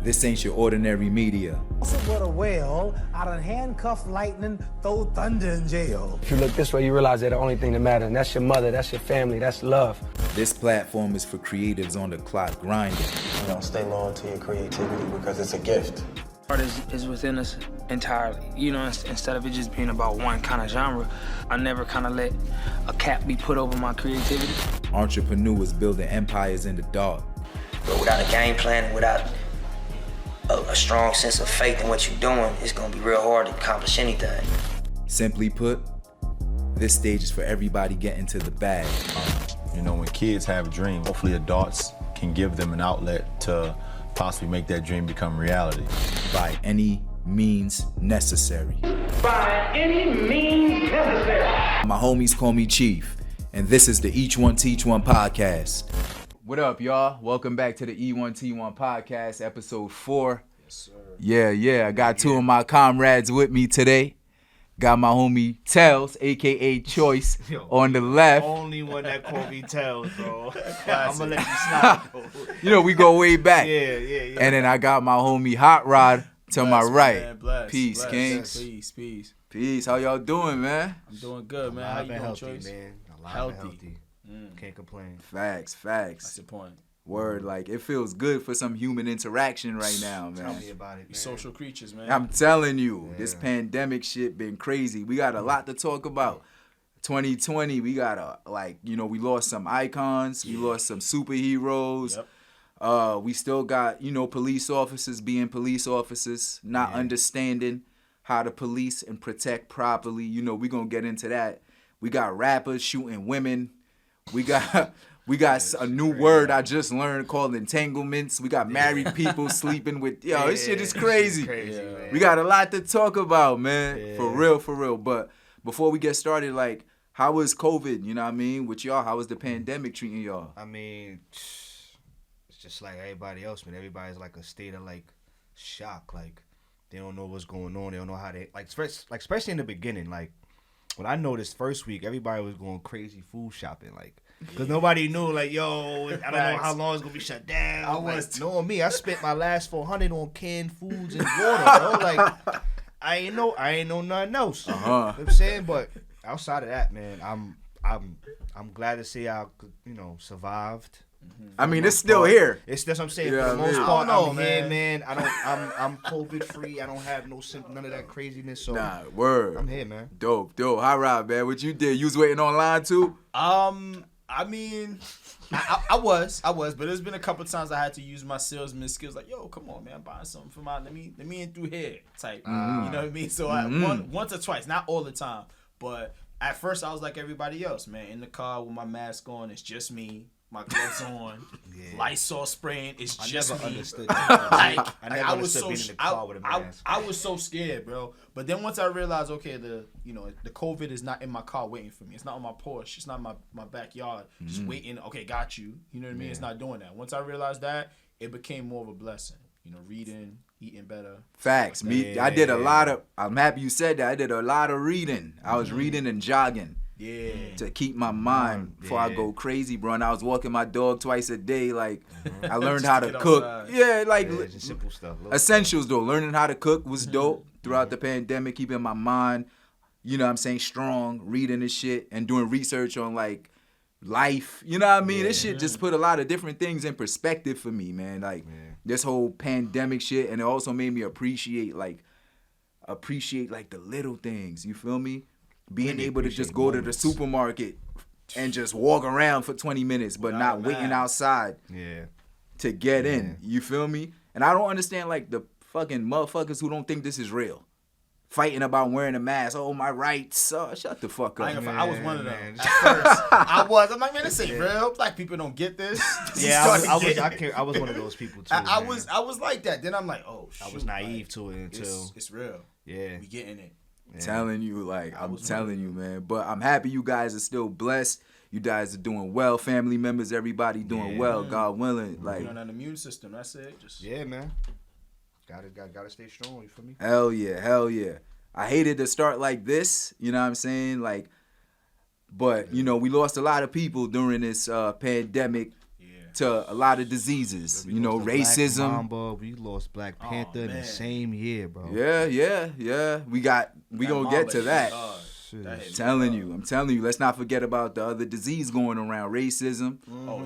This ain't your ordinary media. What a whale out of handcuff lightning, throw thunder in jail. If you look this way, you realize that the only thing that matters, and that's your mother, that's your family, that's love. This platform is for creatives on the clock grinding. Stay loyal to your creativity because it's a gift. Art is within us entirely, instead of it just being about one kind of genre. I never kind of let a cap be put over my creativity. Entrepreneurs building empires in the dark. But without a game plan and without a strong sense of faith in what you're doing, it's gonna be real hard to accomplish anything. Simply put, this stage is for everybody getting to the bag. When kids have dreams, hopefully adults can give them an outlet to possibly make that dream become reality. By any means necessary. By any means necessary. My homies call me Chief, and this is the E1T1 podcast. What up, y'all? Welcome back to the E1T1 podcast, episode 4. Yes, sir. Yeah. I got two of my comrades with me today. Got my homie Tells, a.k.a. Choice, on the left. Only one that called me Tells, bro. I'm going to let you slide, bro. We go way back. Yeah. And then I got my homie Hot Rod to my right. Man, bless, Peace, bless. Kings. Peace. How y'all doing, man? I'm doing good, man. How you doing, healthy, Choice? man. Healthy. Can't complain. Facts. That's the point. Word, like, it feels good for some human interaction right now, man. Tell me about it, man. We social creatures, man. I'm telling you, this pandemic shit been crazy. We got a lot to talk about. 2020, we got we lost some icons. We lost some superheroes. Yep. We still got, police officers being police officers, not understanding how to police and protect properly. We gonna get into that. We got rappers shooting women. We got a new word I just learned called entanglements. We got married people sleeping with, this shit is crazy. We got a lot to talk about, man. Yeah. For real. But before we get started, how was COVID, with y'all? How was the pandemic treating y'all? I mean, it's just like everybody else, man. Everybody's like a state of shock. They don't know what's going on. They don't know how they, especially in the beginning, when I noticed first week, everybody was going crazy food shopping, because nobody knew, I don't know how long it's going to be shut down. Knowing me, I spent my last $400 on canned foods and water, bro. I ain't know nothing else. You know what I'm saying? But outside of that, man, I'm glad to say I, survived. I mean, it's still here. That's what I'm saying. For the most part, I'm here, man. I'm COVID free. I don't have no symptoms, none of that craziness. So word. I'm here, man. Dope. Hi, Rob, man. What you did? You was waiting online too? I mean, I was, but there's been a couple times I had to use my salesman skills. Come on, man, I'm buying something for let me in through here type. You know what I mean? So once or twice, not all the time, but at first I was like everybody else, man, in the car with my mask on. It's just me. My gloves on, Lysol spraying. It's just never me. Understood that. I never I understood being in the car with a mask. I was so scared, bro. But then once I realized, okay, the COVID is not in my car waiting for me. It's not on my porch. It's not my backyard. Just waiting. Okay, got you. You know what I mean? It's not doing that. Once I realized that, it became more of a blessing. Reading, eating better. Facts. I did a lot of. I'm happy you said that. I did a lot of reading. I was reading and jogging. Yeah. To keep my mind before I go crazy, bro. And I was walking my dog twice a day. I learned how to cook. Outside. Just simple stuff. Essentials, though. Learning how to cook was dope throughout the pandemic, keeping my mind, strong, reading this shit and doing research on, life. You know what I mean? This shit just put a lot of different things in perspective for me, man. This whole pandemic shit. And it also made me appreciate the little things. You feel me? Being able to just go to the supermarket and just walk around for 20 minutes, but not waiting outside to get in. You feel me? And I don't understand, the fucking motherfuckers who don't think this is real. Fighting about wearing a mask. Oh, my rights. Shut the fuck up. I was one of them. At first, I'm like, man, this ain't real. Black people don't get this. I was one of those people, too. I was like that. Then I'm like, oh, shoot. I was naive to it until... It's real. Yeah. We getting it. I'm telling you, man. But I'm happy you guys are still blessed. You guys are doing well. Family members, everybody doing well. God willing. On an immune system. That's it. Man. Gotta stay strong. You feel me? Hell yeah. I hated to start like this. You know what I'm saying? But we lost a lot of people during this pandemic. to a lot of diseases. We You know, lost the racism. Black Mamba, we lost Black Panther in the same year, bro. Yeah. We gonna get to that. I'm telling you. Let's not forget about the other disease going around, racism.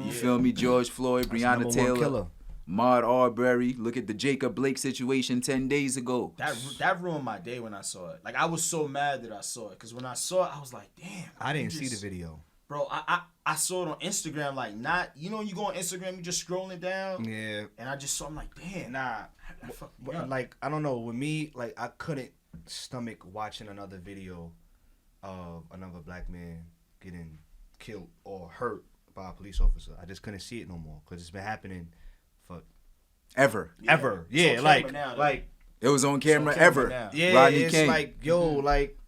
You feel me? George Floyd, Breonna Taylor, Ahmaud Arbery. Look at the Jacob Blake situation 10 days ago. That ruined my day when I saw it. Like, I was so mad that I saw it, because when I saw it, I was like, damn. I didn't see the video. Bro, I saw it on Instagram, like, not, you know, you go on Instagram, you just scrolling down. Yeah. And I just saw, I'm like, damn. Like, I don't know. With me, like, I couldn't stomach watching another video of another black man getting killed or hurt by a police officer. I just couldn't see it no more, because it's been happening for ever. Yeah, like it was on camera ever. Yeah, Rodney it's King. like, yo, like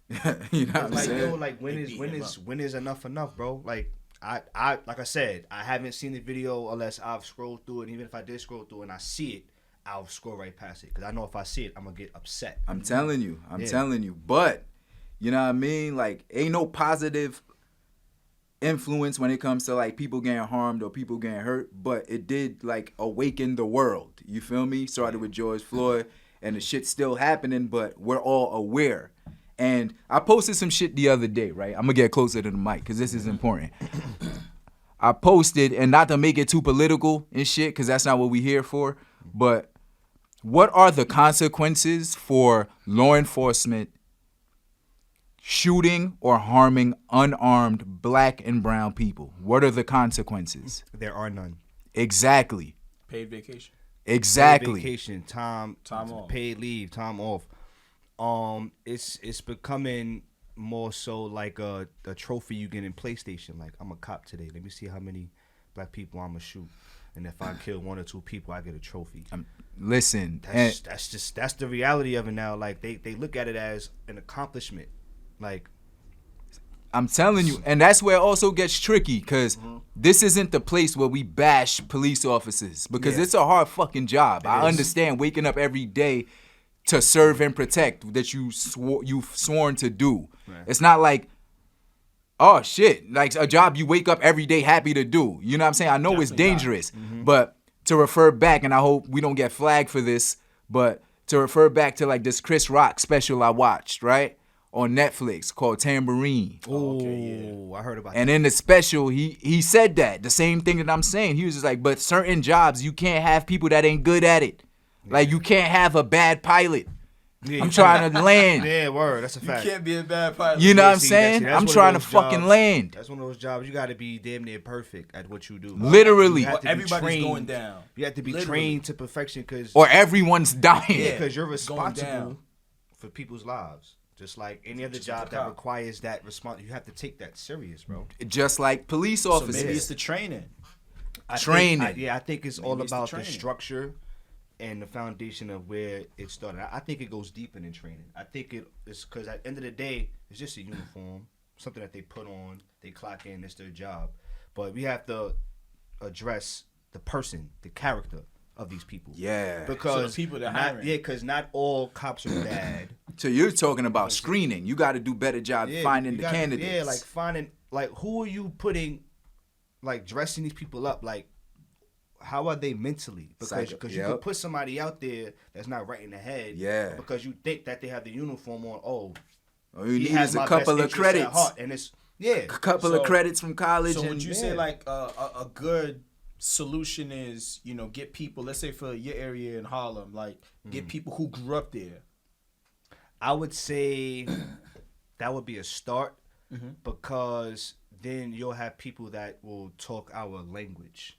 you know what I'm saying? Yo, like when is enough, bro? Like I like I said, I haven't seen the video unless I've scrolled through it. And even if I did scroll through and I see it, I'll scroll right past it, because I know if I see it, I'm gonna get upset. I'm telling you. But you know what I mean? Like, ain't no positive influence when it comes to like people getting harmed or people getting hurt, but it did like awaken the world. You feel me? Started with George Floyd, and the shit's still happening, but we're all aware. And I posted some shit the other day, right? I'm gonna get closer to the mic because this is important. I posted, and not to make it too political and shit, because that's not what we here for, but what are the consequences for law enforcement shooting or harming unarmed black and brown people? What are the consequences? There are none. Exactly. Paid vacation. Exactly. Paid vacation, time off, paid leave, time off. It's becoming more so like a trophy you get in PlayStation. Like, I'm a cop today. Let me see how many black people I'm gonna shoot, and if I kill 1 or 2 people, I get a trophy. Listen, that's the reality of it now. Like, they look at it as an accomplishment. Like, I'm telling you, and that's where it also gets tricky, because this isn't the place where we bash police officers, because it's a hard fucking job. I understand waking up every day to serve and protect that you've sworn to do. Right. It's not like, oh shit, like a job you wake up every day happy to do. You know what I'm saying? I know it's dangerous, but to refer back, and I hope we don't get flagged for this, but to refer back to like this Chris Rock special I watched, right? On Netflix called Tambourine. I heard about that. And in the special, he said that, the same thing that I'm saying. He was just like, but certain jobs, you can't have people that ain't good at it. Like, you can't have a bad pilot. I'm trying to land. Yeah, word. That's a fact. You can't be a bad pilot. You know what I'm saying? I'm trying to fucking land. That's one of those jobs you got to be damn near perfect at what you do. Literally. Everybody's going down. You have to be trained to perfection, or everyone's dying. Yeah, because you're responsible for people's lives. Just like any other job that requires that response, you have to take that serious, bro. Just like police officers. So maybe it's the training. I think it's all about the structure and the foundation of where it started. I think it goes deeper than training. I think it's because at the end of the day, it's just a uniform, something that they put on, they clock in, it's their job. But we have to address the person, the character of these people. Yeah. Because the people that hiring. Yeah, because not all cops are bad. So you're talking about screening. You got to do better job finding the candidates. Yeah, like finding, like, who are you putting, like, dressing these people up? Like, how are they mentally? Because you can put somebody out there that's not right in the head. Yeah. Because you think that they have the uniform on. All you need is a couple of credits. And it's a couple of credits from college. So would you say like a good solution is, you know, get people, let's say for your area in Harlem, like get people who grew up there? I would say that would be a start, because then you'll have people that will talk our language,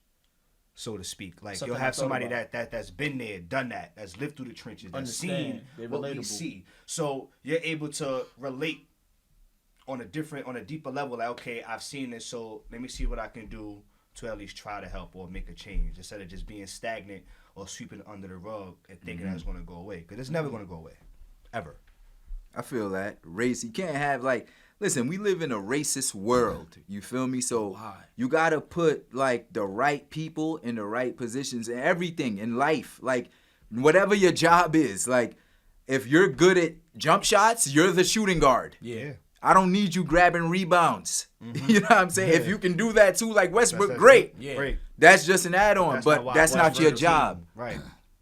so to speak. Like, you'll have somebody that's been there, done that, that's lived through the trenches, that's seen what we see. So you're able to relate on a deeper level. Like, okay, I've seen this, so let me see what I can do to at least try to help or make a change, instead of just being stagnant or sweeping it under the rug and thinking that's going to go away, because it's never going to go away, ever. I feel that. Race, you can't have, like, listen, we live in a racist world, you feel me? So you got to put, like, the right people in the right positions and everything in life. Like, whatever your job is, like, if you're good at jump shots, you're the shooting guard. Yeah. I don't need you grabbing rebounds. Mm-hmm. You know what I'm saying? Yeah. If you can do that too, like Westbrook, That's great. Yeah. Great. That's just an add-on, but that's not your job. Right.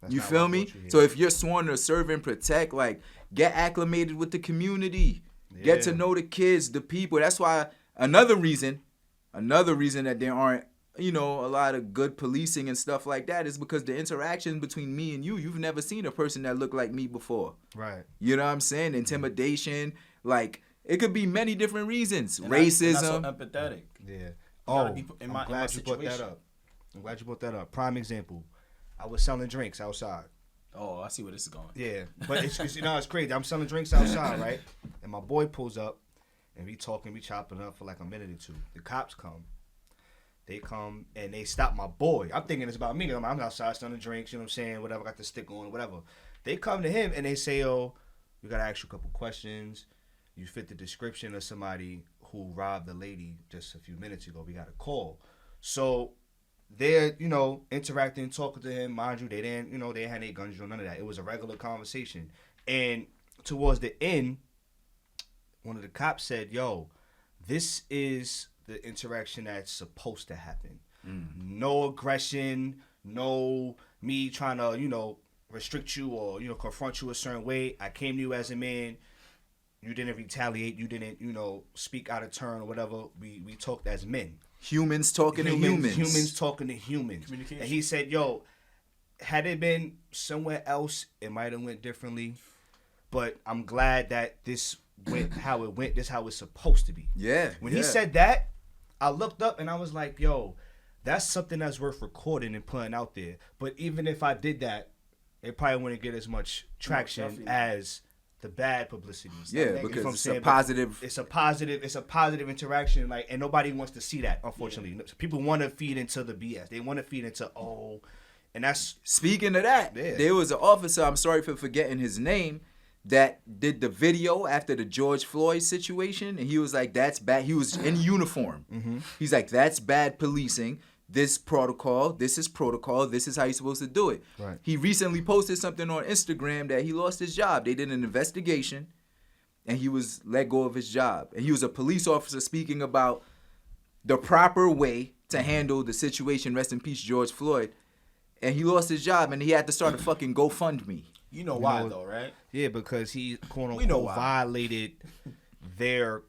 You feel me? So if you're sworn to serve and protect, like, get acclimated with the community. Get to know the kids, the people. That's why another reason that there aren't, you know, a lot of good policing and stuff like that is because the interaction between me and you've never seen a person that looked like me before. Right. You know what I'm saying? Intimidation, like, it could be many different reasons. And racism. That's so empathetic. Yeah. I'm glad you brought that up. I'm glad you brought that up. Prime example. I was selling drinks outside. Oh, I see where this is going. Yeah, but it's you know, it's crazy. I'm selling drinks outside, right? And my boy pulls up, and we chopping up for like a minute or two. The cops come. They come, and they stop my boy. I'm thinking it's about me. I'm outside selling drinks, you know what I'm saying? Whatever, got the stick on, whatever. They come to him, and they say, oh, we got to ask you a couple questions. You fit the description of somebody who robbed the lady just a few minutes ago. We got a call. So they're, you know, interacting, talking to him. Mind you, they didn't have any guns or none of that. It was a regular conversation. And towards the end, one of the cops said, yo, this is the interaction that's supposed to happen. No aggression, no me trying to, you know, restrict you or, you know, confront you a certain way. I came to you as a man. You didn't retaliate. You didn't, you know, speak out of turn or whatever. We talked as men. Humans talking to humans. Humans talking to humans. And he said, yo, had it been somewhere else, it might have went differently. But I'm glad that this went how it went. This is how it's supposed to be. Yeah. When he said that, I looked up and I was like, yo, that's something that's worth recording and putting out there. But even if I did that, it probably wouldn't get as much traction as the bad publicity. Yeah, because it's a positive. It's a positive interaction, like, and nobody wants to see that. Unfortunately, people want to feed into the BS. They want to feed into and that's. Speaking of that, there was an officer. I'm sorry for forgetting his name. That did the video after the George Floyd situation, and he was like, "That's bad." He was in uniform. Mm-hmm. He's like, "That's bad policing. This protocol. This is protocol. This is how you're supposed to do it." Right. He recently posted something on Instagram that he lost his job. They did an investigation, and he was let go of his job. And he was a police officer speaking about the proper way to handle the situation. Rest in peace, George Floyd. And he lost his job, and he had to start a fucking GoFundMe. You know why, though, right? Yeah, because he, quote unquote, violated their,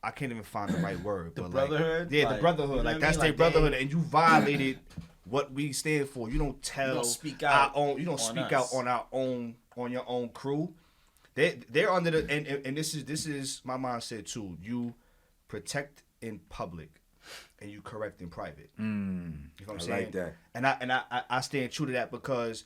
I can't even find the right word. The but brotherhood? Like, the brotherhood. You know like, that's their brotherhood, and you violated what we stand for. You don't tell you don't speak out on our own, on your own crew. They're under the, and this is my mindset too. You protect in public, and you correct in private. You know what I'm saying? Like that. And I stand true to that, because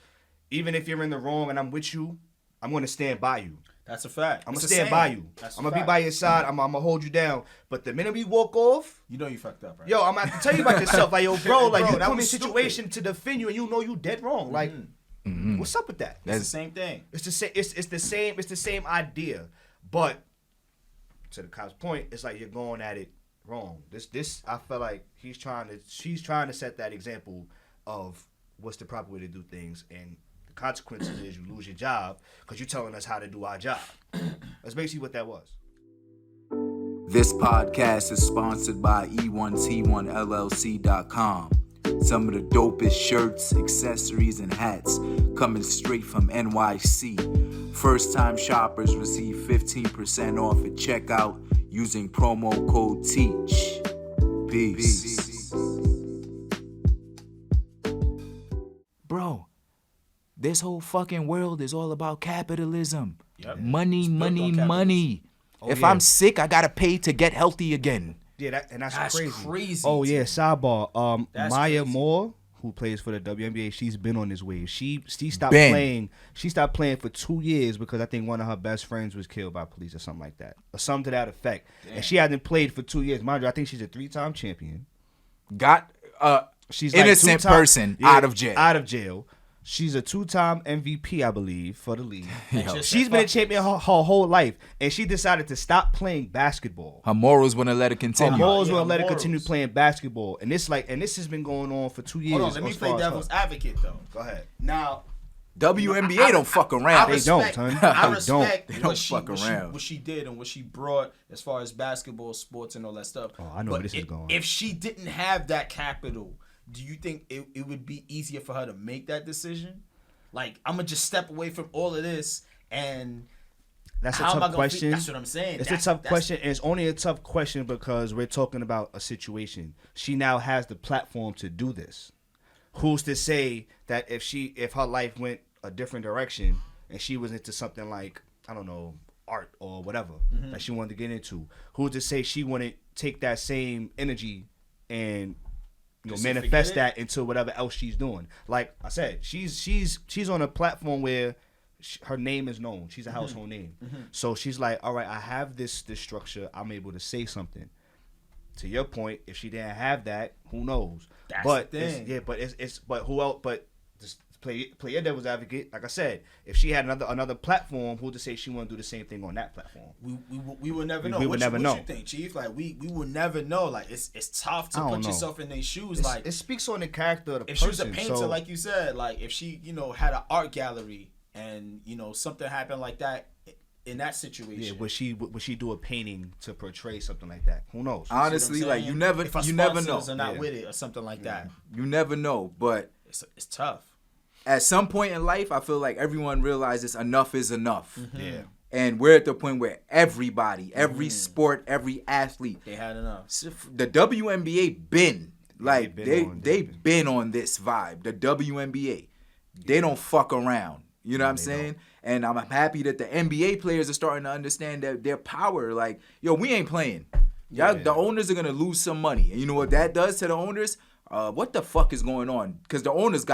even if you're in the wrong and I'm with you, I'm going to stand by you. That's a fact. I'm going to stand by you. I'm going to be by your side. I'm going to hold you down. But the minute we walk off, you know you fucked up, right? Yo, I'm going to have to tell you about yourself. Like, yo, bro, like, you put me in a situation to defend you and you know you dead wrong. Like, what's up with that? It's the same thing. It's the same idea. But to the cop's point, it's like you're going at it wrong. This I feel like she's trying to set that example of what's the proper way to do things, and the consequences is you lose your job because you're telling us how to do our job. That's basically what that was. This podcast is sponsored by E1T1LLC.com. Some of the dopest shirts, accessories, and hats coming straight from NYC. First-time shoppers receive 15% off at checkout using promo code TEACH. Peace. Bro, this whole fucking world is all about capitalism. Yep. Money. If I'm sick, I gotta pay to get healthy again. Yeah, that's crazy. Crazy. Oh yeah, sidebar. Maya crazy. Moore, who plays for the WNBA, she's been on this wave. She stopped playing. She stopped playing for 2 years because I think one of her best friends was killed by police or something like that, or something to that effect. Damn. And she hasn't played for 2 years. Mind you, I think she's a 3-time champion. She's innocent like person out of jail. Out of jail. She's a 2-time MVP, I believe, for the league. She's been a champion her whole life, and she decided to stop playing basketball. Her morals wouldn't let her continue. Her morals wouldn't let her continue playing basketball, and this has been going on for 2 years. Hold on, let me play devil's advocate though. Go ahead. Now, WNBA don't fuck around. They don't, son. I They respect They don't fuck around. what she did and what she brought as far as basketball, sports, and all that stuff. Oh, I know where this is going. If she didn't have that capital, do you think it would be easier for her to make that decision? Like, I'm gonna just step away from all of this and. That's a How am I tough gonna question. That's what I'm saying. It's a tough question, and it's only a tough question because we're talking about a situation. She now has the platform to do this. Who's to say that if her life went a different direction and she was into something like, I don't know, art or whatever that she wanted to get into, who's to say she wouldn't take that same energy and manifest that into whatever else she's doing? Like I said, she's on a platform where her name is known. She's a household name. So she's like, all right, I have this structure. I'm able to say something. To your point, if she didn't have that, who knows? That's but the thing. But who else? But just play your devil's advocate. Like I said, if she had another platform, who to say she want to do the same thing on that platform? We will never know. We would never know. What you think, Chief? Like we will never know. Like it's tough to put yourself in their shoes. Like it speaks on the character of the if person. she was a painter, like you said, like if she had an art gallery and something happened like that in that situation. Yeah, would she do a painting to portray something like that? Who knows? Honestly, like you never know. Are not with it or something like that. You never know, but it's tough. At some point in life, I feel like everyone realizes enough is enough. Yeah. And we're at the point where everybody, every sport, every athlete, they had enough. The WNBA been like they've been on this vibe. The WNBA, they don't fuck around. You know what I'm saying? And I'm happy that the NBA players are starting to understand that their power. Like, yo, we ain't playing. The owners are gonna lose some money, and you know what that does to the owners? What the fuck is going on? Because the owners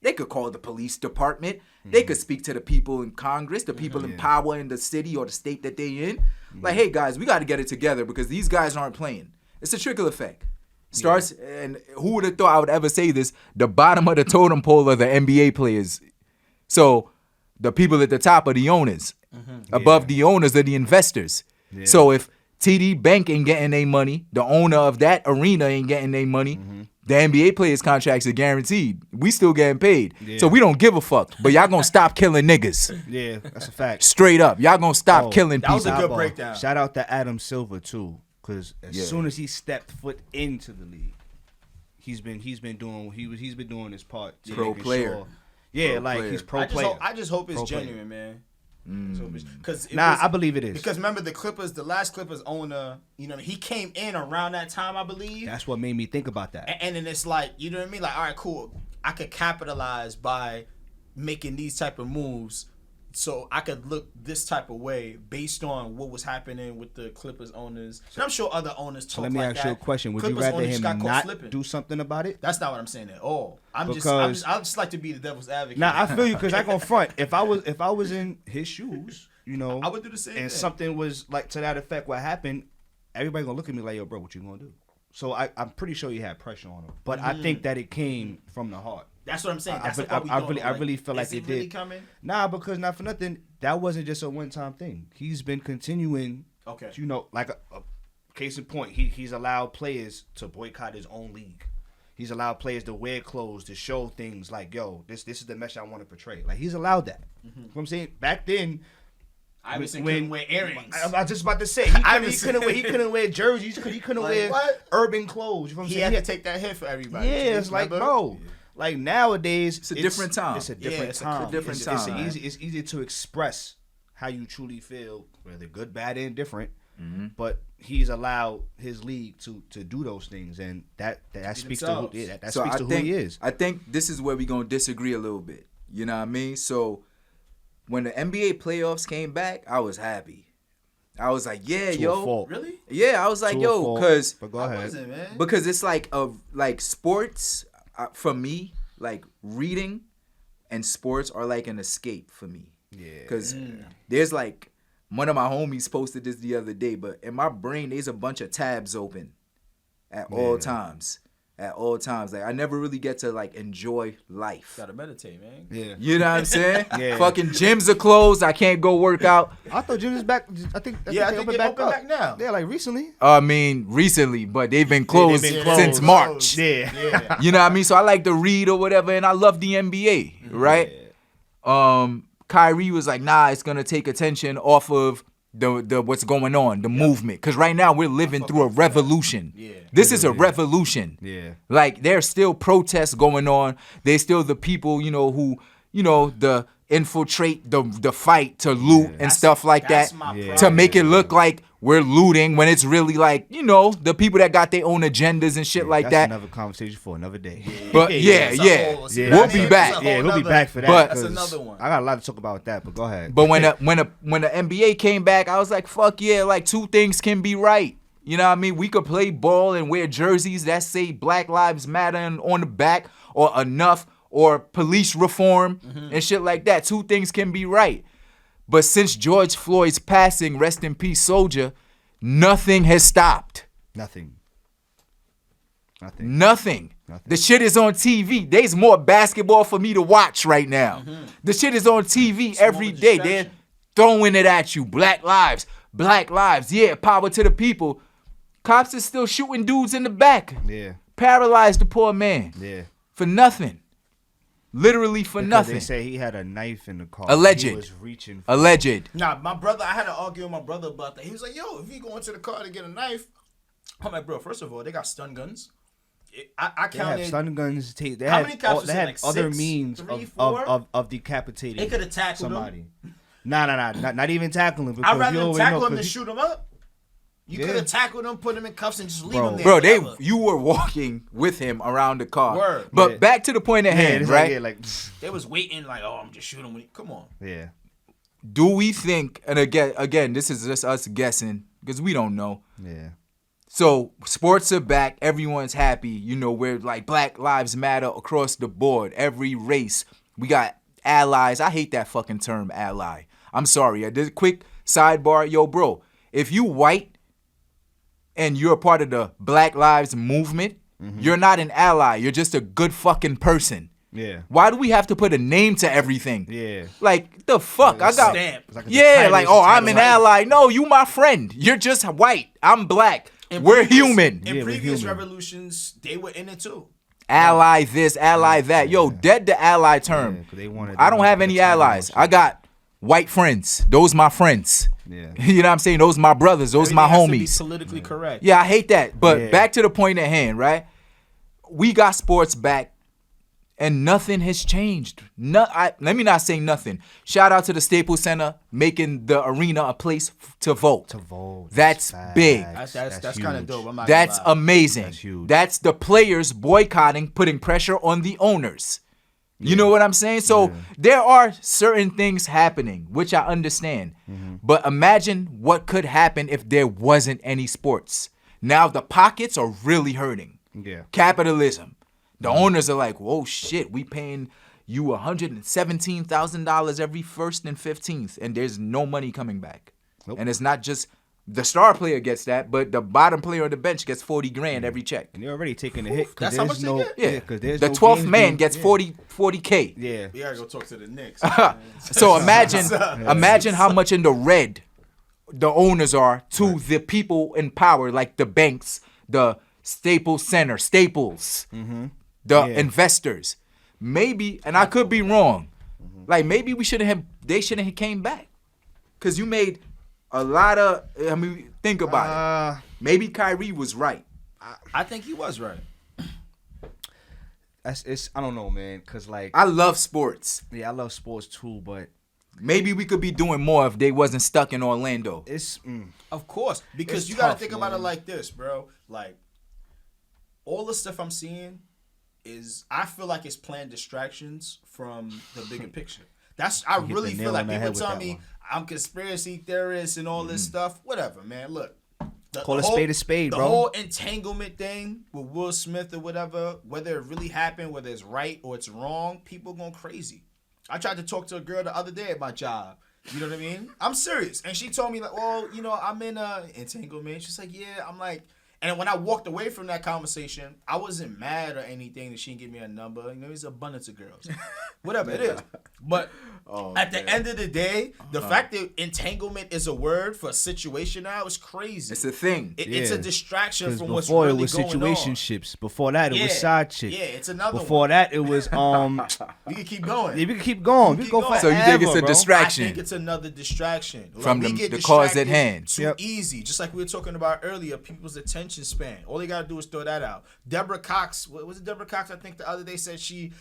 they could call the police department. They could speak to the people in Congress, the people in power in the city or the state that they in. Like, hey guys, we got to get it together because these guys aren't playing. It's a trickle effect. Starts, and who would have thought I would ever say this? The bottom of the totem pole are the NBA players. So the people at the top are the owners. Above the owners are the investors. Yeah. So if TD Bank ain't getting their money, the owner of that arena ain't getting their money, the NBA players' contracts are guaranteed. We still getting paid. Yeah. So we don't give a fuck. But y'all gonna stop killing niggas. Yeah, that's a fact. Straight up. Y'all gonna stop killing people. That was a good breakdown. Shout out to Adam Silver too. Because as soon as he stepped foot into the league, he's been doing his part. Pro player. Sure. Yeah, pro like player. he's pro player. I just hope it's genuine, man. I believe it is. Because remember the last Clippers owner, he came in around that time, I believe. That's what made me think about that. And then it's like, you know what I mean? Like, all right, cool. I could capitalize by making these type of moves so I could look this type of way based on what was happening with the Clippers owners. And I'm sure other owners talk like that. Let me ask you a question. Would you rather him not do something about it? That's not what I'm saying at all. I just like to be the devil's advocate. Nah, I feel you because I gonna front. If I was in his shoes, I would do the same and thing. something was like to that effect what happened, everybody gonna look at me like, yo, bro, what you gonna do? So I'm pretty sure you had pressure on him. But I think that it came from the heart. That's what I'm saying. I really feel like it did. Really coming? Nah, because not for nothing, that wasn't just a one-time thing. He's been continuing. Okay. Like a case in point, he's allowed players to boycott his own league. He's allowed players to wear clothes to show things like, yo, this is the message I want to portray. Like he's allowed that. You know what I'm saying? Back then, Iverson couldn't wear earrings. I was just about to say he couldn't wear jerseys. He couldn't wear urban clothes. You know what I'm saying? He had to take that hit for everybody. Yeah, it's like, bro. Like nowadays, it's a different time. It's a different time. It's a different time. It's easy to express how you truly feel, whether good, bad, and different. But he's allowed his league to do those things, and that speaks to who he is. I think this is where we're gonna disagree a little bit. You know what I mean? So when the NBA playoffs came back, I was happy. I was like, yeah, yo. Really? Yeah, I was like, yo, because go ahead. Because it's like sports. For me, like reading and sports are like an escape for me. Yeah. Because there's like, one of my homies posted this the other day, but in my brain, there's a bunch of tabs open at all times. At all times. Like, I never really get to, like, enjoy life. Gotta meditate, man. Yeah. You know what I'm saying? Yeah. Fucking gyms are closed. I can't go work out. I thought gyms is back. I think they open back now. Yeah, like recently. I mean, recently, but they've been closed, since March. Yeah. You know what I mean? So I like to read or whatever, and I love the NBA, right? Kyrie was like, nah, it's gonna take attention off of the what's going on, the movement. Cause right now we're living through a revolution. Yeah. This is a revolution. Yeah. Like there's still protests going on. There's still the people, who, the infiltrate the fight to loot and stuff like that. To make it look like we're looting when it's really like, the people that got their own agendas and shit like that's that. another conversation for another day. But we'll be back. Yeah, we'll be back for that. But that's another one. I got a lot to talk about with that, but go ahead. But when the NBA came back, I was like, fuck yeah, like two things can be right. You know what I mean? We could play ball and wear jerseys that say Black Lives Matter on the back or enough or police reform and shit like that. Two things can be right. But since George Floyd's passing, rest in peace, soldier, nothing has stopped. Nothing. The shit is on TV. There's more basketball for me to watch right now. The shit is on TV every day. They're throwing it at you. Black lives. Yeah, power to the people. Cops are still shooting dudes in the back. Yeah. Paralyzed the poor man. Yeah. For nothing. Literally for nothing. They say he had a knife in the car. Alleged. He was reaching for Alleged. Nah, my brother, I had to argue with my brother about that. He was like, yo, if you go into the car to get a knife, I'm like, bro, first of all, they got stun guns. I They counted. have stun guns. They How had, many cops was they it, had like other 6, means 3, of decapitating They could have tackled somebody. him. Not even tackling him. I'd rather you them already tackle know, him than 'cause shoot him up. You could have tackled him, put him in cuffs, and just leave him there. Bro, forever. you were walking with him around the car. Word. But back to the point at hand, right? They was waiting like, oh, I'm just shooting. Come on. Yeah. Do we think, and again, this is just us guessing, because we don't know. Yeah. So sports are back. Everyone's happy. We're like Black Lives Matter across the board. Every race. We got allies. I hate that fucking term, ally. I'm sorry. This quick sidebar. Yo, bro, if you white and you're a part of the Black Lives movement, you're not an ally. You're just a good fucking person. Yeah. Why do we have to put a name to everything? Yeah. Like, the fuck? Like I got stamp. I'm an ally. No, you my friend. You're just white. I'm black. We're human. In previous revolutions, they were in it too. Ally this, ally that. Yo, dead the ally term. I don't have any allies. I got white friends. Those my friends. Yeah. You know what I'm saying? Those my brothers. Those Everything my has to be homies. politically correct. Yeah, I hate that. But back to the point at hand, right? We got sports back. And nothing has changed. Let me not say nothing. Shout out to the Staples Center making the arena a place to vote. That's big. That's kind of dope. I'm not That's gonna lie. amazing. That's huge. That's the players boycotting, putting pressure on the owners. You know what I'm saying? So there are certain things happening, which I understand. But imagine what could happen if there wasn't any sports. Now the pockets are really hurting. Yeah. Capitalism. The owners are like, whoa, shit, we paying you $117,000 every 1st and 15th, and there's no money coming back. Nope. And it's not just the star player gets that, but the bottom player on the bench gets $40,000 every check. And you're already taking a hit. That's how much they get? Yeah, because there's the no 12th man games gets $40K. Yeah. We gotta go talk to the Knicks. So imagine how much in the red the owners are to the people in power, like the banks, the Staples Center, investors. Maybe, and I could be wrong, like maybe they shouldn't have came back. Because you made a lot of, think about it. Maybe Kyrie was right. I think he was right. I don't know, man, because like. I love sports. Yeah, I love sports too, but. Maybe we could be doing more if they wasn't stuck in Orlando. Of course, because It's you got to tough, think about it like this, bro. Like, all the stuff I'm seeing I feel like it's planned distractions from the bigger picture. I really feel like people tell me I'm conspiracy theorist and all this stuff. Whatever, man. Look. Call a spade, bro. The whole entanglement thing with Will Smith or whatever, whether it really happened, whether it's right or it's wrong, people going crazy. I tried to talk to a girl the other day at my job. You know what I mean? I'm serious. And she told me like, well, I'm in a entanglement. She's like, yeah. I'm like, And when I walked away from that conversation, I wasn't mad or anything that she didn't give me a number. You know, there's abundance of girls. Whatever it is. But at the end of the day, the fact that entanglement is a word for a situation now is crazy. It's a thing. It's a distraction from what's before really it was going situationships. Before that, it was side chick. Yeah, it's another Before one. that, it was We can keep going. Yeah, we can keep going. We can go forever, So you think it's a bro. distraction? I think it's another distraction. From we the get cause at distracted hand. Too easy. Just like we were talking about earlier, people's attention span. All they gotta do is throw that out. Deborah Cox, what was it? Deborah Cox, I think the other day said she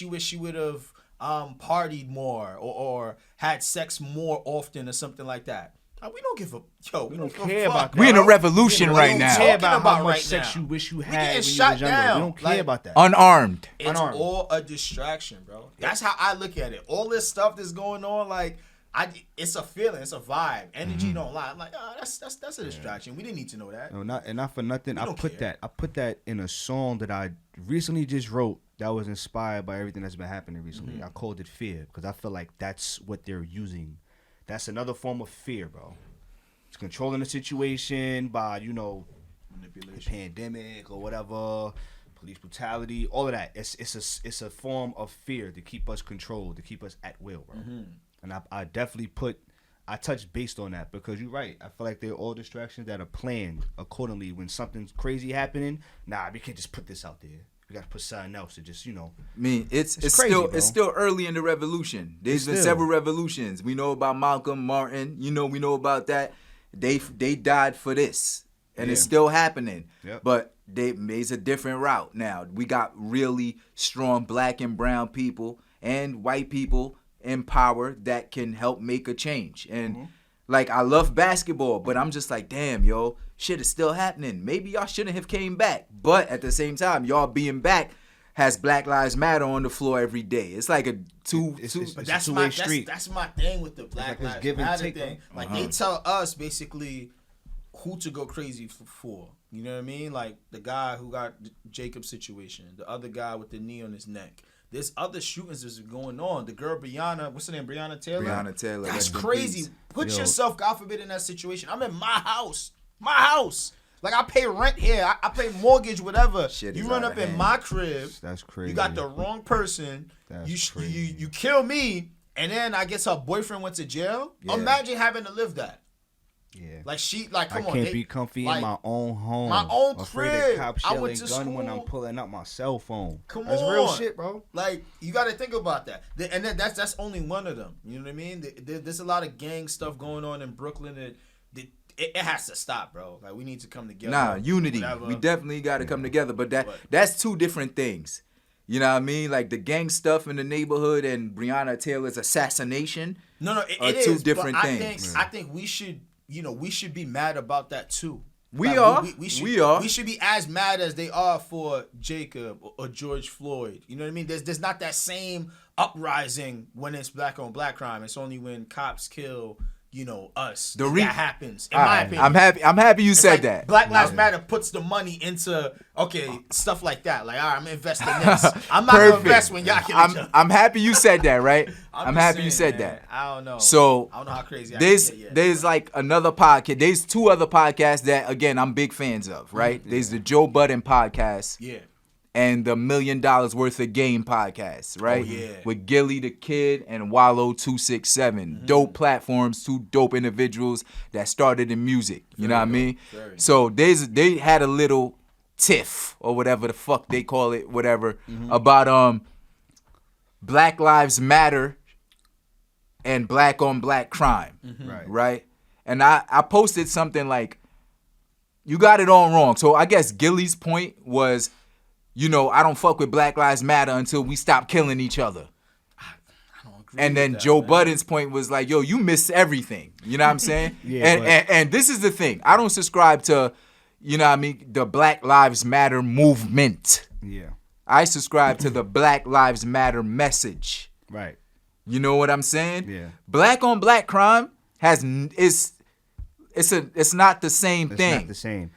wish she would have partied more or had sex more often or something like that. We don't give a we don't care about that. We in a revolution We right don't now. care about how right much sex now. you wish you We had getting when you shot was younger. down. We don't care Like, about that. Unarmed. It's all a distraction, bro. That's how I look at it. All this stuff that's going on, like it's a feeling, it's a vibe. Energy don't lie. I'm like, that's a distraction. We didn't need to know that. No, not for nothing. We I don't put care. that. I put that in a song that I recently just wrote. That was inspired by everything that's been happening recently. I called it Fear because I feel like that's what they're using. That's another form of fear, bro. It's controlling the situation by manipulation, the pandemic or whatever, police brutality, all of that. It's a form of fear to keep us controlled, to keep us at will, bro. And I definitely I touch based on that because you're right. I feel like they're all distractions that are planned accordingly. When something's crazy happening, we can't just put this out there. We got to put something else to just, I mean, it's crazy, still bro. it's still early in the revolution. There's been several revolutions. We know about Malcolm, Martin. We know about that. They died for this, and it's still happening. Yep. But they made a different route. Now we got really strong black and brown people and white people in power that can help make a change. And like, I love basketball, but I'm just like, damn, yo, shit is still happening. Maybe y'all shouldn't have came back. But at the same time, y'all being back has Black Lives Matter on the floor every day. It's like a two. But It's a two-way street. That's my thing with the Black like it's Lives give and Matter take, thing. bro. Like they tell us basically who to go crazy for. You know what I mean? Like the guy who got Jacob's situation, the other guy with the knee on his neck. There's other shootings that's going on. The girl Breonna, what's her name? Breonna Taylor. Breonna Taylor. That's rest in crazy. peace. Put Yo. yourself, God forbid, in that situation. I'm in my house. My house. Like I pay rent here. I pay mortgage, whatever. Shit You is run out up of in hand. my crib. That's crazy. You got the wrong person. That's crazy. You kill me, and then I guess her boyfriend went to jail. Yeah. Imagine having to live that. Yeah. Like come I on. can't they- be comfy like, in my own home. my own Afraid crib. of cops I shelling went to gun when I'm school. pulling up my cell phone. Come That's on. real shit, bro. Like you got to think about that. And that's only one of them. You know what I mean? There's a lot of gang stuff going on in Brooklyn that it has to stop, bro. Like we need to come together. Nah, unity. whatever. We definitely got to come together. But that's two different things. You know what I mean? Like the gang stuff in the neighborhood and Breonna Taylor's assassination. No, are it two is, different but things. I think we should, we should be mad about that too. We Like, are. should, We are. We should be as mad as they are for Jacob or George Floyd. You know what I mean? There's not that same uprising when it's black on black crime. It's only when cops kill, us. That happens. In my opinion. I'm happy you It's said like that. Black Lives Matter puts the money into stuff like that. Like, all right, I'm investing this. I'm not gonna invest when y'all kill each other. I'm happy you said that, right? I'm just happy you saying, said man. that. I don't know. So I don't know how crazy. there's like another podcast. There's two other podcasts that again I'm big fans of, right? There's the Joe Budden podcast. Yeah. And the $1 Million Worth of Game podcast, right? Oh, yeah. With Gilly the Kid and Wallow 267. Dope platforms, two dope individuals that started in music. You know what I mean? So they had a little tiff or whatever the fuck they call it, whatever, about Black Lives Matter and black on black crime. Right? And I posted something like, you got it all wrong. So I guess Gilly's point was, I don't fuck with Black Lives Matter until we stop killing each other. I don't agree And then with that, Joe man. Budden's point was like, yo, you miss everything. You know what I'm saying? Yeah, and this is the thing. I don't subscribe to, the Black Lives Matter movement. Yeah. I subscribe to the Black Lives Matter message. Right. You know what I'm saying? Yeah. Black on black crime it's not the same It's thing. not the same.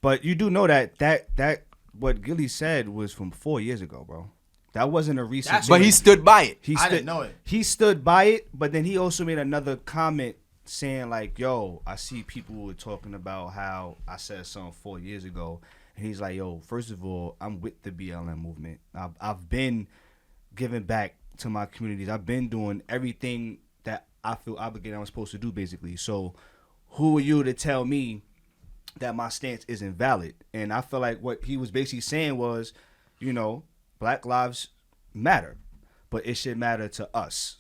But you do know that what Gilly said was from 4 years ago, bro. That wasn't a recent. But he stood by it. He I stood, didn't know it. He stood by it, but then he also made another comment saying like, yo, I see people were talking about how I said something 4 years ago, and he's like, yo, first of all, I'm with the BLM movement. I've been giving back to my communities. I've been doing everything that I feel obligated I'm supposed to do, basically. So who are you to tell me that my stance isn't valid? And I feel like what he was basically saying was, you know, Black lives matter, but it should matter to us.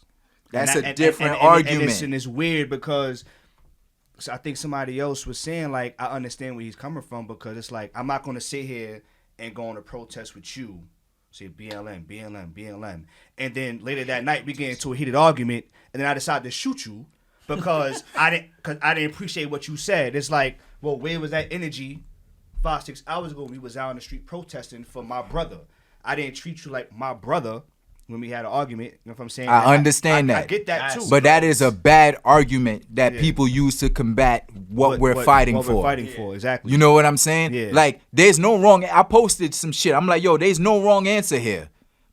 That's a different argument. And it's weird because I think somebody else was saying, like, I understand where he's coming from, because it's like, I'm not going to sit here and go on a protest with you, say BLM. And then later that night, we get into a heated argument, and then I decide to shoot you because I didn't appreciate what you said. It's like, well, where was that energy 5-6 hours ago? We was out on the street protesting for my brother. I didn't treat you like my brother when we had an argument. You know what I'm saying? I understand that. I get that too. But that is a bad argument that people use to combat what we're fighting for. What we're fighting for, exactly. You know what I'm saying? Yeah. Like, there's no wrong. I posted some shit. I'm like, yo, there's no wrong answer here.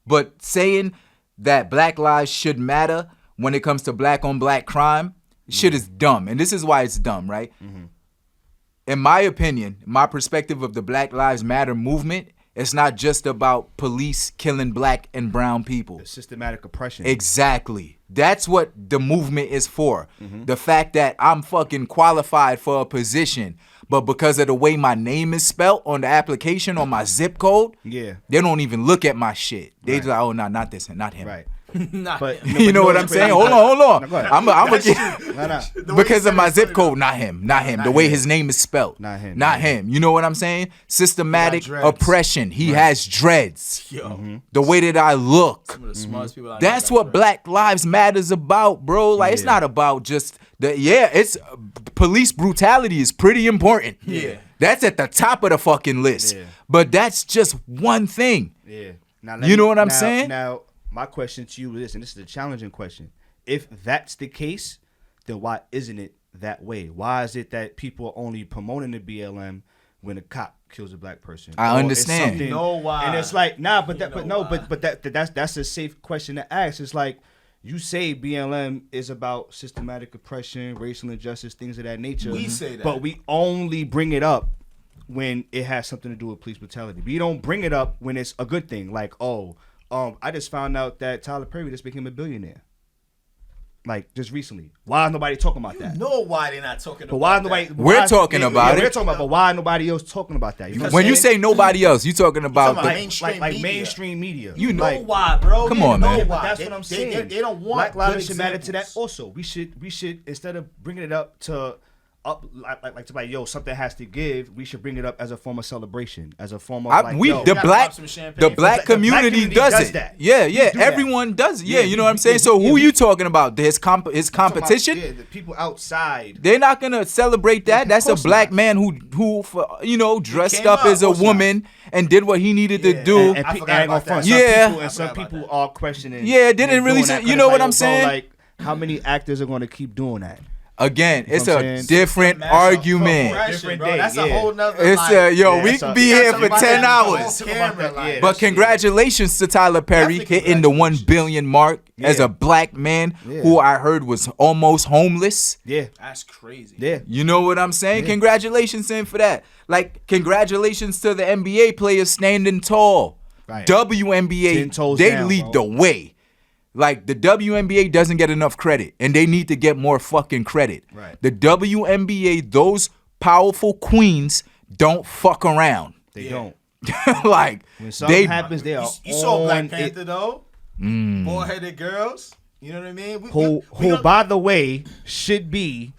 But saying that Black lives should matter when it comes to black on black crime, shit is dumb. And this is why it's dumb, right? Mm-hmm. In my opinion, my perspective of the Black Lives Matter movement, it's not just about police killing black and brown people. The systematic oppression. Exactly. That's what the movement is for. Mm-hmm. The fact that I'm fucking qualified for a position, but because of the way my name is spelt on the application or my zip code, they don't even look at my shit. They just like, oh, no, not this, not him. Right. But you know what I'm saying? Hold on. I'm gonna get because of my zip code. Not him. The way his name is spelled. Not him. You know what I'm saying? Systematic oppression. He has dreads. Yo. The way that I look. Some of the smartest people I know That's got what dreads. Black Lives Matter's about, bro. Like, it's not about just it's police brutality is pretty important. Yeah. That's at the top of the fucking list. Yeah. But that's just one thing. Yeah. Now, You know what I'm saying? Now, my question to you is this, and this is a challenging question. If that's the case, then why isn't it that way? Why is it that people are only promoting the BLM when a cop kills a black person? I understand. You know why? And it's like, that's a safe question to ask. It's like, you say BLM is about systematic oppression, racial injustice, things of that nature. We say that. But we only bring it up when it has something to do with police brutality. We don't bring it up when it's a good thing. Like, I just found out that Tyler Perry just became a billionaire. Like, just recently. Why is nobody talking about that? You know why they're not talking But about why that. nobody? We're talking about it. We're talking about, but why nobody else talking about that? You know what When I'm you saying? say nobody else, you talking about talking about the, mainstream like media. mainstream media. You know Know why, bro? Come They on, know man. why. That's They- what I'm they- saying. They don't want Black lives good should matter to that. examples. Also, we should instead of bringing it up to like to like, yo, something has to give. We should bring it up as a form of celebration, as a form of like, yo, the gotta black pop some champagne the for black that. community does it. that. Yeah, We do that. everyone does it. Yeah, Yeah, you know what I'm saying. So yeah, who we- you talking about? His competition? Yeah, the people outside. They're not gonna celebrate that. Of That's a course black not. man who dressed came up up, as a of course not. woman and did what he needed to do. And I pe- forgot ain't gonna about front. that. Yeah. Some I forgot people about are questioning. Yeah, didn't and really doing say- that, 'cause you know it's what like, I'm bro, saying? Like, how many actors are gonna keep doing that? Again, it's what I'm a saying? different Massive argument. oppression, Different bro. day, That's a yeah. whole nother. It's like, we that's can a- be you here got for somebody 10 that's hours. on camera, like, But congratulations to Tyler Perry Definitely hitting the 1 billion mark as Yeah. a black man Yeah. who I heard was almost homeless. Yeah, That's crazy. yeah. You know what I'm saying? Congratulations to him for that. Like, congratulations to the NBA players standing tall. Right. 10 WNBA, toes they down, lead bro. the way. Like, the WNBA doesn't get enough credit, and they need to get more fucking credit. Right. The WNBA, those powerful queens don't fuck around. They don't. Like, When something they happens, they are You saw on Black it. Panther though. Bald-headed girls. You know what I mean? Who, don't- by the way, should be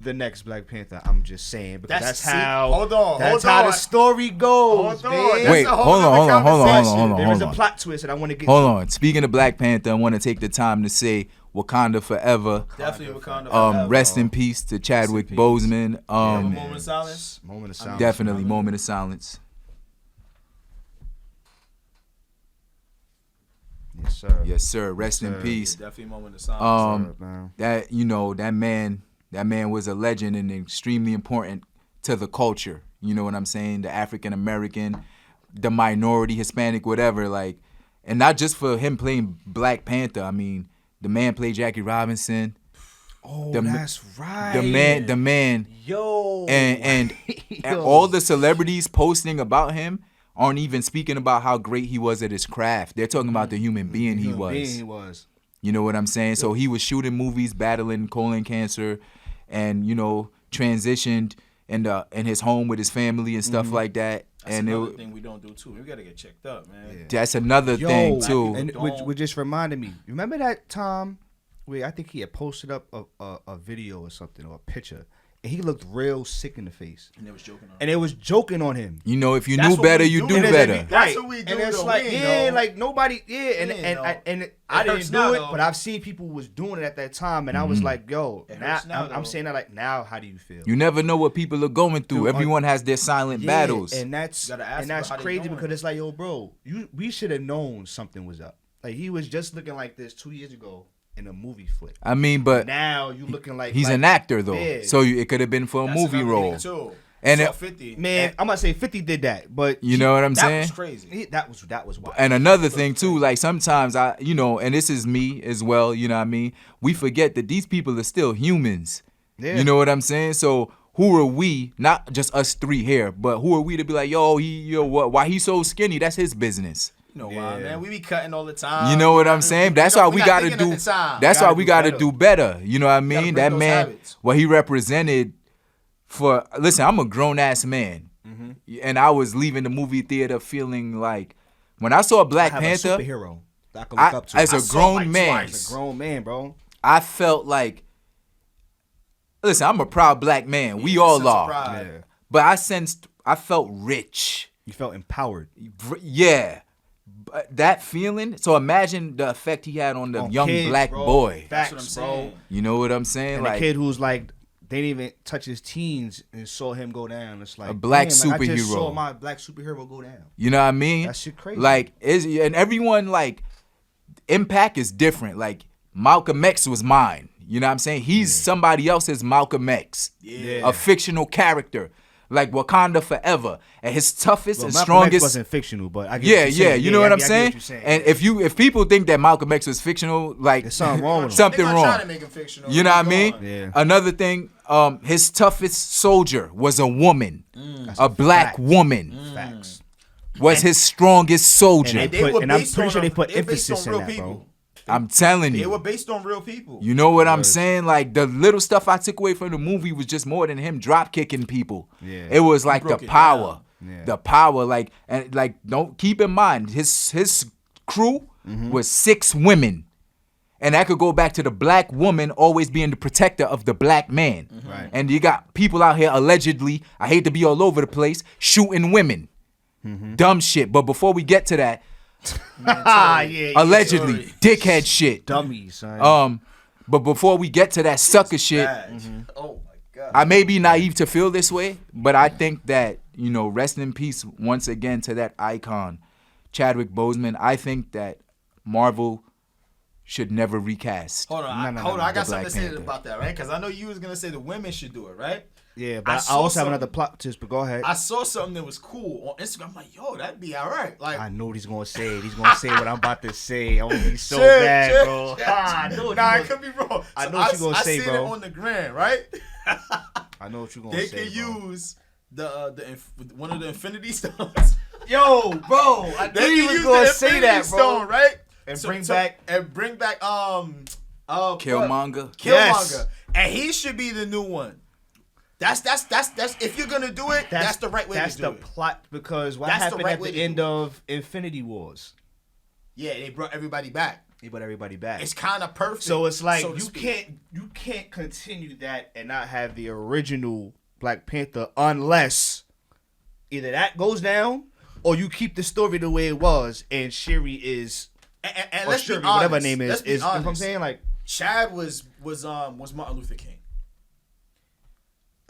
the next Black Panther. I'm just saying because That's- that's see, how. hold on, That's hold how on. the story goes. Hold on, man. that's Wait, a whole hold on, nother hold on, hold on, conversation. hold on, There hold is on. a plot twist that I want to get. Hold on. Speaking of Black Panther, I want to take the time to say Wakanda forever. Definitely Wakanda. Rest in peace to Chadwick Boseman. Have a moment of silence. Moment of silence. Definitely moment of silence. Yes, sir. Yes, sir. Rest in sir. peace. Definitely moment of silence. Man. That man was a legend and extremely important to the culture. You know what I'm saying? The African American, the minority, Hispanic, whatever. Like, and not just for him playing Black Panther. I mean, the man played Jackie Robinson. Oh, The, that's right. the man. Yo. And all the celebrities posting about him aren't even speaking about how great he was at his craft. They're talking about the human being he was. You know what I'm saying? So he was shooting movies, battling colon cancer, and transitioned in his home with his family and stuff like that. That's and another thing we don't do too. We gotta get checked up, man. Yeah. That's another thing too. And which just reminded me. Remember that time where I think he had posted up a video or something or a picture, and he looked real sick in the face. And they was joking on him. And they was joking on him. If you knew better, you do better. That's what we do. And it's though. like, know. like nobody, and I didn't do it, but I've seen people was doing it at that time, and I was like, yo, now I'm saying that like, now how do you feel? You never know what people are going through. Everyone has their silent battles. And that's crazy because it's like, yo, bro, we should have known something was up. Like he was just looking like this 2 years ago in a movie flick. I mean, but now you looking like he's an actor though, so it could have been for a movie role. And 50. Man, I'm gonna say 50 did that, but you know what I'm saying? That was crazy. That was wild. And another thing too, like sometimes and this is me as well, you know what I mean? We forget that these people are still humans. Yeah. You know what I'm saying? So who are we, not just us three here, but who are we to be like, why he's so skinny? That's his business. You know why, man? We be cutting all the time. You know what I'm saying? That's why we gotta do. That's why we gotta do better. You know what I mean? That man, what he represented. Listen, I'm a grown ass man, and I was leaving the movie theater feeling like when I saw Black Panther, a superhero that I can look up to. As a grown man, as a grown man, bro, I felt like. Listen, I'm a proud black man. We all are, but I felt rich. You felt empowered. Yeah. That feeling. So imagine the effect he had on the young kids, black boy. That's what I'm saying. You know what I'm saying? And the kid who's like, they didn't even touch his teens and saw him go down. It's like a black superhero. I just saw my black superhero go down. You know what I mean? That shit crazy. Like, and everyone like, impact is different. Like Malcolm X was mine. You know what I'm saying? He's somebody else's Malcolm X. Yeah. A fictional character. Like Wakanda forever, and his toughest and strongest. X wasn't fictional, but I get you know what I'm saying. And if people think that Malcolm X was fictional, like there's something wrong with him. Something wrong. Trying to make him fictional. You know what I mean? Yeah. Another thing, his toughest soldier was a woman, a black woman. Facts. Was his strongest soldier. And I'm pretty sure they put emphasis in that, bro. I'm telling you. They were based on real people. You know what I'm saying? Like, the little stuff I took away from the movie was just more than him drop kicking people. Yeah. It was like the power. Yeah. The power. Like, and like, don't keep in mind, his crew was 6 women. And that could go back to the black woman always being the protector of the black man. Right. And you got people out here allegedly, I hate to be all over the place, shooting women. Dumb shit. But before we get to that, allegedly dickhead shit, dummies, son. But before we get to that sucker shit, oh my god, I may be naive to feel this way, but I think that rest in peace once again to that icon, Chadwick Boseman. I think that Marvel should never recast. Hold on, I got something to say about that, right? Because I know you was gonna say the women should do it, right? Yeah, but I also have another plot twist, but go ahead. I saw something that was cool on Instagram. I'm like, yo, that'd be all right. Like, I know what he's going to say. He's going to say what I'm about to say. I want to be so bad, bro. I could be wrong. I know what you're going to say, bro. I seen it on the gram, right? I know what you're going to say, They can use the one of the Infinity Stones. Yo, bro. I knew you was going to say that, bro. Stone, right? And bring back Killmonger. Yes. And he should be the new one. That's if you're gonna do it, that's the right way to do it. That's the plot, because what happened at the end of Infinity Wars? Yeah, they brought everybody back. It's kind of perfect. So it's like you can't continue that and not have the original Black Panther unless either that goes down or you keep the story the way it was and Shuri is and let's Shuri, be honest, whatever her name is. You know what I'm saying? Like, Chad was Martin Luther King.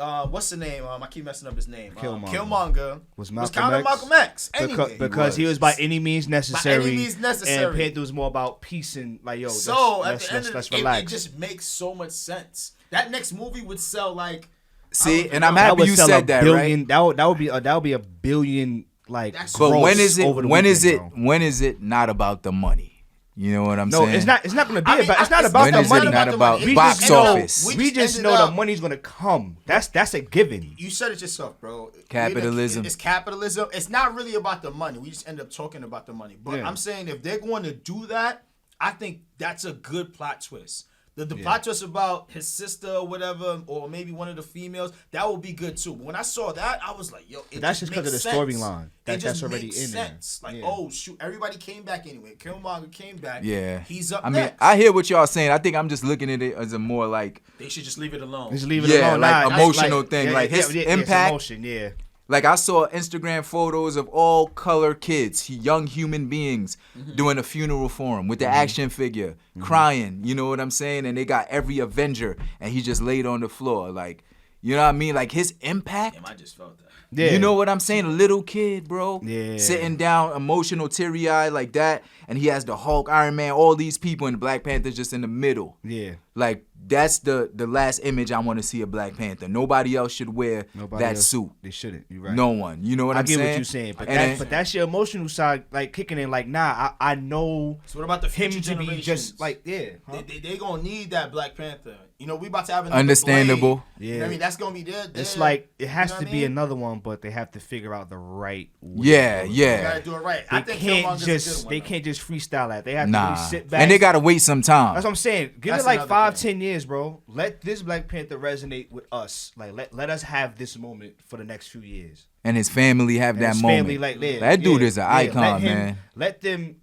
What's the name? I keep messing up his name. Killmonger was kind of Malcolm X. Because he was by any means necessary. And Panther was more about peace and like, yo, so let's relax. It just makes so much sense. That next movie would sell like. See, and I'm happy you said that, right? That would be a billion like. But when is it not about the money? You know what I'm No, saying? it's not gonna be I mean, about. It's not it's about When the is it money. not about We box just know- office? We just ended know the up- money's gonna come. That's a given. You said it yourself, bro. Capitalism. It's capitalism. It's not really about the money. We just end up talking about the money. But Yeah. I'm saying if they're going to do that, I think that's a good plot twist. The plot twist about his sister or whatever, or maybe one of the females, that would be good too. But when I saw that, I was like, yo, That's just 'cause of the storyline. That's already makes in there. sense. Like, Yeah. oh shoot, everybody came back anyway. Killmonger came back. Yeah. He's up I mean, next. I hear what y'all saying. I think I'm just looking at it as a more like, They should just leave it alone. Just leave it Yeah, alone. like Nah, emotional thing, like his it's impact. emotion, yeah. like I saw Instagram photos of all color kids, young human beings doing a funeral for him with the action figure, crying. You know what I'm saying? And they got every Avenger, and he just laid on the floor. Like, you know what I mean? Like his impact. Damn, I just felt that. Yeah. You know what I'm saying? A little kid, bro. Yeah. Sitting down, emotional, teary-eyed like that. And he has the Hulk, Iron Man, all these people, and the Black Panther's just in the middle. Yeah. Like, that's the last image I want to see of Black Panther. Nobody else should wear that suit. They shouldn't. You're right. No one. You know what I I'm get saying? what you're saying, but And that's your emotional side, like kicking in. Like, nah, I know So what about the him future to be generations? just like, yeah, huh? They gonna need that Black Panther. You know, we about to have another Understandable. Blade. You know what I mean, that's gonna be there. It's like it has you know to what I be mean? another one, but they have to figure out the right way. Yeah, You yeah. gotta do it right. I They think can't Killmonger's a just good one, they though. can't just freestyle that. They have to Nah. really sit back. And they got to wait some time. That's what I'm saying. Give That's it like another 5-10 years, bro. Let this Black Panther resonate with us. Like let us have this moment for the next few years. And his family have And that his moment. family, like, yeah, that dude yeah, is an yeah. icon, man. Let them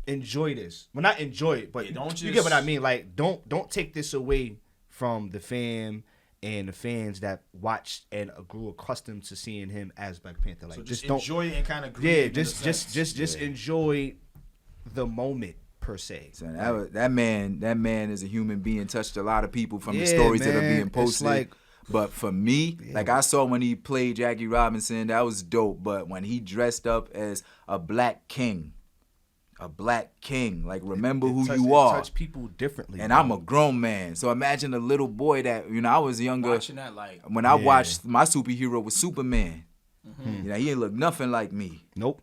enjoy this. Well, not enjoy it, but Yeah, don't you get what I just- mean. Like, don't take this away from the fam and the fans that watched and grew accustomed to seeing him as Black Panther. Like, So just don't enjoy it and kind of yeah, just enjoy the moment per se. So that man is a human being, touched a lot of people from the Yeah, stories that are man. being It's posted. like- But for me, like I saw when he played Jackie Robinson, that was dope. But when he dressed up as a black king, like remember who you are. Touch people differently. And bro. I'm a grown man, so imagine a little boy that I was younger. Watching that, like, When I watched, my superhero was Superman. He ain't look nothing like me. Nope.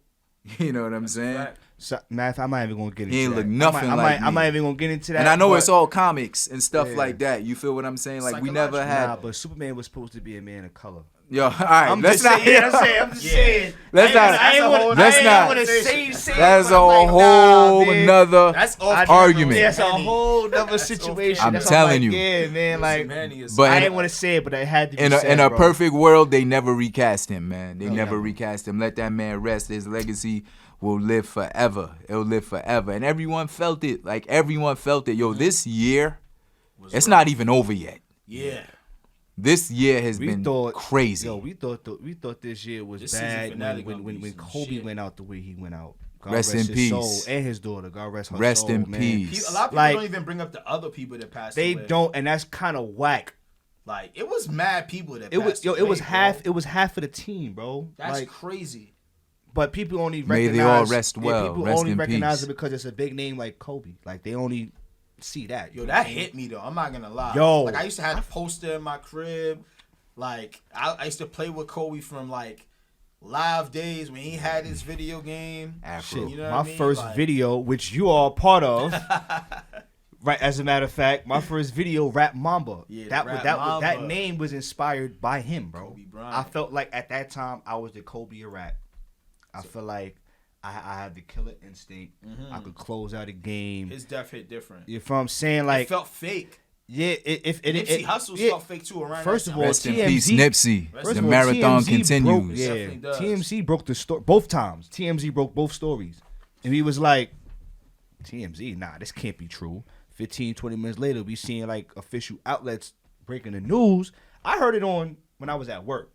You know what I'm saying? So, math, I'm not even gonna get into He ain't that. look nothing I'm like I'm me. not even gonna get into that. And I know but- it's all comics and stuff Yeah. like that. You feel what I'm saying? Like we never had. Nah, but Superman was supposed to be a man of color. Yo, all right, I'm let's just not. saying. I'm just saying. Let's not. Let's not. That's a whole nother argument. That's a whole nother situation. I'm That's telling you. Yeah, man. Like, But I in- didn't want to say it, but I had to. Be In a said, bro. perfect world, they never recast him, man. They No, never never. recast him. Let that man rest. His legacy will live forever. It'll live forever. And everyone felt it. Like everyone felt it. Yo, this year, it's not even over yet. Yeah. This year has We been thought crazy. Yo, we thought this year was This season bad finale when gonna be when some Kobe shit. went out the way he went out. God Rest in his peace. soul, and his daughter. God rest her Rest soul, in man. peace. A lot of people Like, don't even bring up the other people that passed They away. don't, and that's kind of whack. Like, it was mad people that It was passed yo, away, it was bro. half. It was half of the team, bro. That's like, crazy. but people only May recognize. they all rest well. People Rest only in recognize peace. it because it's a big name like Kobe. Like they only see that. Yo, that hit me though. I'm not gonna lie. Yo. Like I used to have a poster in my crib. Like I used to play with Kobe from like live days when he had his video game. Afro. You know what My I mean? first Like, video, which you are a part of, right? As a matter of fact, my first video, Rap Mamba. Yeah, that Rap that Mamba. name was inspired by him, bro. Kobe Bryant. I felt like at that time I was the Kobe of rap. I feel like I had the killer instinct. I could close out a game. his death hit different. You feel what I'm saying? Like, It felt fake. yeah, if Nipsey Hussle yeah. felt fake too around First that of time. all, Rest in TMZ peace, Nipsey. First The of all, marathon TMZ continues. Broke, yeah, Definitely does. TMZ broke the story both times. TMZ broke both stories, and he was like, "TMZ, nah, this can't be true." 15, 20 minutes later, we seeing like official outlets breaking the news. I heard it on when I was at work,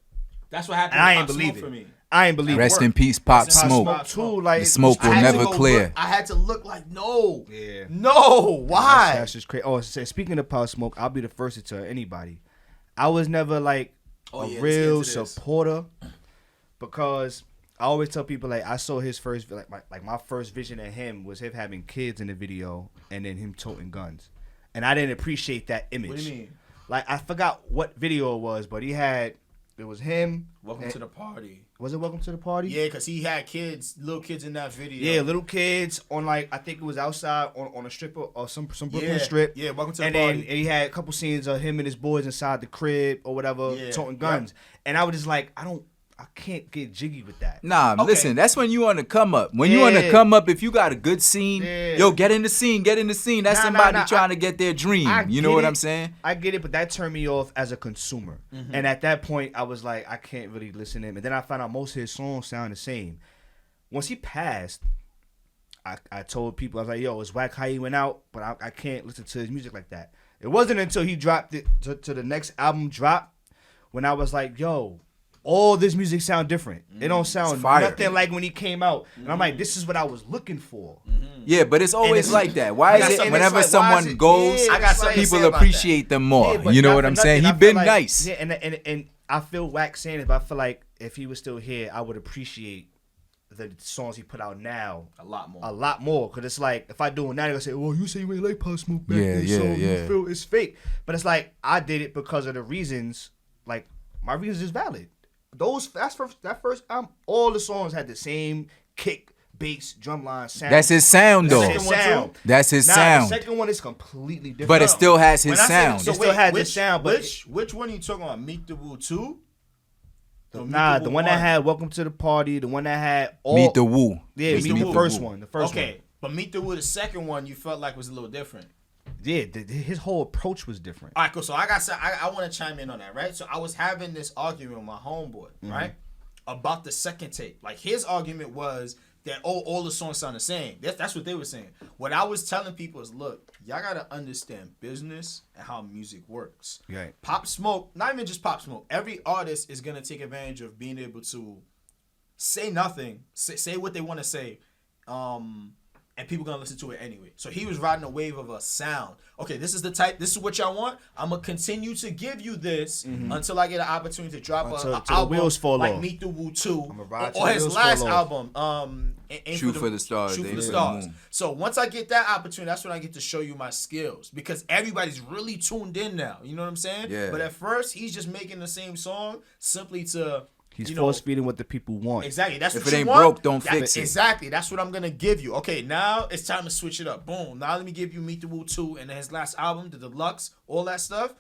That's what happened. and I with ain't Pop believe Smoke for it. me. I ain't believe Rest it. in peace, Pop Rest in peace, Smoke. Pop Too, like The smoke I will had to never go clear. look- I had to look like no. Yeah. No, why? That's just crazy. Oh, speaking of Pop Smoke, I'll be the first to tell anybody. I was never like Oh, a yeah, let's real get into this. supporter because I always tell people like I saw his first my first vision of him was him having kids in the video and then him toting guns, and I didn't appreciate that image. What do you mean? Like I forgot what video it was, but he had It was him. Welcome to the Party. Was it Welcome to the Party? Yeah, because he had little kids in that video. Yeah, little kids on I think it was outside on a strip or some Brooklyn strip. Yeah, Welcome to the and Party. And then he had a couple scenes of him and his boys inside the crib or whatever, toting guns. And I was just like, I can't get jiggy with that. Nah, listen, that's when you on the come up. When you on the come up, if you got a good scene, yo, get in the scene. That's somebody trying to get their dream. You know what I'm saying? I get it, but that turned me off as a consumer. Mm-hmm. And at that point, I was like, I can't really listen to him. And then I found out most of his songs sound the same. Once he passed, I told people, I was like, yo, it's whack how he went out, but I can't listen to his music like that. It wasn't until he dropped it to the next album drop when I was like, yo, all this music sound different. It don't sound nothing like when he came out. And I'm like, this is what I was looking for. Yeah, but it's always like that. Why is it whenever someone goes, people appreciate them more? Yeah, you know what I'm saying? He been like, nice. Yeah, and I feel whack saying it, but I feel like if he was still here, I would appreciate the songs he put out now a lot more. Because it's like, if I do it now, they're going to say, well, you say you ain't like Pop Smoke back then, so you feel it's fake. But it's like, I did it because of the reasons, like, my reasons is valid. That first album, all the songs had the same kick, bass, drumline sound. That's his sound, though. That's his sound. The second one is completely different. But it still has his sound. It still has his sound. But which one are you talking about? Meet the Woo 2? The one that had Welcome to the Party, the one that had all... Meet the Woo. Yeah, Meet the first one. The first one. Okay, but Meet the Woo, the second one, you felt like was a little different. Yeah, his whole approach was different. All right, cool. So I want to chime in on that, right? So I was having this argument with my homeboy, right, about the second tape. Like, his argument was that all the songs sound the same. That's what they were saying. What I was telling people is, look, y'all gotta understand business and how music works. Right. Pop Smoke, not even just Pop Smoke. Every artist is gonna take advantage of being able to say nothing, say what they want to say, and people gonna listen to it anyway. So he was riding a wave of a sound. Okay, this is what y'all want. I'm gonna continue to give you this until I get an opportunity to drop an album wheels fall like off. Meet the Woo 2 or his last album, Shoot for the Stars. Shoot for the Stars. So once I get that opportunity, that's when I get to show you my skills, because everybody's really tuned in now. You know what I'm saying? Yeah. But at first, he's just making the same song simply to... He's force feeding what the people want. Exactly. That's if what it ain't want. broke, don't fix it. Exactly. That's what I'm gonna give you. Okay, now it's time to switch it up. Boom. Now let me give you Meet the Woo 2 and his last album, the deluxe, all that stuff.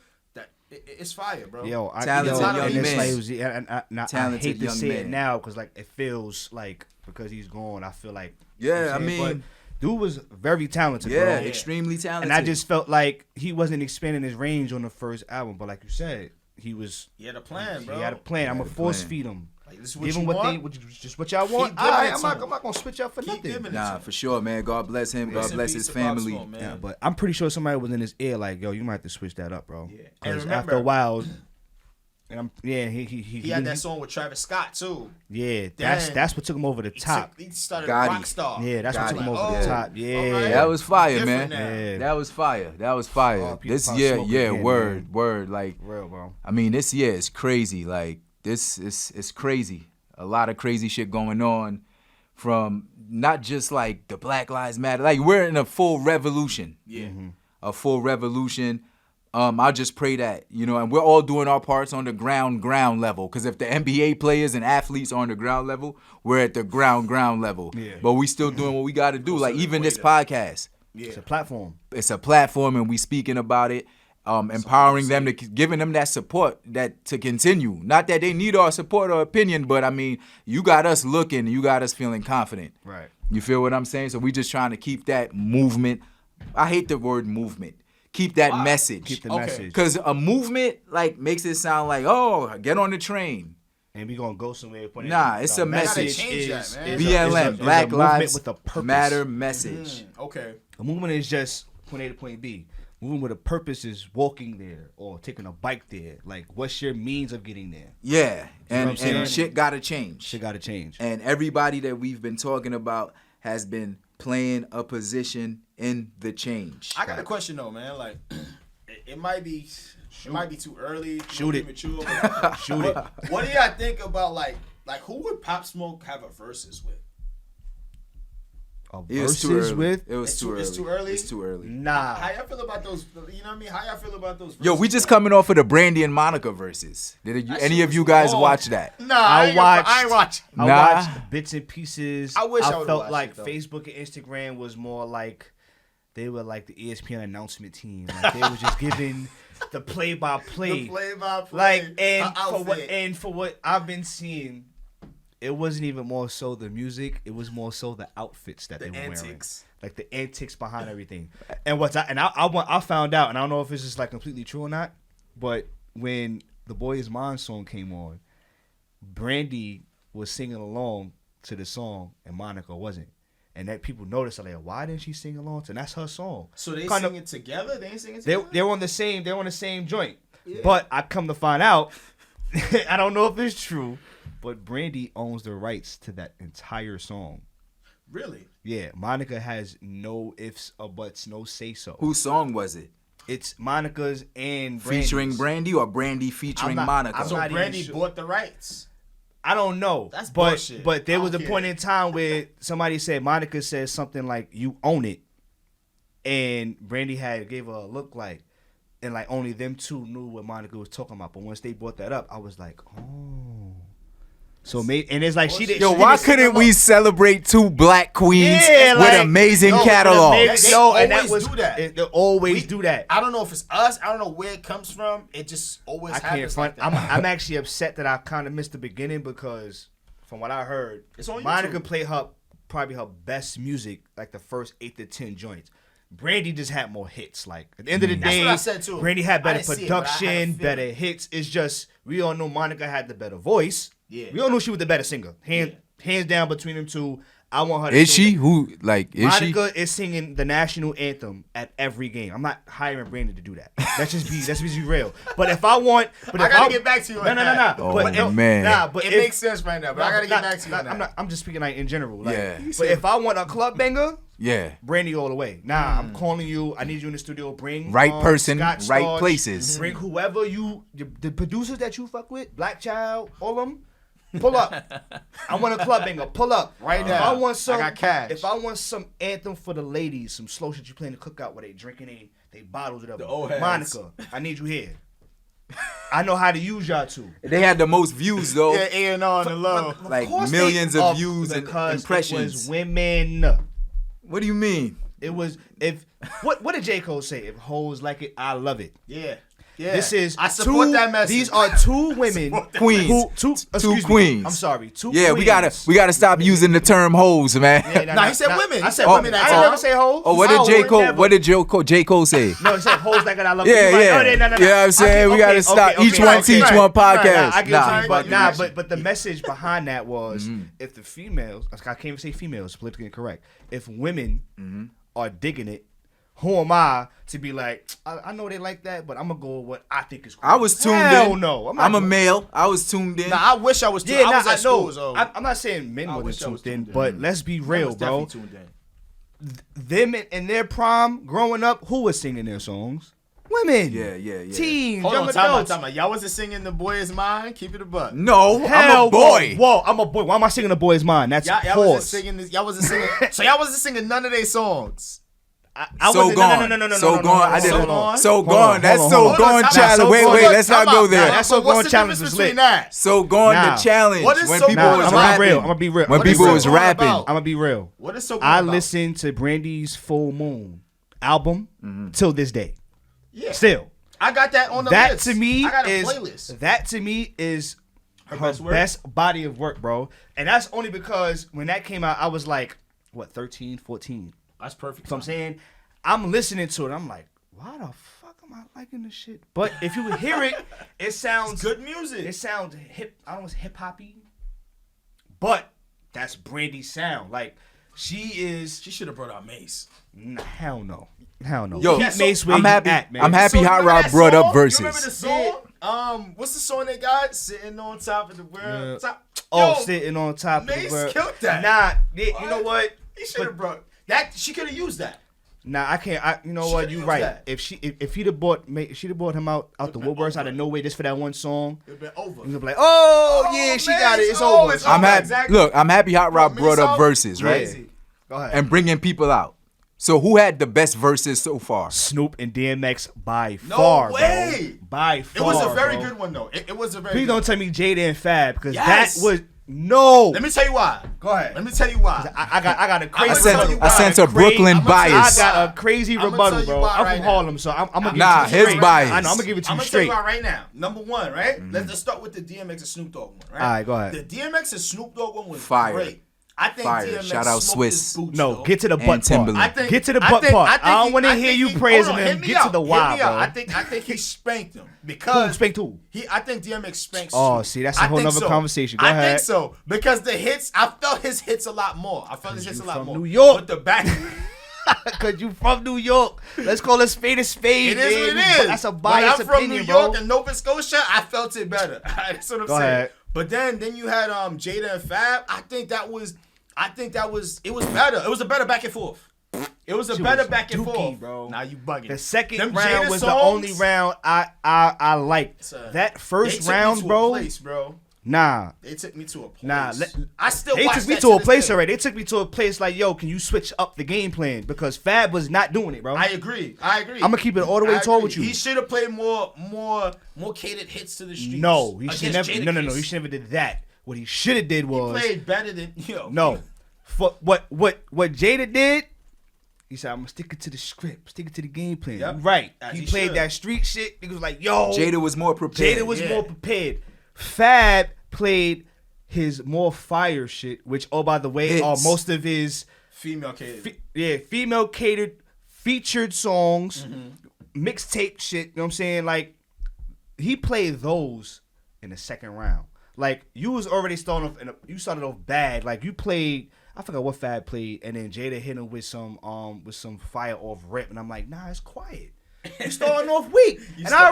It's fire, bro. Talented young man. I hate to say it now because like it feels like because he's gone, I feel like I mean. But dude was very talented, bro. Yeah, extremely talented. And I just felt like he wasn't expanding his range on the first album, but like you said. He had a plan, bro. He had a plan. I'm gonna force feed him. Like, this is what you want. Just what y'all want. I'm not gonna switch up for nothing. Nah, for sure, man. God bless him. God bless his family. Yeah, but I'm pretty sure somebody was in his ear like, yo, you might have to switch that up, bro. Yeah. And remember, after a while, he had that song with Travis Scott too. Yeah, that's what took him over the top. He started Rockstar. Yeah, that's what took him over the top. Yeah, right. That was fire, different man. Yeah. That was fire. This year, word. Like, real, bro. I mean, this year is crazy. Like, this is crazy. A lot of crazy shit going on, from not just like the Black Lives Matter. Like, we're in a full revolution. Yeah, a full revolution. I just pray that, and we're all doing our parts on the ground level. Because if the NBA players and athletes are on the ground level, we're at the ground level. Yeah. But we still doing what we got to do. Like even this podcast. Yeah. It's a platform. It's a platform, and we speaking about it, empowering them, giving them that support that to continue. Not that they need our support or opinion, but I mean, you got us looking, you got us feeling confident. Right. You feel what I'm saying? So we just trying to keep that movement. I hate the word movement. Keep that message. Keep the message. Because a movement like makes it sound like, oh, get on the train. And we gonna go somewhere. Nah, it's a message. Is BLM, Black Lives Matter message. Okay. A movement is just point A to point B. Moving with a purpose is walking there or taking a bike there. Like, what's your means of getting there? Yeah, and shit gotta change. Shit gotta change. And everybody that we've been talking about has been playing a position in the change. I got a question though, man. Like, it might be too early. Shoot it. Mature, Shoot it. What do y'all think about like who would Pop Smoke have a versus with? It was too early. with. It was It's too too- early. it's too early? It's too early. Nah. How y'all feel about those? You know what I mean? How y'all feel about those? Yo, we verses, just man? coming off of the Brandy and Monica verses. Did That any shit of you was guys long. watch that? Nah, I ain't watch. I Nah. watched bits and pieces. I wish I I would've felt watched like it, though. Facebook and Instagram was more like they were like the ESPN announcement team. Like they were just giving the play-by-play. The play-by-play. Like Her for what I've been seeing, it wasn't even more so the music. It was more so the outfits that The they were antics. wearing, like the antics behind everything. And I found out, and I don't know if it's just like completely true or not, but when the Boy Is Mine song came on, Brandy was singing along to the song, and Monica wasn't. And that people noticed, like, why didn't she sing along to? And that's her song. So they Kinda- sing it together? They ain't singing They together? they're on the same joint. But I come to find out, I don't know if it's true, but Brandy owns the rights to that entire song. Really? Yeah, Monica has no ifs or buts, no say so. Whose song was it? It's Monica's and Brandy's. Featuring Brandy or Brandy featuring Monica? So not even Brandy sure. bought the rights. I don't know. That's but, bullshit. But there I was a don't point care. in time where somebody said, Monica said something like, you own it. And Brandy gave her a look like, and like only them two knew what Monica was talking about. But once they brought that up, I was like, oh. So maybe, and it's like she didn't. Yo, she why didn't sing couldn't we along. celebrate two black queens Yeah, with like, amazing yo, catalogs? They Yo, and that always was do that. They always do that. I don't know if it's us. I don't know where it comes from. It just always I can't happens find. like that. I'm actually upset that I kind of missed the beginning because, from what I heard, It's on Monica YouTube. played probably her best music like the first 8 to 10 joints. Brandy just had more hits. Like at the end of the That's day, what I said, too. Brandy had I better didn't see it, but I had a production, feeling. better hits. It's just we all know Monica had the better voice. Yeah. We all know she was the better singer. Hands down between them two. I want her to Is sing she? it. Who, like, is she? Monica is singing the national anthem at every game. I'm not hiring Brandy to do that. Let's just be real. But if I want, I gotta get back to you on No. that. Oh, but man. Nah, but It if- makes sense right now, but I gotta get back to you on that. I'm just speaking like in general. Like, Yeah. But if I want a club banger, Yeah. Brandy all the way. Nah, I'm calling you. I need you in the studio. Bring Right person, Scott right Storch. places. Bring whoever the producers that you fuck with, Black Child, all of them. Pull up. I want a club banger. Pull up Right If now. I want some, I got cash. If I want some anthem for the ladies, some slow shit you play in the cookout where they drinking they bottles it up. The old heads. Monica, I need you here. I know how to use y'all too. They had the most views though. Yeah, A&R on the low. Like course millions they- of views and because impressions. It was women. What do you mean? It was what did J. Cole say? If hoes like it, I love it. Yeah. Yeah. This is I support two, that message. These are two women, Queens. two queens. I'm sorry, two. Yeah, queens. we gotta stop using the term hoes, man. Yeah, Nah, he said women. I said Oh, women. I that's didn't all. never say hoes. Oh, what I did J. would Cole? never- What did J. Cole say? No, he said hoes like it, I love Yeah, it. You're yeah. right. Oh, no. You know what I'm saying? We gotta stop. Each one teach one podcast. I get Nah. you, but Nah. but the message behind that was if the females, I can't even say females, politically incorrect. If women are digging it, who am I to be like? I know they like that, but I'm gonna go with what I think is cool. I was tuned Hell in. no, I'm a male. I was tuned in. Nah, I wish I was tuned. Yeah, I was nah, at school, so I'm not saying men I wasn't wish I was tuned in, tuned in. but let's be I real, was bro. definitely tuned in. Them in their prime, growing up, who was singing their songs? Women. Yeah. Teens, Hold young on, time adults. out. Y'all wasn't singing The Boy Is Mine? Keep it a buck. No, Hell, I'm a boy. Whoa, I'm a boy. Why am I singing The Boy Is Mine? That's Y'all wasn't pause. singing this. Y'all wasn't singing. So y'all wasn't singing none of their songs. I So wasn't- gone. No. So gone. I So didn't. Gone? So Hold gone. on, That's hold so on. gone Time out. challenge. So Wait, Gone- let's not time go out. there. That's So But what's Gone the challenge difference was between lit. that? So gone Nah. the challenge What is when So people Gone was about? rapping. I'm gonna be real. When What is people So was Gone rapping. about? I'm gonna be real. What is So Gone I about? listened to Brandy's Full Moon album till this day. Yeah. Still, I got that on the that list. to me I got a is playlist. her best work? best body of work, bro. And that's only because when that came out, I was like, what, 13, 14. That's perfect. So I'm saying, I'm listening to it. I'm like, why the fuck am I liking this shit? But if you hear it, it sounds It's good music. It sounds hip. I don't know, hip hoppy. But that's Brandy's sound. Like she should have brought out Mace. hell no. Yo, Yo, keep Mace where I'm you happy. at, man. I'm happy So Hot remember Rod that brought song? up verses. You remember the song? What's the song they got? Sitting on top of the world. Yeah. Top. Oh, Yo, sitting on top of the Mace world. killed that. Nah, you know what? He should have brought that. She could have used that. Nah, I can't. You know She what? could've You used right. that. If she'd have bought him out the woodworks out of nowhere just for that one song, It'd been over. you'd be like, oh yeah, she got it. It's over. It's I'm over. happy. Exactly. Look, I'm happy Hot Rod Mace brought up out? verses, right? Crazy. Go ahead. and bringing people out. So who had the best verses so far? Snoop and DMX by No far, way. bro. By It far, was a very bro. good one though. It was a very. Please good don't one. tell me Jada and Fab because Yes. that was no. Let me tell you why. Go ahead. Let me tell you why. I got a crazy. I sense a Brooklyn bias. I got a crazy I'ma rebuttal, tell you bro. why I'm right from now. Harlem, so I'm gonna give Nah, it to you his straight. bias. I know. I'm gonna give it to I'm you gonna tell straight. you why right now. Number one, right? Let's start with the DMX and Snoop Dogg one, right? All right, go ahead. The DMX and Snoop Dogg one was Fire. great. I think Fire. DMX Shout out smoked Swiss. his boots, No, though. get to the And butt part. Timberland. Get to the butt part. I don't want to hear you praising hold on, him. hit me Get to out, the hit why, me out. bro. I think he spanked him because Who spanked who? I think DMX spanked. Oh, Snoop. see, that's a I whole think nother conversation. Go I ahead. think so because the hits. I felt his hits a lot more. I felt his hits a lot from more. New York. But the back. Because you from New York. Let's call a spade a spade. It is what it is. That's a When biased I'm from opinion, New York bro. and Nova Scotia, I felt it better. That's what I'm Go saying. ahead. But then you had Jada and Fab. I think it was better. It was a better back and forth. It was a Shit better was back and dookie, forth, bro. Now you bugging. The second Them round Jada was the songs, only round I liked. son, That they first took me round, to a bro. place, bro. Nah. They took me to a place. Nah, I still they watch took me that to a this place day. already. They took me to a place like, yo, can you switch up the game plan? Because Fab was not doing it, bro. I agree. I'm gonna keep it all the way tall with you. He should have played more catered hits to the streets. No, he should against never. No, Jadakiss. he should never did that. What he should have did was Played better than no. For what Jada did, he said, I'm gonna stick it to the script, stick it to the game plan. Yep. You right. As He he played should. that street shit. He was like, yo. Jada was more prepared. Jada was Yeah. more prepared. Fab played his more fire shit, which, oh, by the way, are Hits. most of his female catered. female catered featured songs, Mm-hmm. mixtape shit. You know what I'm saying? Like, he played those in the second round. Like, you was already starting off, you started off bad. Like, you played, I forgot what Fab played, and then Jada hit him with some fire off rip, and I'm like, nah, it's quiet. You starting off weak, and I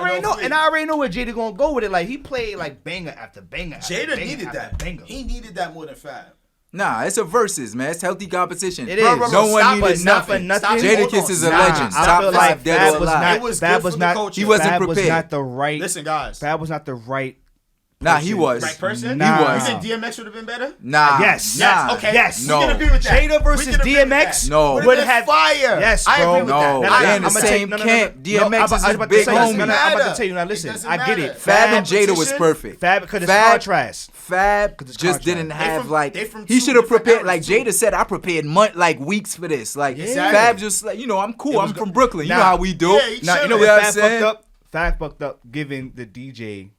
already know where Jada gonna go with it. Like, he played like banger after banger. After Jada banger needed after that. Banger. He needed that more than Fab. Nah, it's a versus, man. It's healthy competition. It is. No one stop needed it, stop nothing. it, stop it. Jada Hold Kiss on. is a Nah, legend. I Top feel 5 like dead Fab or was alive. not. It was Fab good was for the not. culture. He wasn't Fab was prepared. not the right. Listen, guys. Fab was not the right. Nah, he was. Right person? Nah. He was. You think DMX would have been better? Nah. Yes. Nah. Yes. Okay. Yes. No. We can agree with that. Jada versus We can agree with DMX that. No. Would would have have- fire. Yes, I bro. agree with No, that. they're in the I'ma same tell you- camp. DMX I was is his about to big say this. homie. I'm about to tell you now. It Listen, doesn't I get matter. it. Fab and Jada was Competition? perfect. Fab because it's Fab- contrast. Fab it's just contract. didn't They have from- like they from he two should have different prepared like eras, too. Jada said. I prepared like weeks for this. Like Exactly. Fab just like I'm cool. I'm from Brooklyn. You know Nah. how we do. Yeah, he Now you know should've. what Yeah, Fab I'm saying? fucked up. Fab fucked up giving the DJ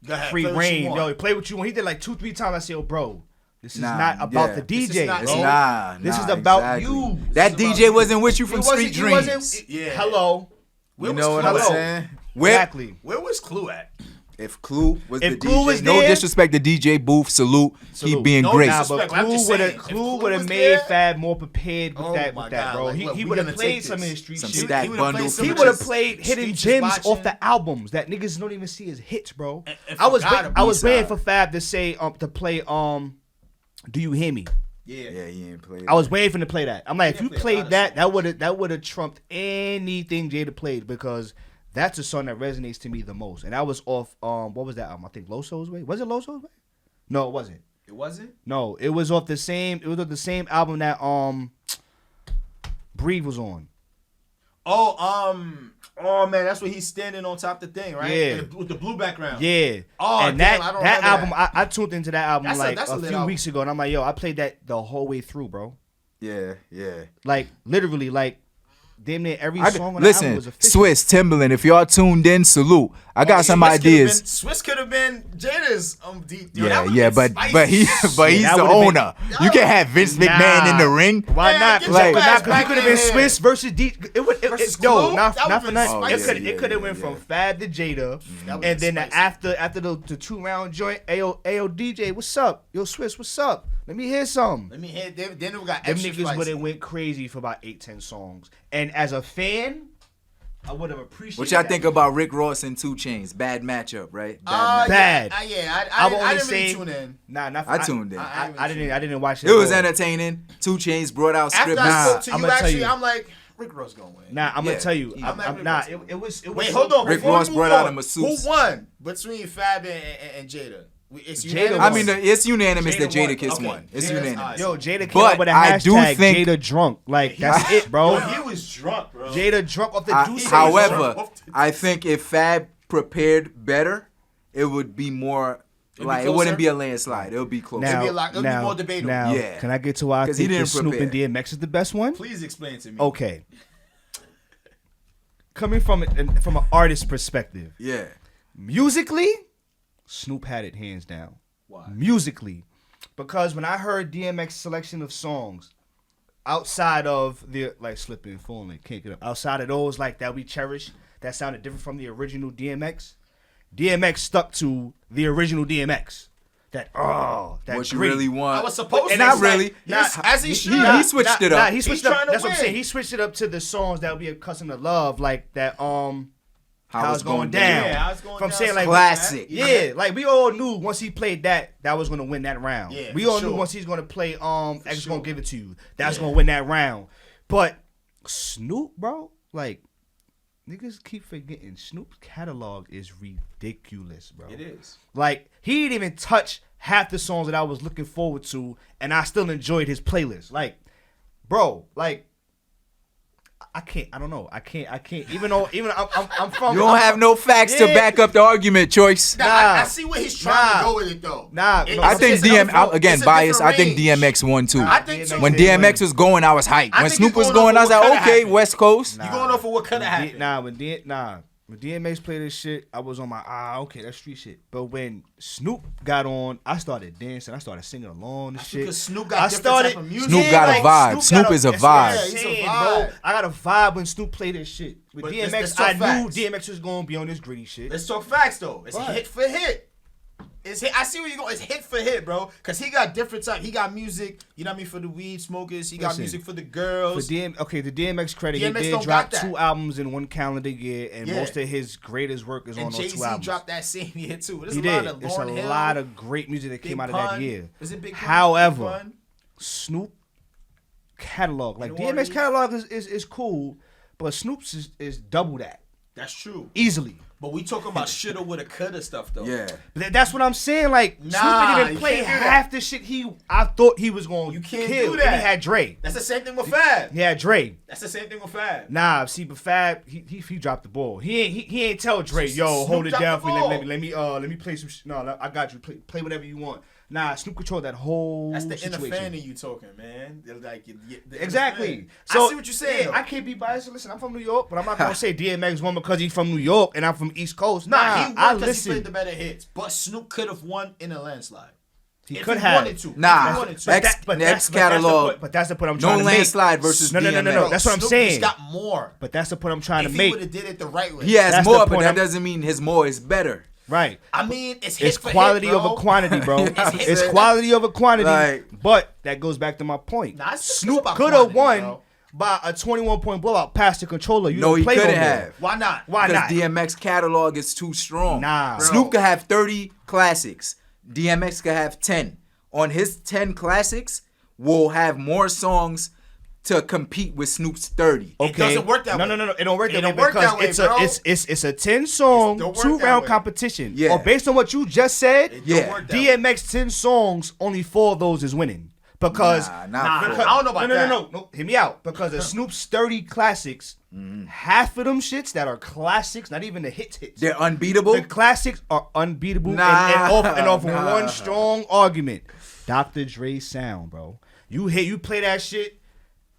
Go ahead, free play what you reign. want. Yo, he played what you want. He did like 2-3 times. I said, yo, bro, this is Nah, not about yeah. the This is DJ. not- It's bro. nah. This nah, is about exactly. you. That This is DJ about wasn't with you from He Street wasn't- he Dreams. wasn't- Yeah. Hello. Where You was know what Clue I'm at? saying? Where Exactly. Where was Clue at? if Clue was If the Clue DJ, was no there- disrespect to DJ Booth, salute. He Salute. being No great. Nah, disrespect. but I'm Clue just would saying, have if Clue was made there- Fab more prepared with Oh that, my with that, God, bro. like, He look, we would have gonna played take some of this. his street Some shit. stack He would've bundle played some He of would have his played hidden Streets gems watching. off the albums that niggas don't even see as hits, bro. And I was forgot I about was waiting B-side. for Fab to say to play Do You Hear Me? Yeah, he ain't played. I was waiting for him to play that. I'm like, if Yeah, you play a lot played of that, that would have trumped anything Jada played because that's a song that resonates to me the most. And that was off what was that album? I think Loso's Way. Was it Loso's Way? No, it wasn't. It wasn't? No, it was off the same. It was off the same album that Breathe was on. Oh man, that's where he's standing on top of the thing, right? Yeah. With the blue background. Yeah. Oh, and damn, that I don't that remember album, that. I tuned into that album That's a a lit few album. weeks ago, and I'm like, yo, I played that the whole way through, bro. Yeah. Like literally, like damn near every song on the album Listen, was official. Swiss, Timberland, if y'all tuned in, salute. I got some ideas. Swiss could have been Jada's Yeah, but he's that the would've been- owner. You can't have Vince McMahon in the ring. Why Yeah, not? get Because your ass he back could have in been here. Swiss versus D. Versus No, Clue? not That for would've nothing. been spicy. It could have went from Fab to Jada, would've and then been after the 2-round joint, Ayo DJ, what's up? Yo Swiss, what's up? Let me hear some. Let me hear. Then we got Them extra niggas would spicy. have went crazy for about 8-10 songs, and as a fan, I would have appreciated. What y'all that. think about Rick Ross and 2 Chainz? Bad matchup, right? Bad. Yeah, I will I only didn't really say tune in. Nah, not I tuned in. I didn't watch it. It was at all. entertaining. 2 Chainz brought out After script. I spoke to I'ma you, tell actually, you. I'm like, Rick Ross gonna win. Nah, I'm Yeah. gonna tell you. I'm not Rick Nah, Ross. it was. Wait, hold on. Rick before we Ross move brought out on, a masseuse. Who won between Fab and Jada? It's Jada unanimous. I mean, it's unanimous that Jada Jada Kiss won. won. Okay. It's Yeah, unanimous. Yo, Jada came But up with a I do hashtag think- Jada drunk. Like that's it, bro. He was drunk, bro. Jada drunk off the Deuce. However, I think if Fab prepared better, it would be more like it wouldn't be a landslide. It would be closer. now, It'd be now, more debatable. Now, Yeah. can I get to why I 'Cause he think didn't Snoop and prepare. DMX is the best one? Please explain to me. Okay. Coming from an artist perspective, Yeah. musically, Snoop had it hands down. Why? Musically, because when I heard DMX selection of songs, outside of the like Slippin', Fallin', Can't Get Up, outside of those like that we cherish, that sounded different from the original DMX. DMX stuck to the original DMX. That What you gritty. really want? I was supposed and to. not It's really. like, as he should. He switched it up. He switched He's up. trying to That's what I'm win. saying. He switched it up to the songs that we accustomed to love, like that. How It's It's Going down. Yeah, How It's Going From Down. saying like Classic. Yeah, like we all knew once he played that was gonna win that round. Yeah, we for all sure. knew once he's gonna play X sure. Gonna Give It To You, that's gonna win that round. But Snoop, bro, like niggas keep forgetting Snoop's catalog is ridiculous, bro. It is. Like he didn't even touch half the songs that I was looking forward to, and I still enjoyed his playlist. Like, bro, like I don't know. I can't. Even I'm from. You don't have no facts to back up the argument, Choice. Nah, I see where he's trying to go with it though. Nah, It- no, I it's think just another flow. again It's a biased. different I think range. DMX won too. I think so. When did DMX win. was going, I was hyped. I When think Snoop you're was going going, I off was of what like, coulda okay, happened. West Coast. You going off of what could have happened? When DMX played this shit, I was on my okay, that's street shit. But when Snoop got on, I started dancing. I started singing along and shit. Because Snoop got different type of music. Snoop got a vibe. Snoop is a that's what I'm vibe. He's a saying, vibe. bro. I got a vibe when Snoop played this shit. With But DMX, let's talk I facts. knew DMX was gonna be on this gritty shit. Let's talk facts though. It's Right. hit for hit. It's hit. I see where you go. It's hit for hit, bro. Cause he got different type. He got music. You know what I mean, for the weed smokers. He got Listen, music for the For girls. the DMX credit, DMX he did don't drop got that. 2 albums in 1 calendar year, and Yeah. most of his greatest work is on and those 2 Jay-Z albums. dropped that same year too. There's He a lot did. of It's a Lauryn Hill, lot of great music that Big came out of Pun. that year. Was it Big Pun? However, Big Pun? Snoop catalog, like New DMX Orleans? catalog is cool, but Snoop's is double that That's true. easily. But we talking about shoulda, woulda, coulda stuff though. Yeah. But that's what I'm saying. Like Nah, Snoop didn't you even play can't do half the shit I thought he was going You to can't kill. do And that. he had Dre. That's the same thing with Fab. He had Dre. That's the same thing with Fab. Nah, see, but Fab, he dropped the ball. He ain't tell Dre, yo, Snoop hold it dropped down the for me. ball. Let me play some. No, I got you. Play whatever you want. Nah, Snoop controlled that whole That's the situation. inner fan of you talking, man. They're like the inner Exactly. fan. So I see what you're saying. yeah, I can't be biased. Listen, I'm from New York, but I'm not gonna say DMX won because he's from New York and I'm from East Coast. Nah, Nah, he won I because he listen. played the better hits. But Snoop could have won in a landslide. He If could he have. wanted to. Nah, If he wanted to. X catalog. But that's the point I'm No trying to make. landslide versus No. DMX. That's what I'm Snoop saying. just got more. But that's the point I'm trying If to he make. would have did it the right way. He has That's more, the but point that I'm- doesn't mean his more is better. Right. I mean, it's hit It's for quality hit, bro. over quantity, bro. hit It's for- quality over quantity. Like- But that goes back to my point. Nah, it's just Snoop about could have quantity, won bro. by a 21-point blowout past the controller. You No, don't he play couldn't no more. have. Why not? Why Because not? DMX catalog is too strong. Nah. Snoop could have 30 classics. DMX could have 10. On his 10 classics, we'll have more songs to compete with Snoop's 30. It doesn't work that way. No. It don't work It that don't way work because that way, it's bro. a 10-song, It don't work 2-round that way. competition. Yeah. Or based on what you just said, It don't Yeah. work that way. DMX 10 songs, only 4 of those is winning. Because Nah, Nah, not I for don't know about that. No, hear me out. Because of Snoop's 30 classics, half of them shits that are classics, not even the hits. They're unbeatable. The classics are unbeatable Nah, and off nah. one strong argument. Dr. Dre's sound, bro. You play that shit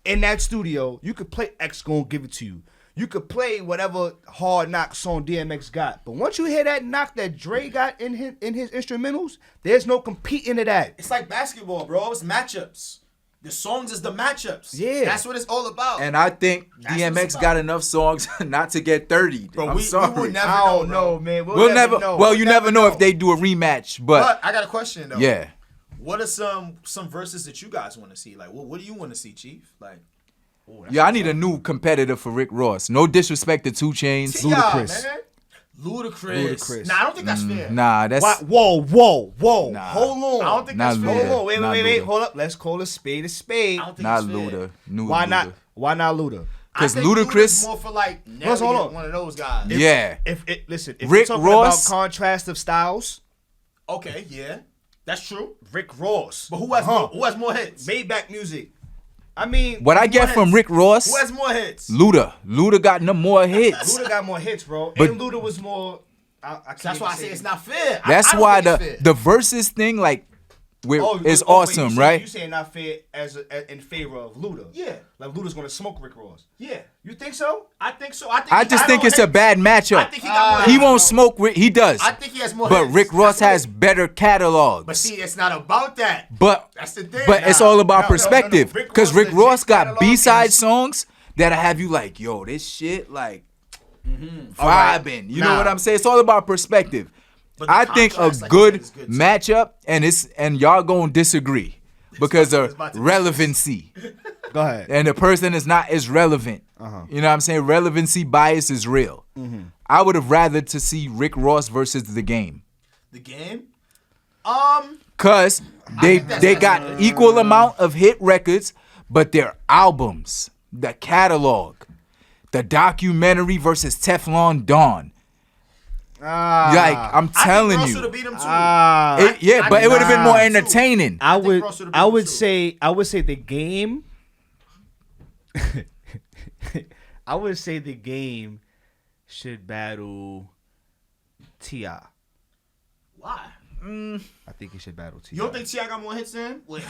in that studio, you could play X Gonna Give It To You. You could play whatever hard knock song DMX got. But once you hear that knock that Dre got in his instrumentals, there's no competing to that. It's like basketball, bro. It's matchups. The songs is the matchups. Yeah. That's what it's all about. And I think That's DMX what's got about. enough songs not to get 30. Bro, I'm we sorry. will never I know, don't bro. know, man. We'll never. know. Well, you never know if they do a rematch, But I got a question though. yeah. What are some verses that you guys want to see? Like, what do you want to see, Chief? Like, Yeah, I need a new competitor for Rick Ross. No disrespect to 2 Chainz. Ludacris. man. Ludacris. Ludacris. Nah, I don't think that's fair. Nah, that's What? Whoa. Nah. Hold on. I don't think Not that's Luda. fair. Hold on. Wait. Not Luda. Hold up. Let's call a spade a spade. I don't think not it's fair. Luda. New Why Luda. not? Why not Luda? I 'Cause think Ludacris- Luda's more for like Hold on. one of those guys. Yeah. If Rick we're talking Ross- about contrast of styles, Okay, yeah, that's true. Rick Ross. But who has more hits? Maybach Music. I mean, What I get from Rick Ross, Who has more hits? Luda. Luda got no more hits. Luda got more hits, bro. But- And Luda was more. I can't That's why I say it's not fair. That's I don't why think it's fair. the versus thing, like, is awesome, right? You saying not fair in favor of Luda? Yeah. Like Luda's gonna smoke Rick Ross. Yeah, You think so? I think so. I just think it's a bad matchup. I think he got more He hits, won't bro. smoke Rick. He does. I think he has more But hits. Rick Ross That's what has better catalogs. But see, it's not about that. But That's the thing. But it's Nah. all about No, perspective. Rick Because Ross Rick legit Ross got catalog B-side is- songs that'll have you like, yo, this shit, like, right. vibing. You know Nah. what I'm saying? It's all about perspective. But the I think a contrast, like you good said, is good, too. matchup, and y'all gonna disagree because of about to be- relevancy. Go ahead. And the person is not as relevant. You know what I'm saying? Relevancy bias is real. I would have rather to see Rick Ross versus The Game. The Game. Cause they that's got equal amount of hit records, but their albums, the catalog, the documentary versus Teflon Dawn. Like I'm telling I think Ross you, would have beat him too. but it would have been more Nah. entertaining. I think would Ross would've I been would too. say The Game. I would say The Game should battle T.I. Why? I think he should battle T.I. You don't think T.I. got more hits than him? Wait,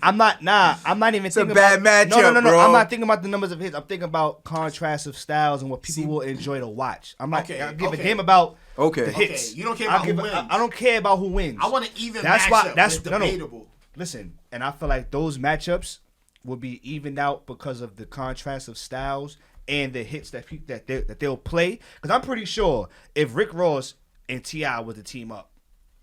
I'm not even It's a thinking bad about, matchup, no. bro. I'm not thinking about the numbers of hits. I'm thinking about contrast of styles and what people will enjoy to watch. I'm not Okay, I give a okay. damn about Okay. the hits. Okay, you don't care about I who give a- wins. I don't care about who wins. I want an even That's matchup. why that's It's no. debatable. Listen, and I feel like those matchups will be evened out because of the contrast of styles and the hits that they'll play. Because I'm pretty sure if Rick Ross and T.I. was to team up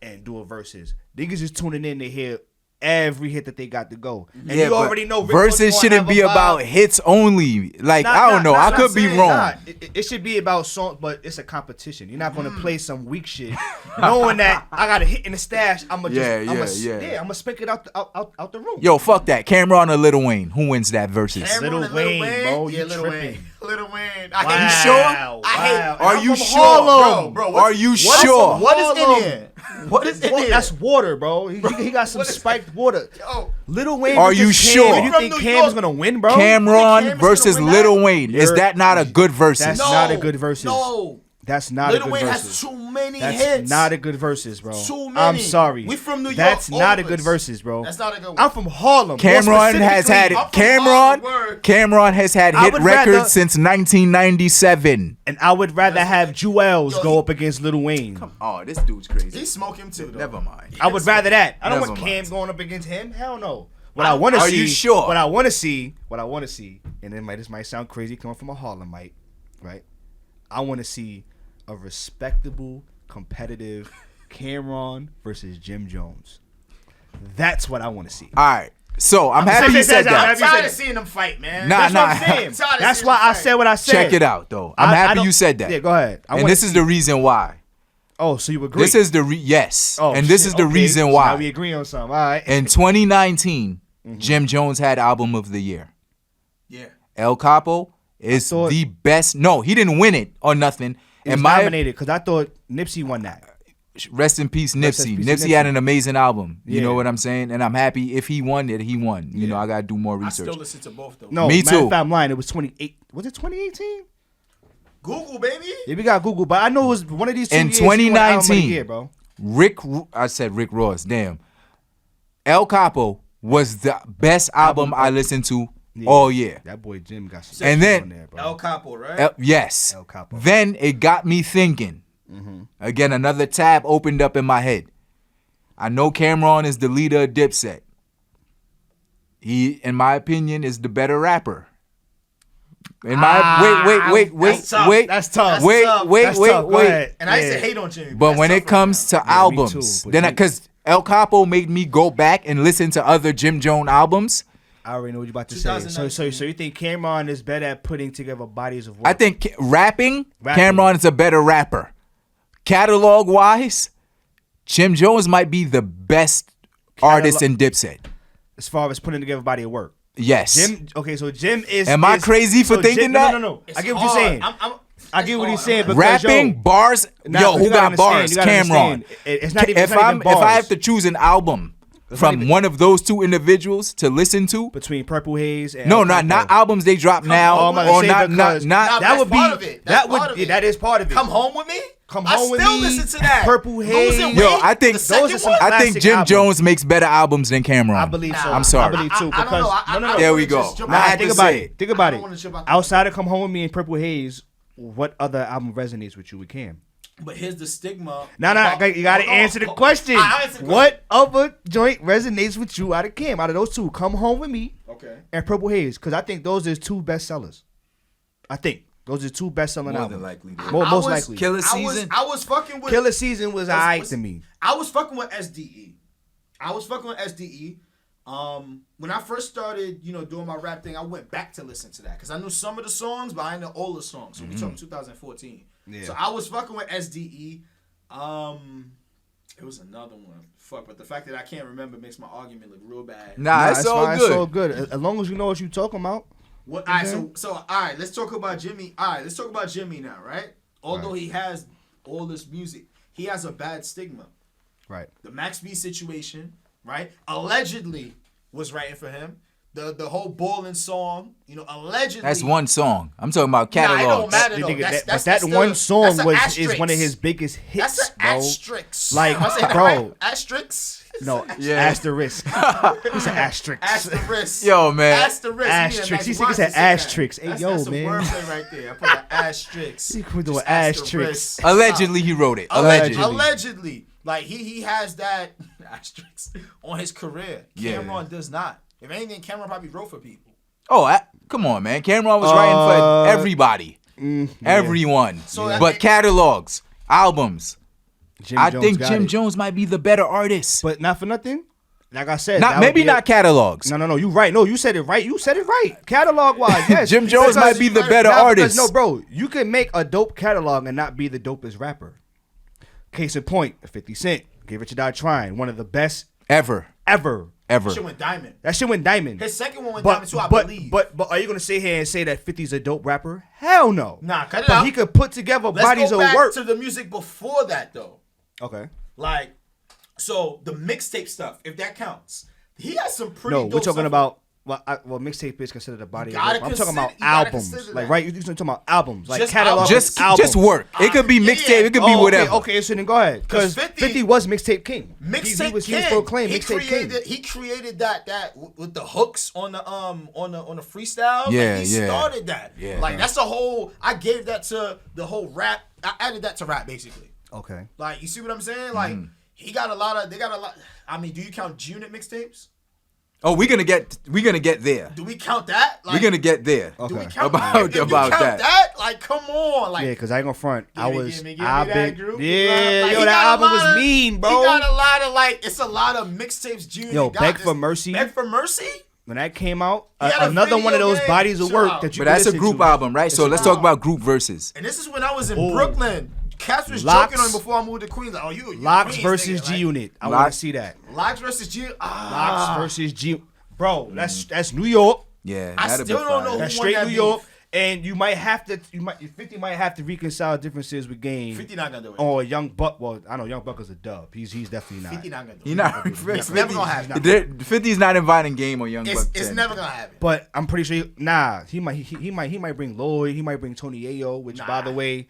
and do a versus, niggas is tuning in to hear every hit that they got to go. And you but already know Rick Ross versus gonna shouldn't have a be vibe. about hits only. Like I don't know. I Nah, could be saying, wrong. nah. It should be about songs, but it's a competition. You're not gonna play some weak shit, knowing that I got a hit in the stash. I'm gonna spink it out the room. Yo, fuck that. Cameron or Lil Wayne? Who wins that versus? Cameron Lil and Wayne, bro, Yeah, you Lil tripping. Wayne. Lil Wayne. Wow, I hate. Sure? wow. I hate. And Are I'm you from sure? Harlem. Bro, Are you what is- sure? What is in Harlem. here? What is in What? here? That's water, bro. He got some spiked water. Yo, Lil Wayne. Are versus you Cam. sure? You From think New Cam's York. gonna win, bro? Cameron Cam is gonna versus win Lil that? Wayne. Is that not a good versus? That's no, not a good versus. No, That's not Lil a good Wayne versus. has too many That's hits. not a good versus, bro. Too I'm many. sorry. We from New York. That's not a all good of us. versus, bro. That's not a good one. I'm from Harlem. More Cameron has had specifically, it. I'm from Harlem, word. Cameron has had I hit would records rather- since 1997. and I would rather have Jewels Yo, go he- up against Lil Wayne. Oh, this dude's crazy. He smoke him too, though. Never mind. I would rather that. I don't Never want mind. Cam going up against him. Hell no. What I want to Are see. you sure? What I want to see. And then this might sound crazy coming from a Harlemite, right? I want to see a respectable, competitive Cameron versus Jim Jones. That's what I want to see. All right. So I'm happy you said I'm that. tired of seeing them fight, man. Nah, That's what I'm nah. saying. I'm tired of That's seeing why them I fight. said what I said. Check it out, though. I'm I happy don't- you said that. Yeah, go ahead. I And wanna this is see- the reason why. Oh, so you agree? This is the yes. Oh, and this shit, is the okay. reason So why. now we agree on something. All right. In 2019, Jim Jones had Album of the Year. Yeah. El Capo is thought- the best. No, he didn't win it or nothing. It was nominated because I thought Nipsey won that. Rest in peace, Rest Nipsey. in peace, Nipsey Nipsey. had an amazing album. You Yeah. know what I'm saying? And I'm happy if he won it, he won. You know, I gotta do more I research. still listen to both, though. No, Me matter too. of fact, I'm lying. It was 28. Was it 2018? Google, baby. Yeah, we got Google, but I know it was one of these 2 In years. he won Album of the 2019, year, bro. I said Rick Ross. Damn. El Capo was the best album I listened to all year. That boy Jim got some And shit then- on there, bro. El Capo, right? Yes. El Capo. Then it got me thinking. Again, another tab opened up in my head. I know Cameron is the leader of Dipset. He, in my opinion, is the better rapper. In my wait. That's tough. That's tough. Wait. That's tough. Go ahead. And I used Yeah. to hate on Jimmy. But that's when tough it comes to me albums, too, but then you- because El Capo made me go back and listen to other Jim Jones albums. I already know what you're about to say. 2019. So you think Cameron is better at putting together bodies of work? I think rapping, Rapping. Cameron is a better rapper. Catalog wise, Jim Jones might be the best artist in Dipset. as far as putting together a body of work. Yes. Jim. Okay, so Jim is. Am I crazy for thinking Jim, that? No. It's I get what you're hard. saying. I get what he's saying. Because, rapping bars. Who got bars? Cameron. It's not even. If I have to choose an album from one of those two individuals to listen to between Purple Haze and not albums they drop now, or not that would be that is part of it. Come Home With Me. Come Home With Me. I still listen to that. Purple Haze. Yo, I think Jim Jones makes better albums than Cameron. I believe so. I'm sorry. I believe too. Because there we go. Think about it. Outside of Come Home With Me and Purple Haze, what other album resonates with you with Cam? But here's the stigma. No, you gotta answer the question. What other joint resonates with you out of Cam? Out of those two, Come Home With Me, and Purple Haze, because I think those are two best sellers. I think those are two best selling albums. Most likely. Killer Season. I was fucking with Killer Season was alright to me. I was fucking with SDE. When I first started, doing my rap thing, I went back to listen to that because I knew some of the songs, but I didn't know all the songs. So we talking 2014. Yeah. So I was fucking with SDE. It was another one. Fuck, but the fact that I can't remember makes my argument look real bad. Nah, it's all good. It's all good. As long as you know what you're talking about. What? All right, so all right, let's talk about Jimmy. All right, let's talk about Jimmy now, right? Although he has all this music, he has a bad stigma. Right. The Max B situation, right? Allegedly was writing for him. The whole Ballin' song, allegedly. That's one song. I'm talking about catalogs. Nah, it don't matter though. That one song is one of his biggest hits, that's an bro. Asterisk. Like, bro. Asterisk? No, asterisk. It's an asterisk. Asterisk. Yo, man. Asterisk. He said asterisk. Hey, yo, that's man. That's a wordplay right there. I put an asterisk. He could do an asterisk. Allegedly, he wrote it. Allegedly. Like, he has that asterisk on his career. Cameron does not. If anything, Cameron probably wrote for people. Oh, come on, man. Cameron was writing for everybody. Everyone. But catalogs, albums. I think Jim Jones might be the better artist. But not for nothing. Like I said. Not catalogs. No, you right. No, you said it right. Catalog-wise, yes. Jim Jones might be the better artist. No, bro. You can make a dope catalog and not be the dopest rapper. Case in point, 50 Cent. Give It to Die Trying. One of the best ever. That shit went diamond. His second one went diamond too, I believe. But are you gonna sit here and say that 50's a dope rapper? Hell no. Nah, cut it but out. He could put together bodies of work. Let's go back to the music before that though. Okay. Like, so the mixtape stuff, if that counts, he has some pretty. No, we're talking about. Well, mixtape is considered a body of work. I'm talking about albums. Like, right? You're talking about albums. Like, catalog. Just work. It could be mixtape. It could be whatever. Okay, so then go ahead. Because 50 was mixtape king. Mixtape king. He was proclaimed mixtape king. He created that with the hooks on the freestyle. Yeah, he started that. Yeah. Like, that's a whole. I gave that to the whole rap. I added that to rap basically. Okay. Like, you see what I'm saying? Like, they got a lot. I mean, do you count G-Unit mixtapes? Oh, we're gonna get there. Do we count that? Like, we're gonna get there. Okay. Do we count about that? Like, come on. Like, yeah, because I ain't gonna front. Give me that group. Yeah, like, yo, that album was mean, bro. He got a lot of it's a lot of mixtapes. Yo, Beg for Mercy. Beg for Mercy. When that came out, another one of those bodies of work that you. But that's a group album, right? So let's talk about group verses. And this is when I was in Brooklyn. Cats was joking on me before I moved to Queens. Like, you Locks versus G-Unit. I want to see that. Locks versus G. Locks versus G. Bro, that's New York. Yeah, I still don't know who that's won straight that New York. And you might have to, 50 might have to reconcile differences with Game. 50 not gonna do it. Or Young Buck. Well, I know Young Buck is a dub. He's definitely not. 50 not gonna do it. He's not. It's never gonna happen. 50's not inviting Game or Young Buck. It's never gonna happen. But I'm pretty sure. He might bring Lloyd. He might bring Tony Ayo. Which, by the way,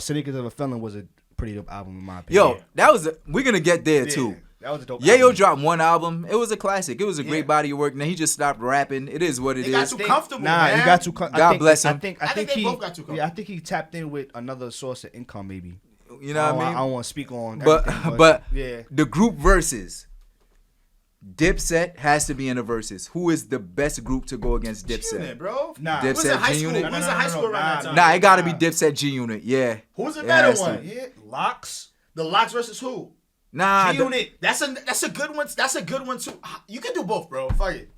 Syndicates of a Felon was a pretty dope album in my opinion. Yo, we're gonna get there too. That was a dope Yayo album. dropped one album. It was a classic. It was a great body of work. Now he just stopped rapping. It is what it is. Got too comfortable, man. He got too comfortable. God bless him. I think they both got too comfortable. Yeah, I think he tapped in with another source of income, maybe. You know what I mean? I don't want to speak on but yeah. The group verses. Dipset has to be in the verses. Who is the best group to go against Dipset? G-Unit, bro. Nah. Dipset, G-Unit. Who was in high school around that time? Nah, it gotta be Dipset, G-Unit. Yeah. Who's the better one? Yeah. Locks. The Locks versus who? Nah. G-Unit. That's a good one. That's a good one too. You can do both, bro. Fuck it.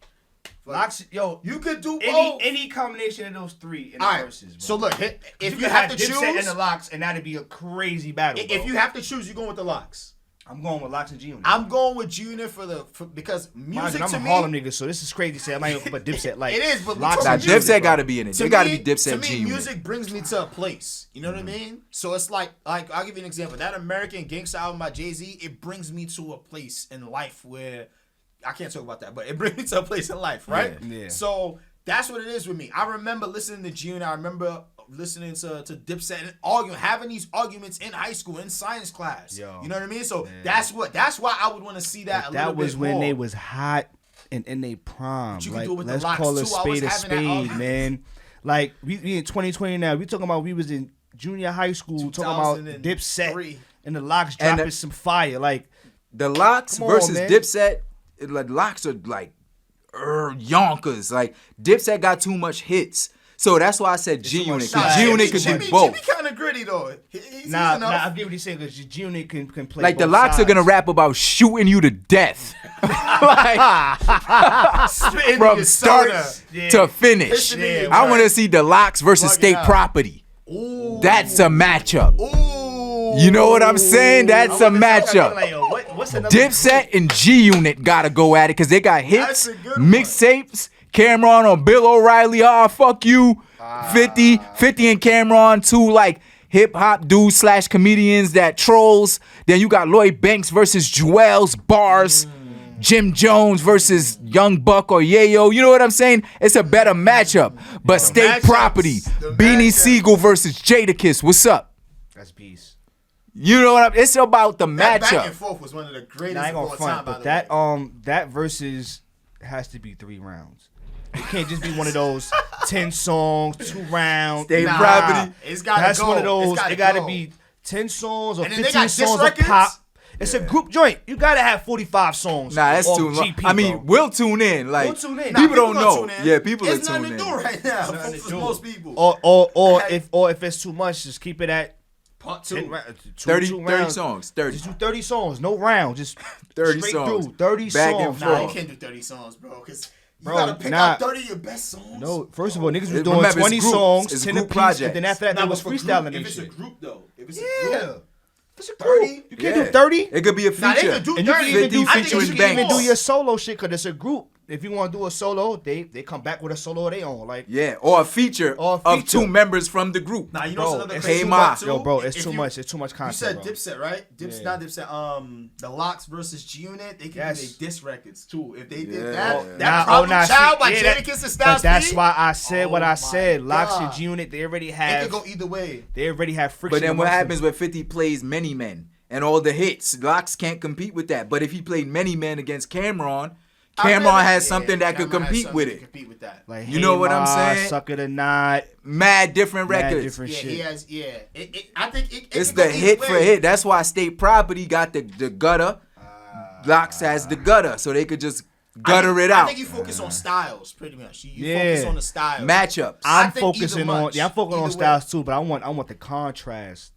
Locks, yo, you could do both. Any combination of those three in the verses. Bro. So look, if you have to Dipset choose and the Locks, and that'd be a crazy battle. If you have to choose, you're going with the Locks. I'm going with Locks and G-Unit. I'm going with G-Unit because music I'm to a me. Harlem nigga, so this is crazy to say. I'm not even put Dipset. Like it is, but Locks Nah, and G-Unit, Dipset got to be in it. It got to be Dipset To me, G-Unit. music brings me to a place. You know what I mean? So it's like I'll give you an example. That American Gangsta album by Jay-Z, it brings me to a place in life where I can't talk about that, but it brings me to a place in life, right? Yeah. So that's what it is with me. I remember listening to G-Unit. I remember listening to Dipset and having these arguments in high school in science class. Yo, you know what I mean? So that's why I would want to see that. That was when they was hot and in their prime. But you can like, do it with the let's Locks, call a too. I was spade a having that spade, argument. man. Like we in 2020 now. We talking about we was in junior high school talking about 2003. Dipset and the Locks And dropping some fire. Like The Locks Come on, versus man. Dipset, like Locks are like yonkers. Like Dipset got too much hits. So that's why I said G-Unit, because G-Unit could do both. Jimmy kind of gritty though. He's nah, enough. I get what he's saying because G-Unit can play. Like the both Locks are sides. gonna rap about shooting you to death, like Spitting from niggas start soda. to finish. Pissing niggas, I right? want to see the Locks versus Bugging State out. Property. Ooh. That's a matchup. Ooh. You know what I'm saying? That's a matchup. Like, yo, what's another Dipset and G-Unit gotta go at it because they got hits, That's a good one. mixtapes. Cameron on Bill O'Reilly, fuck you. 50 and Cameron, two like hip hop dudes / comedians that trolls. Then you got Lloyd Banks versus Joel's Bars. Jim Jones versus Young Buck or Yayo. You know what I'm saying? It's a better matchup. But State matchups, Property, the Beanie matchups. Siegel versus Jadakiss. What's up? That's peace. You know what It's about the That back and matchup. forth was one of the greatest Nah, I ain't of gonna all front, time. By but the that way. that versus has to be 3 rounds. It can't just be one of those 10 songs, 2 rounds. State Nah, Property. it's gotta That's go. one of those. It's It gotta go. be 10 songs or And then they 15 got diss songs of records? pop. It's a group joint. You gotta have 45 songs. Nah, that's off too much. GP, I mean, bro. we'll tune in. Like We'll tune in. Nah, people don't gonna know. tune in. Yeah, people It's are nothing tuning to in. do right now Nothing to for do. most people. or if it's too much, just keep it at Part 10 2. rounds. 30 two rounds. songs. 30. Just do 30 songs, no round, just 30 straight songs. through 30 Back and songs. Nah, you forth. can't do 30 songs, bro. Because you Bro, gotta pick nah. out 30 of your best songs. No, first of all, niggas was Remember, doing it's 20 groups. songs, It's 10 group apiece, projects. and then after that, Nah, they but was for freestyling group, and if it's a shit. group, though. If it's a Yeah. group. It's a 30. group. You can't Yeah. do 30. It could be a Nah, they feature. can do And you 30. can even do, I think you it's can bangers. even do your solo shit because it's a group. If you want to do a solo, they come back with a solo of their own. Like, Yeah, or a feature Or a of feature. 2 members from the group. Nah, you know Bro, what's another it's crazy too part, much. too? yo, bro, it's If too you- much. It's too much You content, said bro. Dipset, right? Not Dipset. The Locks versus G-Unit. They can Yes. do their diss records too. If they did Yeah. that, Nah, Problem Child by yeah, that- Jadakiss and Styles But that's P, why I said what Oh I my said. Locks and God. G-Unit, they already it have. could go either way. They already have friction. But then what amongst happens them. when 50 plays Many Men and all the hits? Locks can't compete with that. But if he played Many Men against Cameron has something that could Cameron has compete something with to it. compete with that. Like, You know what I'm saying? Suck it or not. Mad different Mad records. different Yeah, shit. he has. Yeah, I think it It's could go the either hit for way. hit. That's why State Property got the gutter. Locks has the gutter, so they could just gutter it I out. think you focus on styles pretty much. You Yeah. focus on the styles. Matchups. I I'm think focusing either on. much. Yeah, I'm focusing on Either way. styles too. But I want the contrast.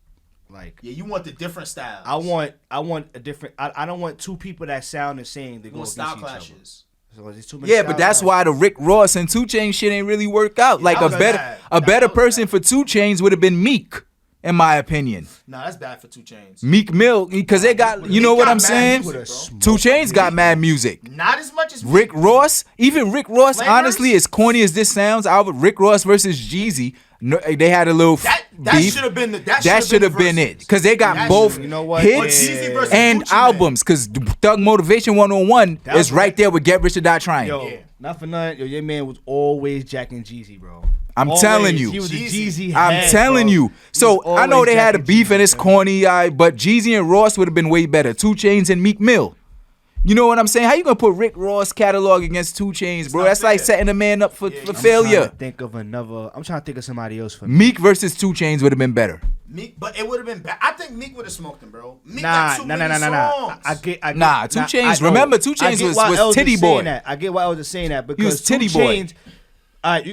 Like, Yeah, you want the different styles. I want a different. I don't want 2 people that sound the same to You go want against style each clashes. other. So there's too many Yeah, but style that's clashes. why the Rick Ross and 2 Chainz shit ain't really work out. Like that a was better bad. a That better was person bad. for 2 Chainz would have been Meek, in my opinion. Nah, that's bad for 2 Chainz. Meek Mill, because they got, you know Meek what got I'm mad saying? music, bro. 2 Chainz got mad music. Not as much as Rick Ross, even Rick Ross, Flamers? honestly, as corny as this sounds, Rick Ross versus Jeezy, no, they had a little That beef. should have been the that Should have been it, because they got That both should've- You know what? hits Jeezy versus and Gucci Mane. albums. Because Thug Motivation 101 That is was- right there with Get Rich or Die Trying. Yo, Yeah. not for nothing. Yo, your man was always jacking Jeezy, bro. I'm Always. telling you. He was a Jeezy. Jeezy I'm head, telling bro. you. He So was I know always they had a jacking beef Jeezy, and it's bro. corny, but Jeezy and Ross would have been way better. 2 Chainz and Meek Mill. You know what I'm saying? How you gonna put Rick Ross catalog against 2 Chainz, bro? not That's like fair. setting a man up for I'm trying failure. to think of another. I'm trying to think of somebody else for me. Meek versus 2 Chainz would have been better. Meek, but it would have been bad. I think Meek would have smoked him, bro. Meek Nah, got too nah. many songs. I get. Nah, 2 Chainz. I know. Remember, 2 I Chainz get was why Els is Titty saying Boy. that. I get why I was saying that because was Titty 2 Boy. Chainz,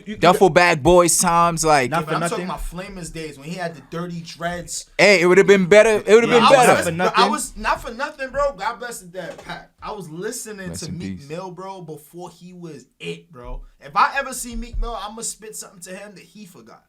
you Duffel Bag Boys times, like, Not But I'm nothing. talking about Flamers days when he had the dirty dreads. hey, it would have been better. It would have Yeah, been I was better. listening- I nothing. was not for nothing, bro. God bless his dad, Pat. I was listening Rest to in Meek peace. Mill, bro, before he was it, bro. If I ever see Meek Mill, I'm gonna spit something to him that he forgot.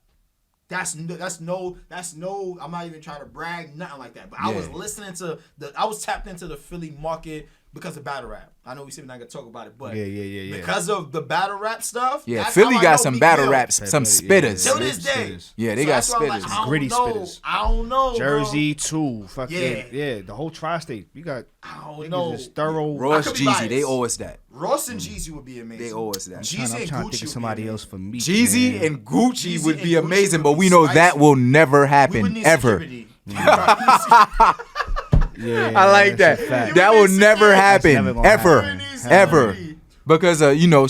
That's no. I'm not even trying to brag, nothing like that. But I was listening to I was tapped into the Philly market because of battle rap. I know we said we're not gonna talk about it, but because of the battle rap stuff. Yeah, Philly got some battle raps, some spitters. Till this day. Yeah, they got spitters. Like, gritty spitters. I don't know. Jersey too. Fucking the whole tri-state. You got. I don't know. Just thorough. Ross, Jeezy, they owe us that. Ross and Jeezy would be amazing. They owe us that. Jeezy I'm trying to think of somebody else for me. Jeezy man. and Gucci would be and Gucci amazing, would but be we know spicy. that will never happen ever. Yeah, I like that. That will never happen ever. Because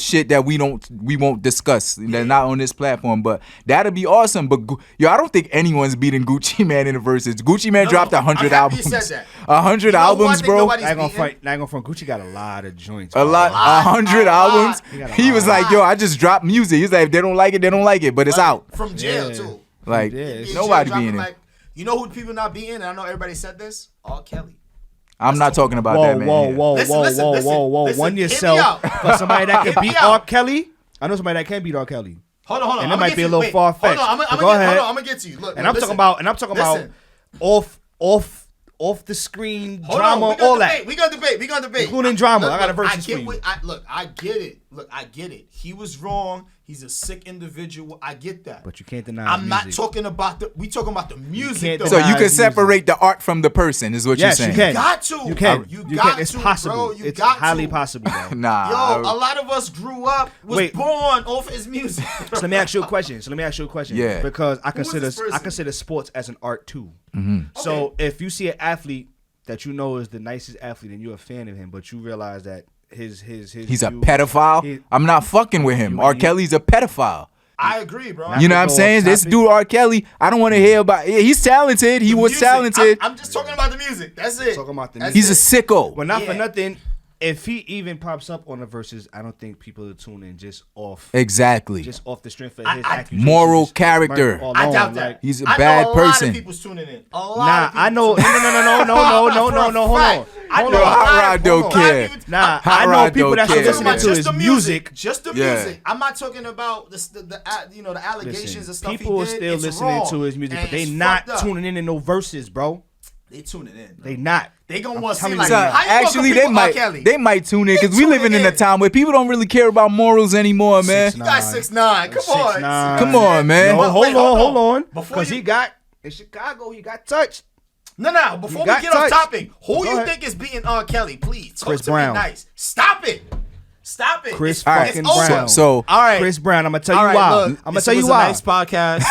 shit that we won't discuss. That's not on this platform, but that'd be awesome. But I don't think anyone's beating Gucci Mane in the verses. Gucci Mane dropped 100 albums. 100 albums, bro. Not gonna front. Gucci got a lot of joints. 100 albums. He was like, yo, I just dropped music. He's like, if they don't like it, they don't like it. But it's out. From jail too. Like nobody beating it. Like, you know who people not beating? And I know everybody said this. R. Kelly. I'm not talking about that, man. Whoa. Listen, One hear me yourself out. for somebody that can Hear me beat out. R. Kelly. I know somebody that can beat R. Kelly. Hold on. And it might be a little far fetched. Hold on, Go ahead. I'm gonna get to you. Look, And I'm talking about off the screen drama, all that. We gonna debate. Including drama. I got a versus for you. I get it. He was wrong. He's a sick individual. I get that. But you can't deny. I'm not talking about we talking about the music. Though. So you can separate the art from the person, is what you're saying? You can. You got to. You can. You can. got It's to, possible. Bro. It's highly possible. Bro. Nah. Yo, a lot of us grew up, born off his music. So let me ask you a question. Yeah. Because I was this person? consider sports as an art too. Mm-hmm. So if you see an athlete that you know is the nicest athlete and you're a fan of him, but you realize that his he's a pedophile. I'm not fucking with him. R. Kelly's a pedophile. I agree, bro. You know what I'm saying? This dude R. Kelly, I don't want to hear about. He's talented. He was talented. I'm just talking about the music. That's it. Talking about the music. He's a sicko. Well, not for nothing. If he even pops up on the verses, I don't think people are tuning just off. Exactly. Just off the strength of his accusations. Moral character. I doubt that. He's a bad person. A lot of people's tuning in. I know. No. Hold on. Hot Rod don't care. Nah, Hot I know Rod people don't that's care. listening to his music. Just the music. I'm not talking about the allegations and stuff. People are still listening to his music, but they not tuning in no verses, bro. They tuning in. They not. They gonna want to see telling like you. Actually, they might tune in because we living in a time where people don't really care about morals anymore, man. You got 6'9". Come on, man. No, hold on. Because he got in Chicago, he got touched. No. Before we get off topic, who you think is beating R. Kelly? Please talk Chris to Brown. me nice. Stop it. Chris fucking Brown. So all right, Chris Brown. I'm gonna tell you why. Look, I'm gonna tell you why. Nice podcast.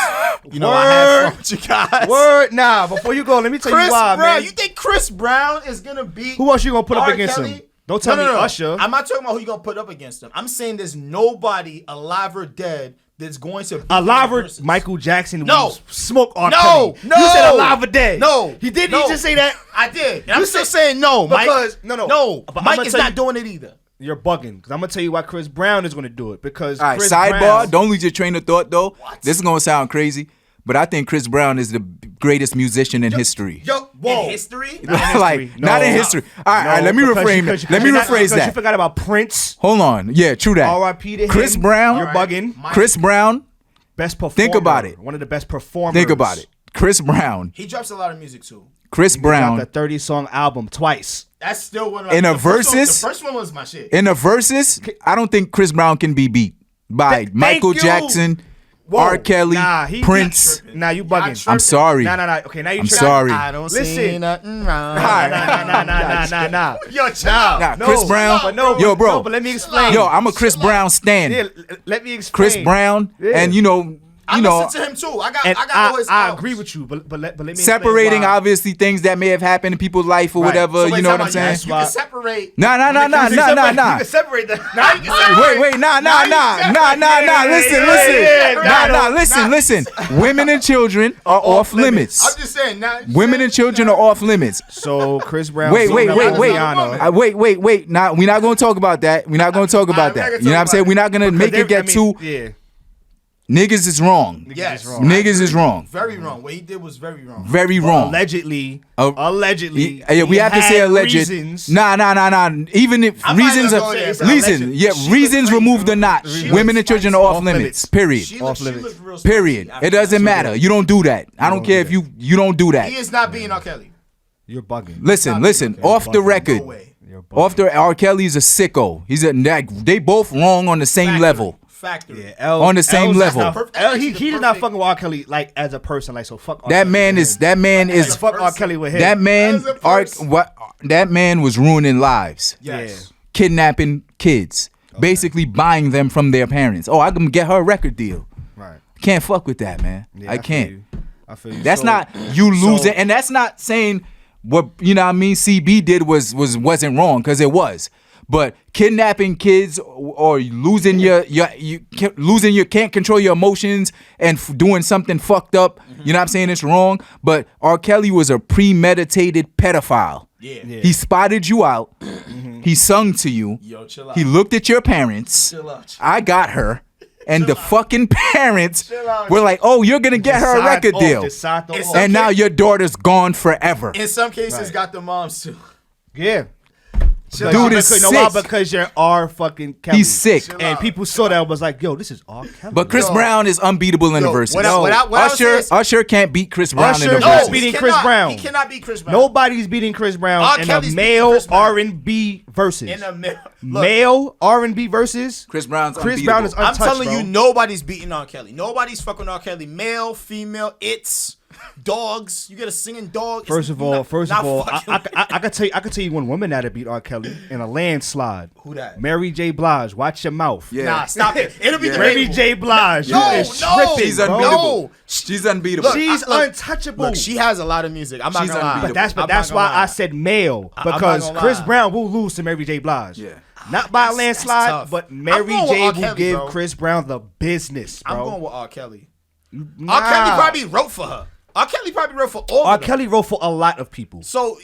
You know, I had fun with you guys. Word. Nah, before you go, let me tell you why, Brown, man. You think Chris Brown is gonna beat? Who else you gonna put up R. against Kelly? him? Don't tell me Usher. I'm not talking about who you gonna put up against him. I'm saying there's nobody alive or dead that's going to beat alive or versus. Michael Jackson. No. Smoke R. No. Kelly. You said alive or dead. No. He did. No. He just say that. I did. And I'm still saying no, Mike. Because no. But Mike is not doing it either. You're bugging because I'm gonna tell you why Chris Brown is gonna do it. Because all right, Chris sidebar. Brown, Don't lose your train of thought, though. What? This is gonna sound crazy, but I think Chris Brown is the greatest musician in history. In history? Not in history. All right, let me rephrase that. You forgot about Prince. Hold on. Yeah, true that. R.I.P. to Chris him. Brown. You're bugging. Chris Brown. Best performer. Think about it. One of the best performers. Think about it. Chris Brown. He drops a lot of music too. Chris Brown. Dropped a 30-song album twice. That's still one of my in a the first versus. The first one was my shit. In a versus, I don't think Chris Brown can be beat by Michael Jackson, R. Kelly, Prince. Nah, you bugging. I'm sorry. Nah. Okay, now you I'm tripping. sorry. I don't see nothing wrong. Nah. Yo, child. Nah, Chris Brown. But no, yo, bro. No, but let me explain. Yo, I'm a Chris Brown stan. Yeah, let me explain. Chris Brown, and I listen to him too. I agree with you, but let me separating why. obviously things that may have happened in people's life or whatever. So you know what I'm saying? You can separate. Nah. You can separate that. Wait, nah. Listen. Women and children are off limits. I'm just saying. Women and children are off limits. So Chris Brown. Wait. Nah, we're not gonna talk about that. You know what I'm saying? We're not gonna make it get too. Yeah. Niggas is wrong. Yes. Niggas is wrong. Very wrong. What he did was very wrong. Very wrong. Allegedly. Yeah, we have to say alleged. Reasons. Nah. Even if reasons reasons remove the not. Women and children are off limits. Period. Period. It doesn't matter. You don't do that. I don't care if you don't do that. He is not being R. Kelly. You're bugging. Listen. Off the record. R. Kelly's a sicko. They both wrong on the same level. Factory. On the same level. He's not fucking with R. Kelly like as a person. Like so, fuck. R. That Kelly man is. Fuck R. Kelly with him. That man was ruining lives. Yes. Kidnapping kids. Basically buying them from their parents. Oh, I can get her a record deal. Right. Can't fuck with that, man. Yeah, I can't. I feel you. That's not you losing, and that's not saying what you know what I mean CB did wasn't wrong, because it was. But kidnapping kids or losing your can't control your emotions and doing something fucked up, you know what I'm saying, it's wrong. But R. Kelly was a premeditated pedophile. Yeah. He spotted you out. He sung to you. Yo, chill out. He looked at your parents. Chill out. I got her. And the fucking parents were like, oh, you're going to get her a record deal. And now your daughter's gone forever. In some cases, got the moms too. Yeah. Dude is sick. Why? Because you're R. fucking Kelly. He's sick. And people saw that and was like, yo, this is R. Kelly. But Chris Brown is unbeatable in the verses. Usher can't beat Chris Brown in the verses. Beating Chris Brown. He cannot beat Chris Brown. Nobody's beating Chris Brown in a male R&B verses. In a male R&B verses. Chris Brown is untouched. I'm telling you, nobody's beating R. Kelly. Nobody's fucking R. Kelly. Male, female, dogs. You get a singing dog. First of all, I could tell you one woman that'd beat R. Kelly in a landslide. Who that? Mary J. Blige. Watch your mouth. Yeah. Nah, stop it. It'll be Mary J. Blige. No, she's unbeatable. She's unbeatable. She's untouchable. Look, she has a lot of music. I'm not gonna lie. But that's why I said male, because Chris Brown will lose to Mary J. Blige. Yeah. Not by a landslide, but Mary J. will give Chris Brown the business, bro. I'm going with R. Kelly. R. Kelly probably wrote for her. R. Kelly probably wrote for all of them. R. Kelly wrote for a lot of people. So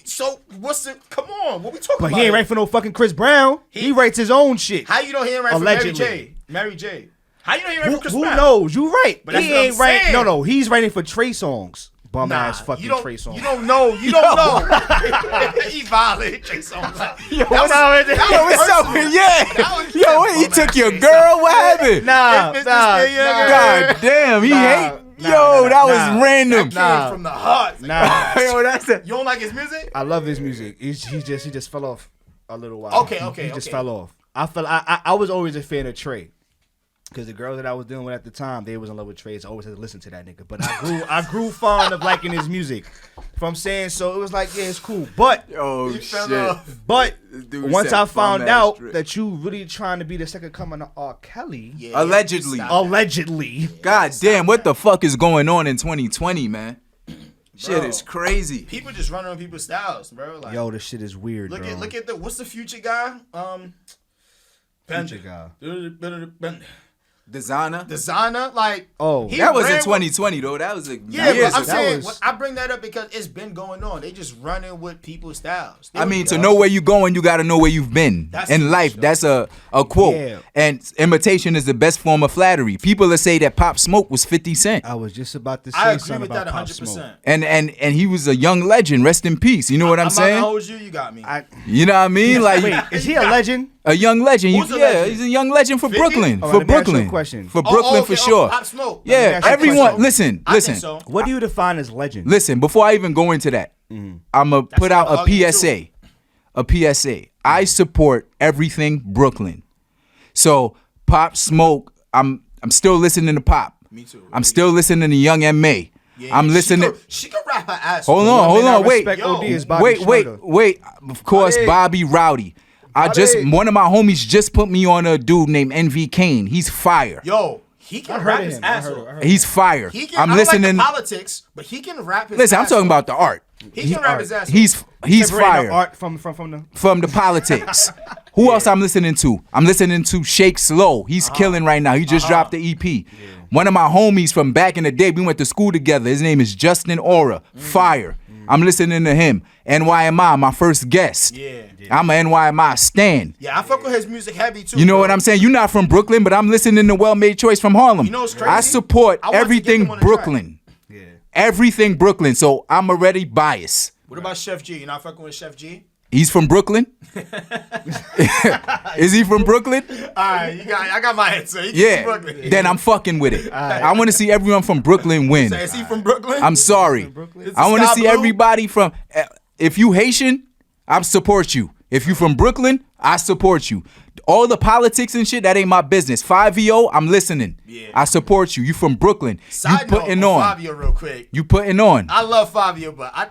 what's the? Come on, what we talking about? But he ain't write for no fucking Chris Brown. He writes his own shit. How you know he ain't write for Mary J? Mary J. How you know he ain't write for Chris Brown? Who knows? You right. But he ain't right. No, he's writing for Trey songs. Bum ass fucking Trey Songz. You don't know. You don't know. He violated Trey Songz. Yo, what's up? Yeah. Yo, he took your girl. What happened? Nah. God damn, he hate. Yo, that was random. That came from the heart. Nah. Yo, that's it. You don't like his music? I love his music. He just fell off a little while. Okay. He just fell off. I was always a fan of Trey. Because the girls that I was dealing with at the time, they was in love with Trey, so I always had to listen to that nigga. But I grew fond of liking his music. If I'm saying so, it was like, yeah, it's cool. But shit. But once I found out that you really trying to be the second coming of R. Kelly, allegedly. God damn, what the fuck is going on in 2020, man? Shit is crazy. People just running on people's styles, bro. Like, yo, this shit is weird. Look at what's the Future guy? Future guy. Designer, like that was in 2020 though. That was but I'm saying I bring that up because it's been going on. They just running with people's styles. I mean, to know where you're going, you got to know where you've been in life. That's a quote. Yeah. And imitation is the best form of flattery. People that say that Pop Smoke was 50 Cent. I was just about to say I agree something with about that Pop 100%. Smoke. And he was a young legend. Rest in peace. You know what I'm saying? How old you got me. You know what I mean? Like, wait, is he a legend? A young legend. Legend? He's a young legend for 50? Brooklyn. Right, for Brooklyn. For Brooklyn, for sure. Pop Smoke. Yeah, everyone. Listen. So. What do you define as legend? Listen, before I even go into that, I'm going to put out a PSA. A PSA. I support everything Brooklyn. So, Pop Smoke, I'm still listening to Pop. Me too. I'm still listening to Young M.A. Yeah, I'm listening. She can rap her ass. Hold on. Wait. Wait. Of course, Bobby Rowdy. One of my homies just put me on a dude named NV Kane. He's fire. Yo, he can rap his ass off. He's fire. I'm listening. Like the politics, but he can rap his ass Listen, I'm talking about the art. He can rap his ass off. He's fire. Art from the politics. Who else I'm listening to? I'm listening to Shake Slow. He's killing right now. He just dropped the EP. Yeah. One of my homies from back in the day, we went to school together. His name is Justin Aura. Fire. I'm listening to him. NYMI, my first guest. Yeah. I'm a NYMI stan. Yeah, I fuck with his music heavy too. You know what I'm saying? You're not from Brooklyn, but I'm listening to Well Made Choice from Harlem. You know what's crazy? I support I want to get everything them on the Brooklyn. Yeah. Everything Brooklyn. So I'm already biased. What about Chef G? You not fucking with Chef G? He's from Brooklyn? Is he from Brooklyn? Alright, I got my answer. He's Yeah. from Brooklyn. Then I'm fucking with it. I want to see everyone from Brooklyn win. So is he from Brooklyn? I'm sorry. Is I want to Sky see Blue? everybody from. If you Haitian, I support you. If you from Brooklyn, I support you. All the politics and shit, that ain't my business. 5EO, I'm listening. Yeah. I support you. You from Brooklyn. Side You putting note on. Fabio real quick. You putting on. I love Fabio, but I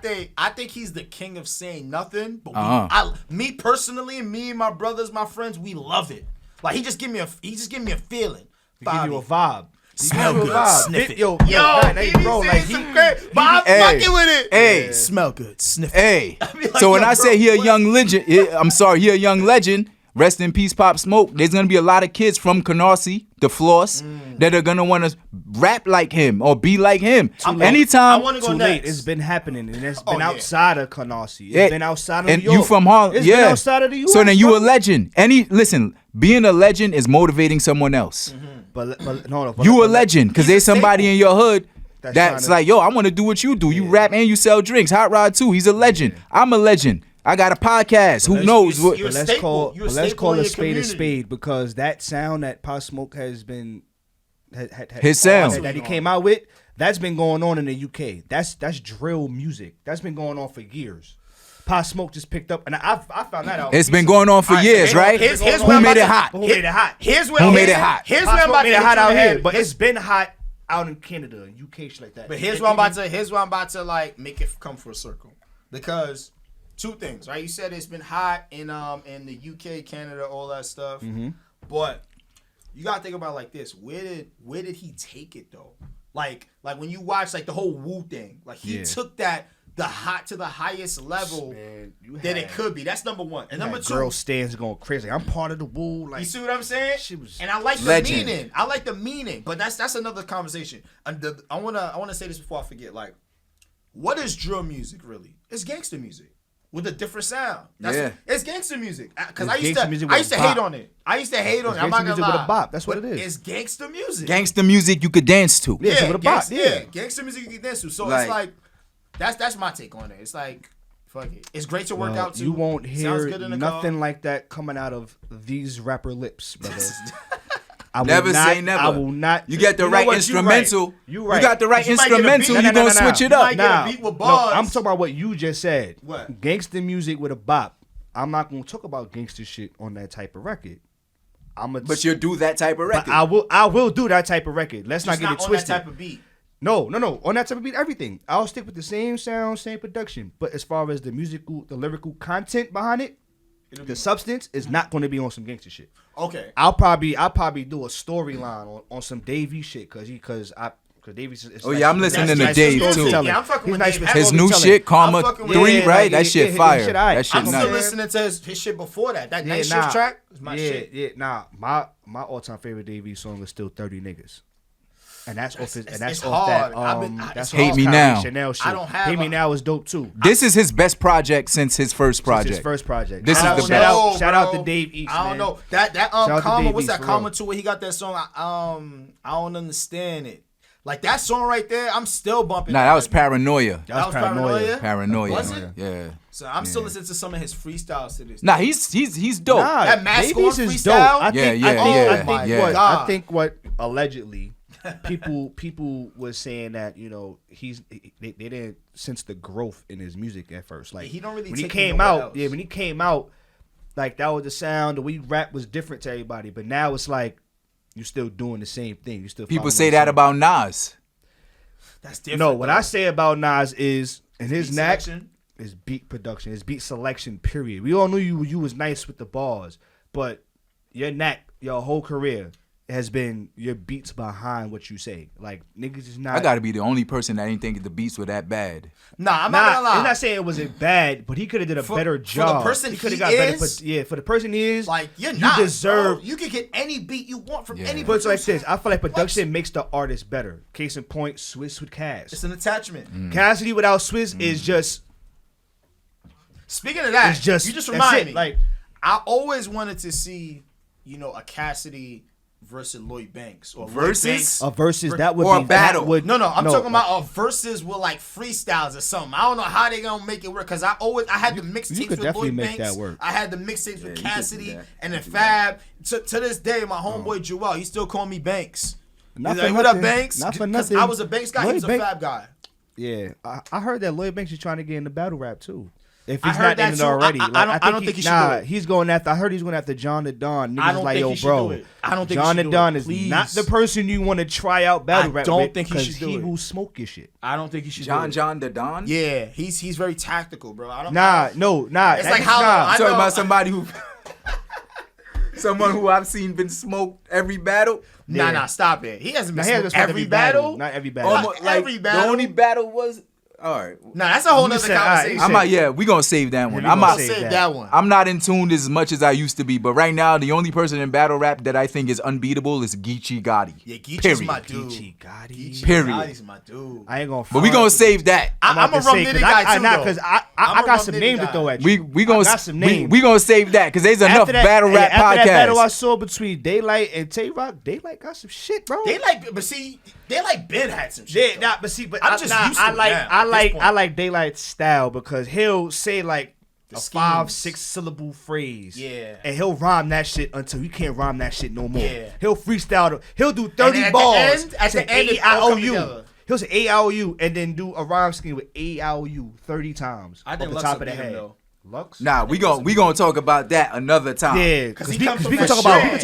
think he's the king of saying nothing. But me personally, me and my brothers, my friends, we love it. Like he just give me a feeling. Give you a vibe. Smell Give you a good. vibe. Sniff it. Yo, bro, like he great. But I'm fucking with it. Hey. Smell good. Sniff it. Hey. be like, So when yo, I bro, say he a what? young legend, I'm sorry, he a young legend. Rest in peace, Pop Smoke. There's gonna be a lot of kids from Canarsie, the Floss, that are gonna want to rap like him or be like him. Anytime. I want to go Too next. late. It's been happening, and it's been yeah. outside of Canarsie. It's Yeah. been outside of And New York. you from Harlem, It's yeah. been outside of the U.S. So then you bro. a legend. Listen, being a legend is motivating someone else. But no, You a legend because He's a there's somebody staple. in your hood That's that's trying like, yo, I want to do what you do. You rap and you sell drinks. Hot Rod too. He's a legend. I'm a legend. I got a podcast. Who knows what? you're a But let's staple. call You're a let's staple call in a your spade a community. spade, because that sound that Pop Smoke has been His sound. that he came out with, that's been going on in the UK. That's drill music. That's been going on for years. Pop Smoke just picked up, and I found that out. It's been going on for years, right? Here's Who where I'm made about it to- hot? Who made it hot? Here's where Who made it hot? Here's Pop where I'm Smoke about made to it hot hit you out in the here, head. but it's been hot out in Canada and UK shit like that. But here's where I'm about to like make it come full circle, because two things, right? You said it's been hot in the UK, Canada, all that stuff. But you gotta think about it like this: where did he take it though? Like when you watch like the whole Wu thing, like he took that the hot to the highest level that it could be. That's number one. And number two, girl stands going crazy. I'm part of the Woo. Like, you see what I'm saying? She was and I like legend. the meaning. I like the meaning, but that's another conversation. And I wanna say this before I forget. Like, what is drill music really? It's gangster music with a different sound. It's gangster music. Because I It's used gangster music to with a hate bop. on it. I used to hate on it. It's I'm not gangster gonna music lie. with a bop. That's what But it is. It's gangster music. Gangster music you could dance to. Yeah, with a bop. Yeah. Gangster music you can dance to. So Like- it's like that's my take on it. It's like, fuck it. It's great to work Well, out to. you won't Sounds hear good in the nothing car. like that coming out of these rapper lips, brother. I will Never not, say never. I will not. You get the You know right what? You instrumental. You right. You got the right You might get a instrumental. beat. You gonna No. switch it You up. might get a beat with bars. I'm talking about what you just said. What? Gangster music with a bop. I'm not gonna talk about gangster shit on that type of record. But you'll do that type of But record. I will do that type of record. Let's Just not get it on twisted. that type of beat. No. On that type of beat, everything. I'll stick with the same sound, same production. But as far as the lyrical content behind it, the substance is not going to be on some gangster shit. Okay. I'll probably do a storyline on some Davey shit because Davey's. Oh, yeah, I'm listening to Dave, too. Yeah, I'm fucking with Dave. His new shit, Karma I'm fucking with 3, Dave. right? That shit fire. shit aight. That shit I'm still nice. listening to his shit before that. That night nah. shift track is my shit. Yeah, nah. My all-time favorite Davey song is still 30 Niggas. And that's off his. And that's it's off hard. that. That's Hate off Me Kyrie Now. Chanel shit. I don't have Hate Me a- Now is dope too. This is his best project since his first project. His first project. This is I the don't best. know, Shout out bro. to Dave East. I don't man. know that Shout out to Karma. Dave What's East, that for Karma real. too? Where he got that song? I don't understand it. Like that song right there, I'm still bumping. Nah, that was Paranoia. That was Paranoia. Paranoia. Was it? Yeah. So I'm still listening to some of his freestyles to this. Nah, he's dope. Nah, That Mask Davies On is freestyle? dope. I Yeah, think, yeah, I think, yeah, I think yeah. what God. I think what allegedly people was saying that they didn't sense the growth in his music at first. Like He don't really when he take it came nowhere out. else. Yeah, when he came out, like that was the sound. The way he rap was different to everybody. But now it's like you still doing the same thing. You still People following say the that same- about Nas. That's different. No, what though. I say about Nas is in his Beat knack selection? is beat production, his beat selection. Period. We all knew you was nice with the bars, but your knack, your whole career has been your beats behind what you say. Like niggas is not. I gotta be the only person that ain't think the beats were that bad. Nah, I'm not gonna lie. I'm not saying it wasn't bad, but he could have did a better for the job. person coulda he got better. is, Yeah, for the person he is, Like you're you not. deserve. Bro. You can get any beat you want from Yeah. any. But it's like producer. this. I feel like production makes the artist better. Case in point, Swiss with Cass. It's an attachment. Mm. Cassidy without Swiss is just Speaking of that, It's just you just that's remind it. me. Like, I always wanted to see, a Cassidy versus Lloyd Banks or Versus? Lloyd Banks. a versus that would Or be a battle. that would, No, I'm talking about a versus with like freestyles or something. I don't know how they gonna make it work because I had the mixtapes could with definitely Lloyd make Banks. that work. I had the mixtapes with you could do Cassidy that. and then Fab. To this day, my homeboy Joel, he still call me Banks. Not He's for like, what up, nothing. Banks? Not for Because nothing. I was a Banks guy. He Lloyd was a Banks- Fab guy. Yeah, I heard that Lloyd Banks is trying to get into battle rap too. If I he's heard not that in it too. already, I don't think he should do it. He's going after. I heard he's going after John the Don. Niggas I don't like, think yo, he should bro. do it. I don't think he John should the do Don it. is Please. not the person you want to try out battle I rap don't with think he because should do he it. will smoke your shit. I don't think he should do it. John the Don? Yeah, he's very tactical, bro. I don't. Nah. It's that like is how not. I Talking know- about somebody who... Someone who I've seen been smoked every battle. Nah, stop it. He hasn't been He hasn't smoked smoked every battle. Not every battle. Almost, like, every battle. The only battle was... All right. Nah, that's a whole You nother said, all right, conversation. you said- We gonna save that one. we I'm gonna not. save Save that. that one. I'm not in tune as much as I used to be, but right now the only person in battle rap that I think is unbeatable is Geechee Gotti. Yeah, Geechee's Period. my dude. Geechee Gotti. Geechee Period. Gotti's my dude. I ain't gonna. But we gonna save that. I'm a about to rum say, nitty 'cause guy too, though. because I'm I a got rum some nitty names guy. to throw at you. We gonna I got some names. we gonna save that because there's enough After that, battle rap after that battle I podcasts. saw between Daylight and Tay Rock, Daylight got some shit, bro. They like Ben had some Yeah, shit. though. but I'm just used to it now, at this point. I like Daylight's style because he'll say like a schemes. 5-6 syllable phrase. Yeah. And he'll rhyme that shit until he can't rhyme that shit no more. Yeah. He'll freestyle. He'll do 30 then at the bars. end- at say the end, it all come A-I-O-U. together. He'll say A-I-O-U and then do a rhyme scheme with A-I-O-U 30 times. I think off the Lux top will of the beat him, head. though. Lux? Nah, we gonna talk about that another time. Yeah, 'Cause because he comes from we can that talk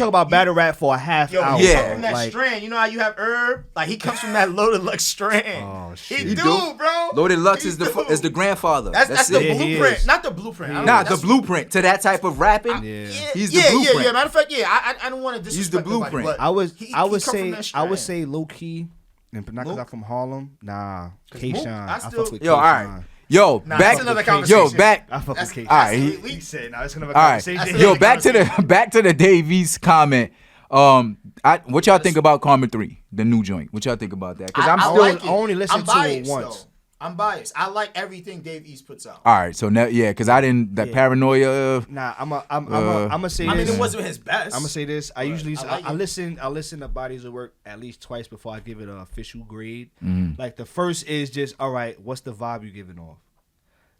about strand. battle rap for a half Yo, hour. he Yeah. comes from that like, strand. You know how you have Herb? Like he comes from that Loaded Lux strand. Oh, shit. He He do, do. bro. Loaded Lux He is do. the grandfather. That's the Yeah, he blueprint, is. not the blueprint. I don't Nah, know, the that's- blueprint to that type of rapping. Yeah. He's the blueprint. Yeah. Matter of fact, yeah. I don't want to He's the disrespect nobody, blueprint. but I would he say come from that strand. say low key, and not because Luke? I'm from Harlem. Nah, 'Cause K Luke, Shine. I I still- fuck with Yo, all K-Shine. right. Yo, Nah, back. that's another Yo, conversation. back. I fuck That's- with K. all right, that's- He said, "No, it's gonna be a All right. conversation." That's Yo, another back to the Dave East comment. What y'all think about Karma 3, the new joint? What y'all think about that? Because I'm I still. like it. I only listened I'm to it biased, once. though. I'm biased. I like everything Dave East puts out. All right, so now, yeah, because I didn't that paranoia. Nah, I'm say I mean, this. it wasn't his best. I'm gonna say this. I usually I like I it. listen to bodies of work at least twice before I give it an official grade. Mm-hmm. Like the first is just all right. What's the vibe you giving off?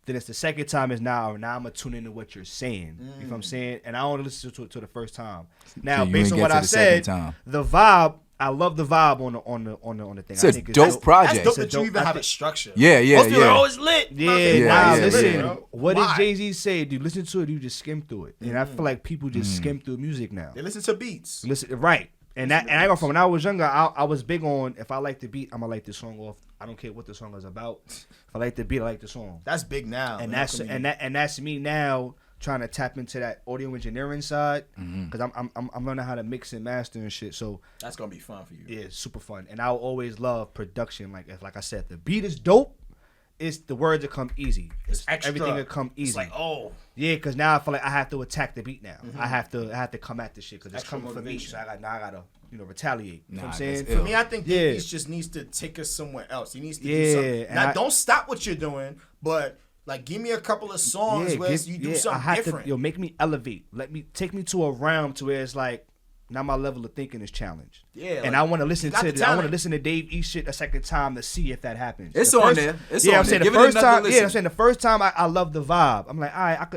Then it's the second time is now I'm gonna tune into what you're saying. You know what I'm saying? And I only listen to it to the first time. Now you based ain't on get what to I the second said, time. the vibe. I love the vibe on the thing. It's I a think dope project. That's dope It's a that you dope- even I have a think- structure. Yeah, yeah, Most people are yeah. always lit. Yeah, Yeah, nah, yeah, listen. yeah. Bro. What Why? did Jay-Z say? Do you listen to it? Or do you just skim through it? And I feel like people just skim through music now. They listen to beats. Listen, right. And I go from when I was younger, I was big on if I like the beat, I'm gonna like the song off. I don't care what the song is about. If I like the beat, I like the song. That's big now. And man. that's me now trying to tap into that audio engineering side Mm-hmm. because I'm learning how to mix and master and shit. So That's gonna be fun for you. yeah, it's super fun. And I'll always love production. Like I said, the beat is dope. It's the words that come easy. It's extra. Everything that come easy. It's like, oh, Yeah, because now I feel like I have to attack the beat now. I have to come at this shit because it's Extra coming for me. motivation. So I gotta retaliate. You know what I'm Nah, saying? that's for ill. me, I think Yeah. Dave East just needs to take us somewhere else. He needs to do Yeah, something. and Now, I- don't stop what you're doing, but like, give me a couple of songs where you do I something have different. to make me elevate. Take me to a realm to where it's like now my level of thinking is challenged. Yeah, and like, I want to listen you got to the I want to talent. listen to Dave East shit a second time to see if that happens. It's The on first- there. It's yeah, on I'm saying there. the Give it first another time. Yeah, listen. I'm saying the first time I love the vibe. I'm like, all right,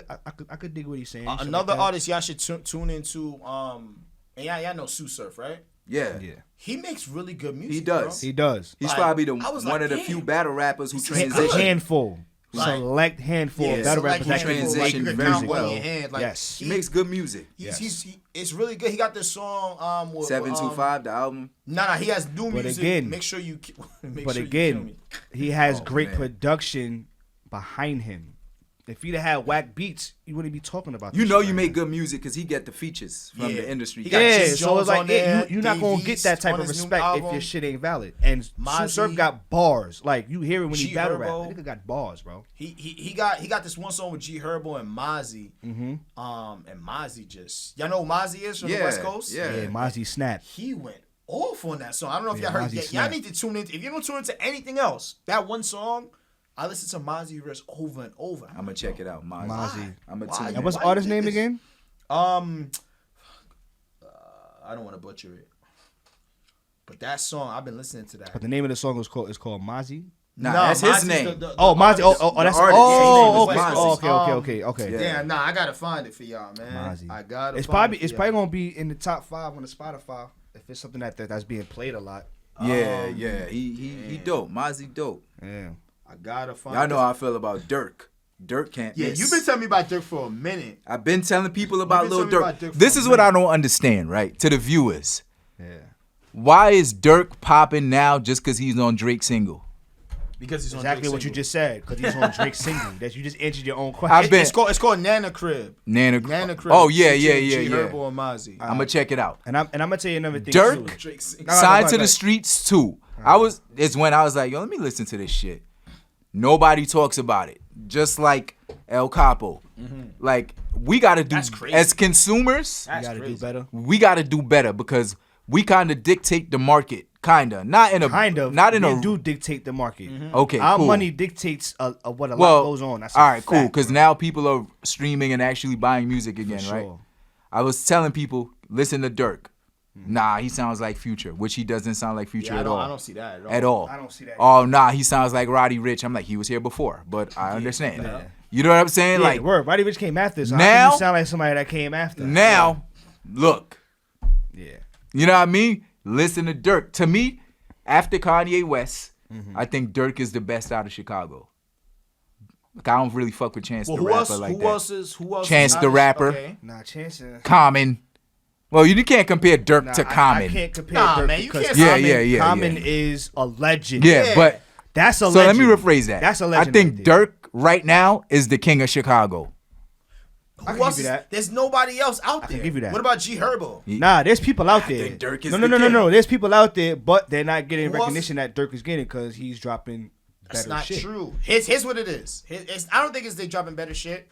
I could dig what he's saying. shit Another like that. artist y'all should tune into. And y'all know Sue Surf, right? Yeah, Yeah, He makes really good music. he does. he does. He's Like, probably the I was one like, of the damn. few battle rappers who This is A transition. handful, Like, select handful yeah, of battle select rappers that can handful, transition like, you could very count one well. in your hand, like, Yes. He makes good music. It's really good. He got this song. With, 725, the album. No, he has new But music. again- make sure you. Make But sure you kill again, me. he has Oh, great man. production behind him. If he'd have had whack beats, you wouldn't be talking about. You this know shit you right make now. good music because he get the features from Yeah. the industry. He got Yeah, Jim so Jones it's like on there, you're not Dave gonna get that East type on of his new respect if your album. shit ain't valid. And Sue Mozzie. Surf got bars. Like you hear it when G he battle rap. Herbo. That nigga got bars, bro. He got this one song with G Herbo and Mozzie. And Mozzie just y'all know who Mozzie is from the Yeah, West Coast. yeah. Yeah, Mozzie snap. He went off on that song. I don't know if Yeah, y'all heard Mozzie it. Y'all snap. need to tune in. If you don't tune into anything else, that one song, I listen to Mozzie verse over and over. I'm gonna check it out. Mozzie. I'm gonna Why? tune And in. what's the Why artist you did name this? again? I don't want to butcher it, but that song I've been listening to that. But the name of the song is called Nah, No, that's his Mozzie's name. Oh, Mozzie. artist. Oh, that's The artist. oh, His name okay. is Oh, Mozzie. okay. Yeah. Damn, I gotta find it for y'all, man. Mozzie. I gotta. It's find probably it for y'all. gonna be in the top 5 on the Spotify if it's something that's being played a lot. Yeah. He dope. Mozzie dope. Yeah. I gotta find. Y'all know how I feel about Dirk. Dirk can't Yeah, miss. you've been telling me about Dirk for a minute. I've been telling people about been Lil telling me Durk. about Dirk for This a is what I minute. don't understand, right? To the viewers. Yeah. Why is Dirk popping now just because he's on Drake's single? Because he's on Exactly Drake's what you single. just said. Because he's on Drake's single. That you just answered your own question. I've been It's called Nana Crib. Nana Crib. Oh yeah. G Herbo and Mozzie. I'm gonna check it out. And I'm gonna tell you another thing Dirk too. Drake's single. No, Signed go to the ahead. Streets too. It's when I was like, yo, let me listen to this shit. Nobody talks about it. Just like El Capo. Like we gotta do That's crazy. as consumers. You gotta do better. We gotta do better because we kind of dictate the market. Kinda, not in a not in we a do dictate the market. Okay, Our cool. money dictates what a well, lot goes on. That's all a right, cool. fact, Because bro. now people are streaming and actually buying music again, For right? sure. I was telling people, listen to Dirk. Nah, he sounds like Future, which he doesn't sound like Future Yeah, at all. I don't see that at all. At all. I don't see that Oh, nah, he sounds like Roddy Ricch. I'm like, he was here before, but I understand. Yeah. You know what I'm saying? Yeah, like word. Roddy Ricch came after, so now- how can you sound like somebody that came after? now, look, Yeah. you know what I mean? Listen to Dirk. To me, after Kanye West, I think Dirk is the best out of Chicago. Like, I don't really fuck with Chance Well, the who Rapper else? like who that. else is? Who else? Chance is the not- Rapper. Okay. Nah, chance. Common. Well, you can't compare Dirk Nah, to Common. I can't compare Nah, Dirk man, you because can't- Common, Yeah. Common is a legend. Yeah, but That's a so legend. let me rephrase that. That's a I legend. think right there. Dirk right now is the king of Chicago. I Who can else give you is- that. There's nobody else out there. can give you that. What about G Herbo? Nah, there's people out there. think Dirk is no, the no, no, king. no. There's people out there, but they're not getting Who else? recognition that Dirk is getting because he's dropping That's better not shit. true. Here's what it is. I don't think it's they dropping better shit.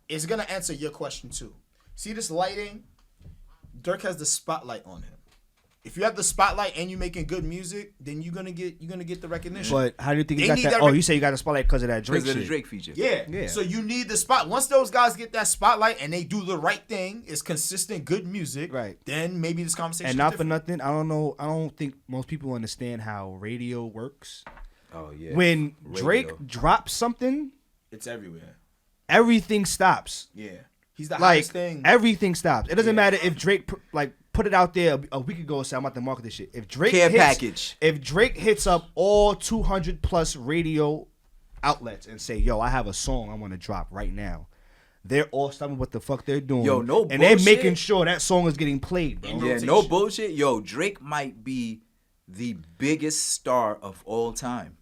It's gonna answer your question too. See this lighting? Dirk has the spotlight on him. If you have the spotlight and you're making good music, then you're gonna get the recognition. But how do you think you They got need that? that Oh, rec- you say you got a spotlight because of that Drake Because of the shit. Drake feature. yeah. So you need the spot. Once those guys get that spotlight and they do the right thing, it's consistent, good music. Right. Then maybe this conversation. And is not for different. nothing, I don't know. I don't think most people understand how radio works. Oh yeah. When Radio. Drake drops something, It's everywhere. everything stops. Yeah. He's the Like hottest thing. everything stops. It doesn't matter if Drake put it out there a week ago and said I'm about to market this shit. If Drake Care hits, package. If Drake hits up all 200 plus radio outlets and say, "Yo, I have a song I want to drop right now," they're all stopping what the fuck they're doing. Yo, no and they're bullshit. making sure that song is getting played, bro. Yeah, no bullshit. Yo, Drake might be the biggest star of all time.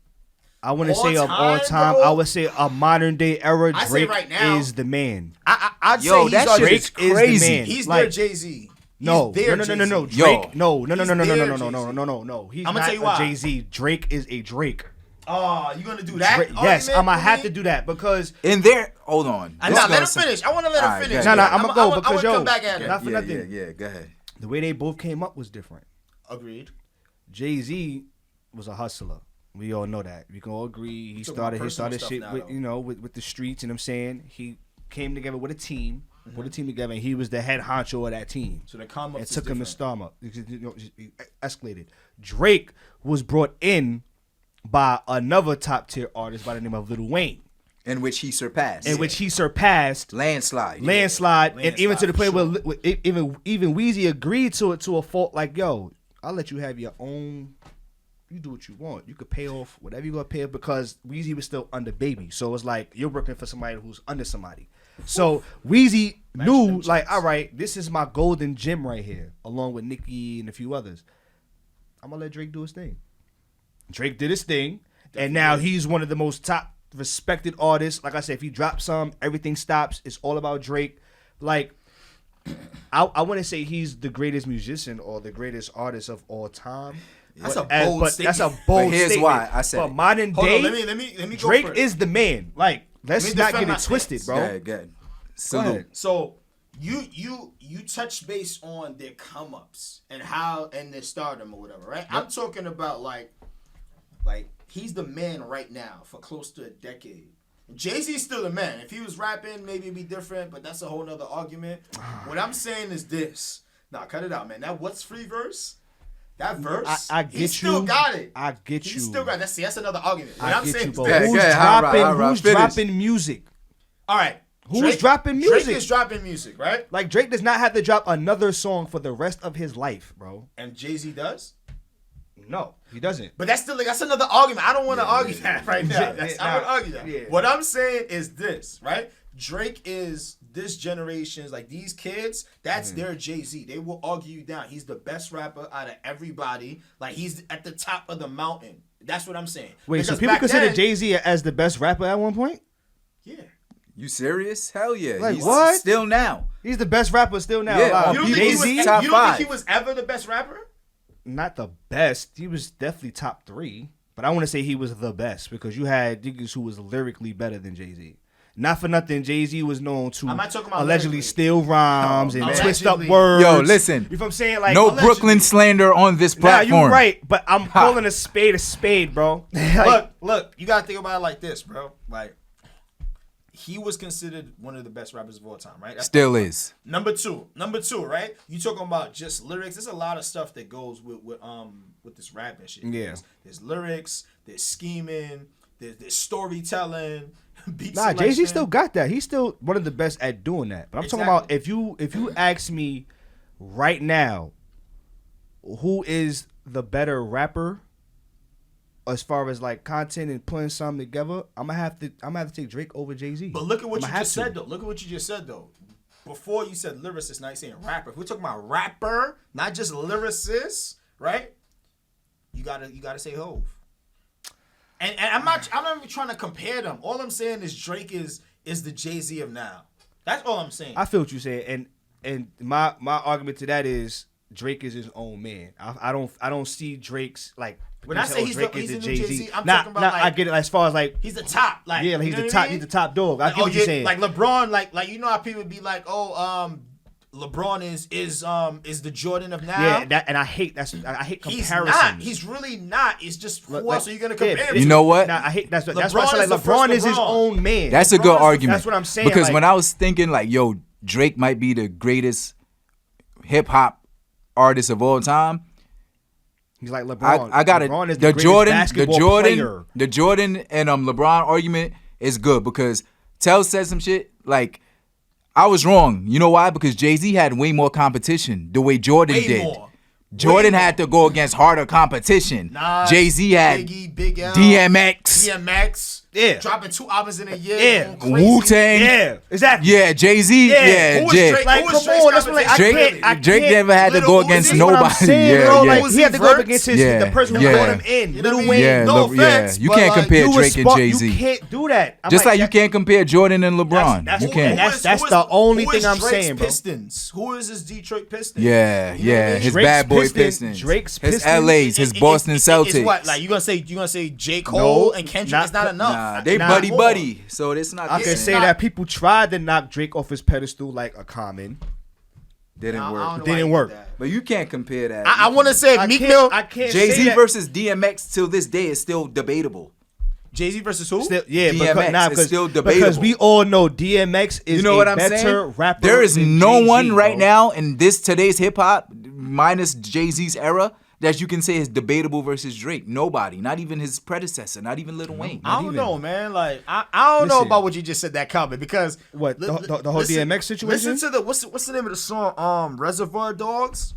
I wouldn't All say of all time, time. bro? I would say a modern day era. I say Drake right now. is the man. I'd Yo, say he's that our shit Drake. is Drake is the crazy. man. He's Like, their Jay-Z. No, He's their no. Jay-Z. Yo. Drake, no. He's their No. He's I'ma not tell you a why. Jay-Z. Drake is a Drake. Oh, you gonna do that? Drake. Yes, argument I'm gonna with have me? to do that because In there, hold on. Nah, This let him goes some- finish. I want to let him Alright, finish. go ahead. I'm gonna go because I yo, come back at him. not for Yeah, nothing. yeah. Go ahead. The way they both came up was different. Agreed. Jay-Z was a hustler. We all know that. We can all agree. He Talking started about personal stuff shit now, with though. with the streets. You know what I'm saying? He came together with a team, put a team together, and he was the head honcho of that team. So the come up It took him to storm up. It escalated. Drake was brought in by another top tier artist by the name of Lil Wayne, In which he surpassed. in which he surpassed landslide. and even to the point for where even Weezy agreed to it to a fault. Like, yo, I'll let you have your own. You do what you want. You could pay off whatever you gonna pay off because Weezy was still under Baby. So it's like you're working for somebody who's under somebody. So Weezy knew, like, all right, this is my golden gem right here, along with Nicki and a few others. I'm gonna let Drake do his thing. Drake did his thing, and now he's one of the most top respected artists. Like I said, if he drops some, everything stops. It's all about Drake. Like, I wouldn't say he's the greatest musician or the greatest artist of all time. That's But a bold that's statement. a bold But here's statement. why I said For it. modern Hold day, on, let me go Drake for it. is the man. Like, let's Let me not defend get my it twisted, stance. bro. Go ahead, go ahead. Go Salute. ahead. So you touch base on their come ups and how and their stardom or whatever, right? I'm talking about like Like, he's the man right now for close to a decade. Jay-Z's still the man. If he was rapping, maybe it'd be different, but that's a whole nother argument. What I'm saying is this. Nah, cut it out, man. That What's Free verse, that verse, I get he still got it. I get you. He still got it. That's another argument. What I I'm get saying you, is bro. this. Who's dropping music? All right. Who's dropping music? Drake is dropping music, right? Like, Drake does not have to drop another song for the rest of his life, bro. And Jay-Z does? No, he doesn't. But that's still that's another argument. I don't want to argue that right now. I don't argue that. Yeah. What I'm saying is this, right? Drake is this generation's, like, these kids, that's their Jay-Z. They will argue you down. He's the best rapper out of everybody. Like, he's at the top of the mountain. That's what I'm saying. Wait, Because so people back consider then- Jay-Z as the best rapper at one point? Yeah. You serious? Hell yeah. Like, He's what? Still now. He's the best rapper still now. Yeah, alive. on You don't, think he, was, Jay-Z, you top don't five. think he was ever the best rapper? Not the best. He was definitely top 3. But I want to say he was the best because you had niggas who was lyrically better than Jay-Z. Not for nothing, Jay-Z was known to I'm not talking about allegedly lyrically. steal rhymes and twist up Allegedly. words. Yo, listen. You know what I'm saying? Like, No allegedly. Brooklyn slander on this Nah, platform. you right, but I'm calling a spade, bro. Like, Look, you gotta think about it like this, bro. Like, he was considered one of the best rappers of all time, right? That's Still is. Number two, right? You talking about just lyrics? There's a lot of stuff that goes with this rap and shit. Yeah. There's lyrics, there's scheming, there's storytelling, beat nah, selection. Jay-Z still got that. He's still one of the best at doing that. But I'm talking about if you ask me right now, who is the better rapper as far as like content and putting something together, I'm gonna have to take Drake over Jay-Z. But look at what you just said though. Before you said lyricist, now you're saying rapper. If we're talking about rapper, not just lyricist, right? You gotta say Hove. And I'm not even trying to compare them. All I'm saying is Drake is the Jay-Z of now. That's all I'm saying. I feel what you're saying, and my argument to that is Drake is his own man. I don't see Drake's like. When I say he's the new Jay-Z, I'm nah, talking about like I get it as far as like he's the top. Like, yeah, like he's you know the what top. I mean? He's the top dog. I get what you're saying. Like LeBron, like you know how people be like, LeBron is the Jordan of now. Yeah, I hate comparison. He's not. He's really not. It's just who else are you gonna compare him to? You know what? Nah, I hate that's why I LeBron say like is the LeBron first is his LeBron. own man. That's a good argument. That's what I'm saying. Because like, when I was thinking like, yo, Drake might be the greatest hip hop artist of all time. he's like LeBron. I got it. LeBron is The player. Jordan and LeBron argument is good because Tell said some shit like I was wrong. You know why? Because Jay-Z had way more competition the way Jordan Way did. more. Jordan had to go against harder competition. Nas, Jay-Z had Biggie, Big L, DMX. Yeah. dropping 2 albums in a year. Yeah. going crazy. Wu-Tang. Yeah, exactly. Yeah, Jay-Z. Yeah, Who was yeah. Drake? Like, Who was come Drake's on, that's what, like, I competition? can't- Drake never had to Little go Uzi, against this is what I'm nobody. saying, yeah, bro, yeah. like he had to go up against the person who yeah. brought him in. You know Lil what I mean? Wayne. Yeah, No yeah. offense, You but, can't like, compare You Drake and respond- Jay-Z. You can't do that. Just like you can't compare Jordan and LeBron. That's You who- can't. and that's the only thing I'm saying, bro. Pistons? Who is his Detroit Pistons? Yeah, You know what I yeah. mean? His Drake's bad boy Pistons- Pistons. Drake's his Pistons- LA's, his Boston Celtics. It's what? Like you gonna say J. Cole and Kendrick? It's not enough. Nah, they Nah. buddy. So it's not. I the can same. say that people tried to knock Drake off his pedestal like a Common. Didn't I don't work. know why Didn't you work. did that. But you can't compare that. I want to say Meek Mill. I can't say Jay-Z that. versus DMX till this day is still debatable. Jay-Z versus who? Still, yeah, DMX is still debatable. because we all know DMX is You know what a I'm better saying? rapper. There is than no Jay-Z, one right bro. now in today's hip hop, minus Jay-Z's era, that you can say is debatable versus Drake. Nobody, not even his predecessor, not even Lil Wayne. I don't know, man. Like I don't know Listen. about what you just said that comment because What, the whole DMX situation? Listen to what's the name of the song? Reservoir Dogs.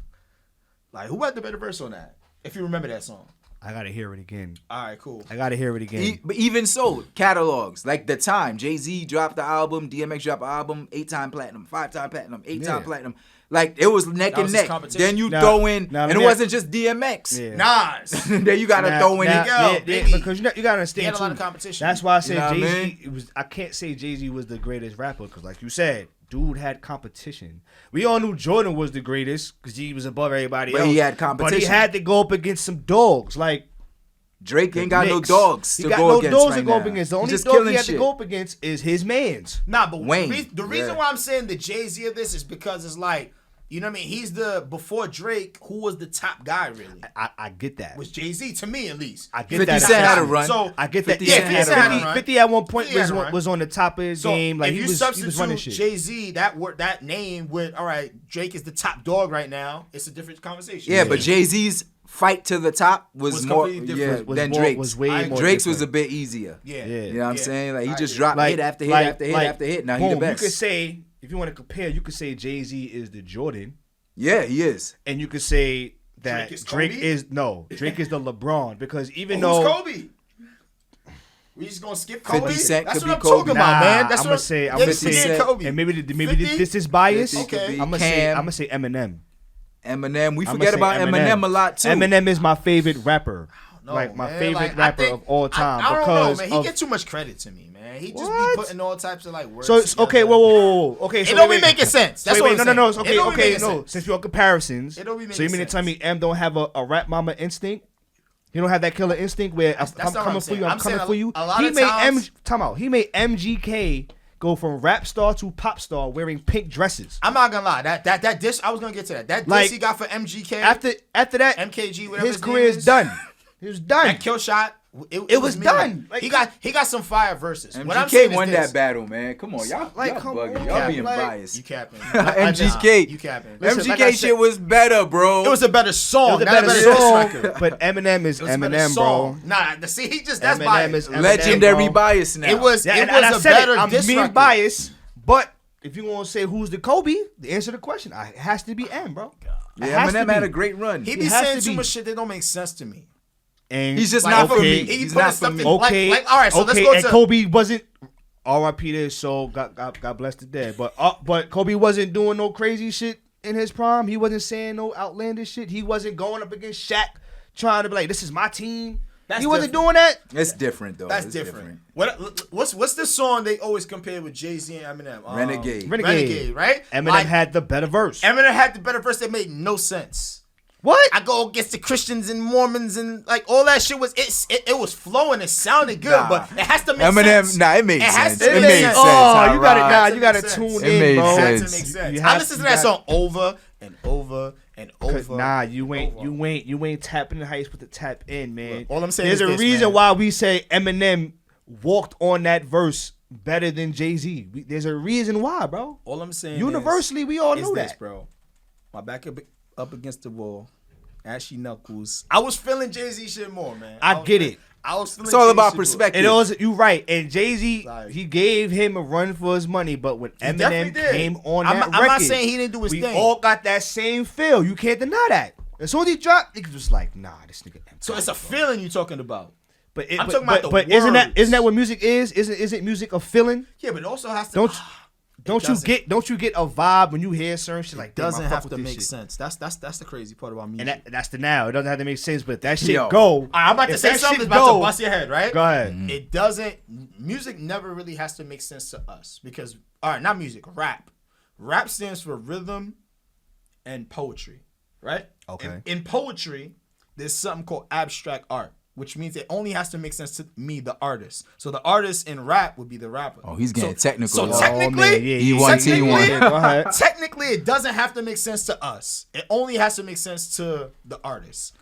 Like who had the better verse on that? If you remember that song. I gotta hear it again. All right, cool. I gotta hear it again. But even so, catalogs like the time Jay-Z dropped the album, DMX dropped the album, 8-time platinum, 5-time platinum, 8-time platinum. Like it was neck That and was his neck. competition. Then you Now- throw in, now, and let it me- wasn't just DMX. Yeah. Nas. Then you gotta throw in Biggie. because you gotta understand He had a lot too, of competition. That's why I said You know what I Jay-Z. mean? I can't say Jay-Z was the greatest rapper because, like you said, dude had competition. We all knew Jordan was the greatest because he was above everybody But else. he had But competition. he had to go up against some dogs like. Drake ain't got no Knicks. dogs He to got go no against dogs right to go now. up against. The He only just dog he killing had shit. to go up against is his man's. Nah, but Wayne. the reason Yeah. why I'm saying the Jay-Z of this is because it's like You know what I mean? He's before Drake, who was the top guy really? I get that. Was Jay-Z, to me at least. I get 50 that. Cent had a run. So I get that. 50 Cent had a run. 50 at one point 50 had a run. was on the top of his game. Like if he you was running substitute shit. Jay-Z, that name with, all right, Drake is the top dog right now, it's a different conversation. Yeah, but Jay-Z's fight to the top was more completely different. than Drake's. Was way more Drake's different. was a bit easier. Yeah. You know what I'm saying? Like he I just agree. dropped Like- hit after hit like- after hit like, after hit. Now boom, he the best. You could say, if you want to compare, you could say Jay-Z is the Jordan. Yeah, he is. And you could say that Drake is Kobe? Drake is the LeBron, because even Who's though Kobe? We just gonna skip Kobe? 50 Cent That's could what be I'm Kobe. talking about, man. That's I'm what gonna say, I'm yeah, gonna 50 say, Cent. Kobe. and maybe 50? this is biased. 50 could Okay. be I'm Cam. gonna say Eminem. Eminem. We I'ma forget say about Eminem a lot too. Eminem is my favorite rapper. No, like my man. favorite Like, I rapper think- of all time. I don't because know, man. He of, get too much credit to me, man. He just What? be putting all types of like words. so it's okay. together. Whoa. Okay, so It don't be wait. making sense. That's wait, what no. I'm It's saying. okay. It don't be Okay, making no. sense. Since you're comparisons, It don't be so you making mean to tell me sense. M don't have a rap mama instinct? You don't have that killer instinct where That's I'm not what coming I'm for you. saying. I'm I'm coming saying for you. a lot He of made times- time out. He made MGK go from rap star to pop star wearing pink dresses. I'm not gonna lie. That diss, I was gonna get to that. That diss Like, he got for MGK, After that, MKG, whatever his his career name is is. done. He was done. That kill shot. It was me, done. Like, Like, he got some fire verses. What I'm saying MGK is won this. that battle, man. Come on, y'all. Like, Y'all come bugging. on, Y'all being like, biased. You capping. MGK. You capping. Listen, MGK like I shit said- was better, bro. It was a better song. It was a not better diss song, record. but Eminem is It was a better Eminem, bro. song. Nah, see, he just that's Eminem bias. is Eminem, legendary bro. bias now. It was Yeah, it and was I a said better it. I'm diss being record. biased, but if you want to say who's the Kobe, the answer to the question, it has to be M, bro. It Yeah, has to Eminem had be. a great run. He It be has saying to too be. much shit that don't make sense to me. And He's just Like, not for okay, me. he He's put not in for me. something- okay, like, all right, so let's okay, go and to- Kobe wasn't. R.I.P. to his soul. God bless the dead. But Kobe wasn't doing no crazy shit in his prime. He wasn't saying no outlandish shit. He wasn't going up against Shaq trying to be like, this is my team. That's He wasn't different. doing that. It's different though. That's It's different. What's the song they always compare with Jay-Z and Eminem? Renegade. Renegade, right? Eminem Like, had the better verse. Eminem had the better verse that made no sense. What? I go against the Christians and Mormons and like all that shit was it was flowing. It sounded good, Nah. but it has to make Eminem, sense. nah, it made has sense. to It make made sense. sense. Oh, you got it. Alright. Nah, It you got to makes tune sense. It in, made bro. It had sense. to make sense. You I have- listened to you that got- song over and over and over. Nah, you ain't tapping the heights with the tap in, man. Look, all I'm saying there's is a this, reason man. why we say Eminem walked on that verse better than Jay-Z. There's a reason why, bro. All I'm saying Universally, we all is know this, that. bro. My back up against the wall, ashy knuckles. I was feeling Jay-Z shit more, man. I get it. I was feeling It's all Jay-Z about shit more. perspective. It was you right, and Jay-Z Like- he gave him a run for his money, but when definitely Eminem did. came on I'm that not record, saying he didn't do his we thing. all got that same feel. You can't deny that. As soon as he dropped, niggas was like, "Nah, this nigga." So it's a feeling you talking about. But I'm talking about the but isn't words. that what music is? Isn't music a feeling? Yeah, but it also has to. Don't you get a vibe when you hear certain shit like doesn't damn, I fuck have with to this make shit. sense. That's the crazy part about music. And that's the now. It doesn't have to make sense, but that shit Yo. go. All right, I'm about to If say that something shit that's about go- to bust your head, right? Go ahead. It doesn't. Music never really has to make sense to us because, all right, not music, rap. Rap stands for rhythm and poetry, right? Okay. In poetry, there's something called abstract art, which means it only has to make sense to me, the artist. So the artist in rap would be the rapper. Oh, he's getting technical. So Oh, technically, man, yeah, E1T1. Yeah, go ahead. technically, it doesn't have to make sense to us. It only has to make sense to the artist.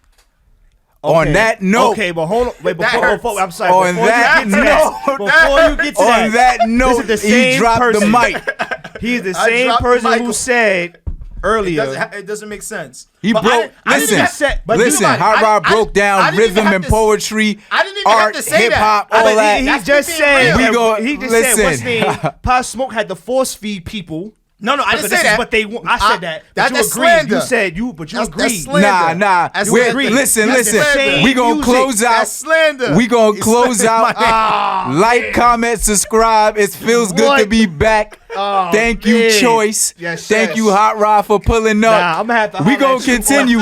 On that note, Okay, but hold on. Wait, That before, hurts. I'm sorry. On before that you get to that, note- before you get to on that note, this is the he same dropped person. the mic. He's the I same dropped the person mic. who said earlier. It doesn't make sense. He But broke. I didn't Listen, even have- but listen. think about it. How Rob I broke I down didn't even rhythm have and to- poetry, I didn't even have art, to say hip that. hop, I all mean, that. He That's just me said. being real. He just Listen. said. What's name? Pop Smoke had to force feed people. No, I didn't But say this that. is what they want. I said that. But you That's agreed. slander. You said you, but you That's agreed. slander. Nah. That's We're- slander. Listen, That's listen. slander. We gonna Music. close out. That's slander. We gonna It's close slander, out. my man. Like, comment, subscribe. It feels good to What? be back. Oh, Thank you, man. Choice. Yes, Thank yes. you, Hot Rod, for pulling up. Nah, I'm gonna have to. We holler gonna at you. continue.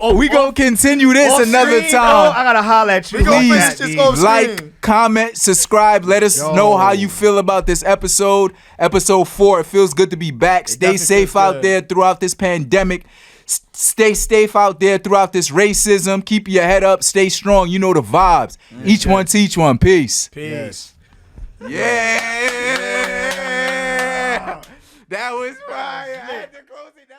Oh, We gonna continue this off another screen, time. I gotta holler at you. We gonna Please, finish this off screen. like, comment, subscribe. Let us know how you feel about this episode. Episode 4. It feels good to be back. Stay definitely safe feels out good. there throughout this pandemic. Stay safe out there throughout this racism. Keep your head up. Stay strong. You know the vibes. Each one teach one. Peace. Peace. Yeah. That was fire. I had to close it down.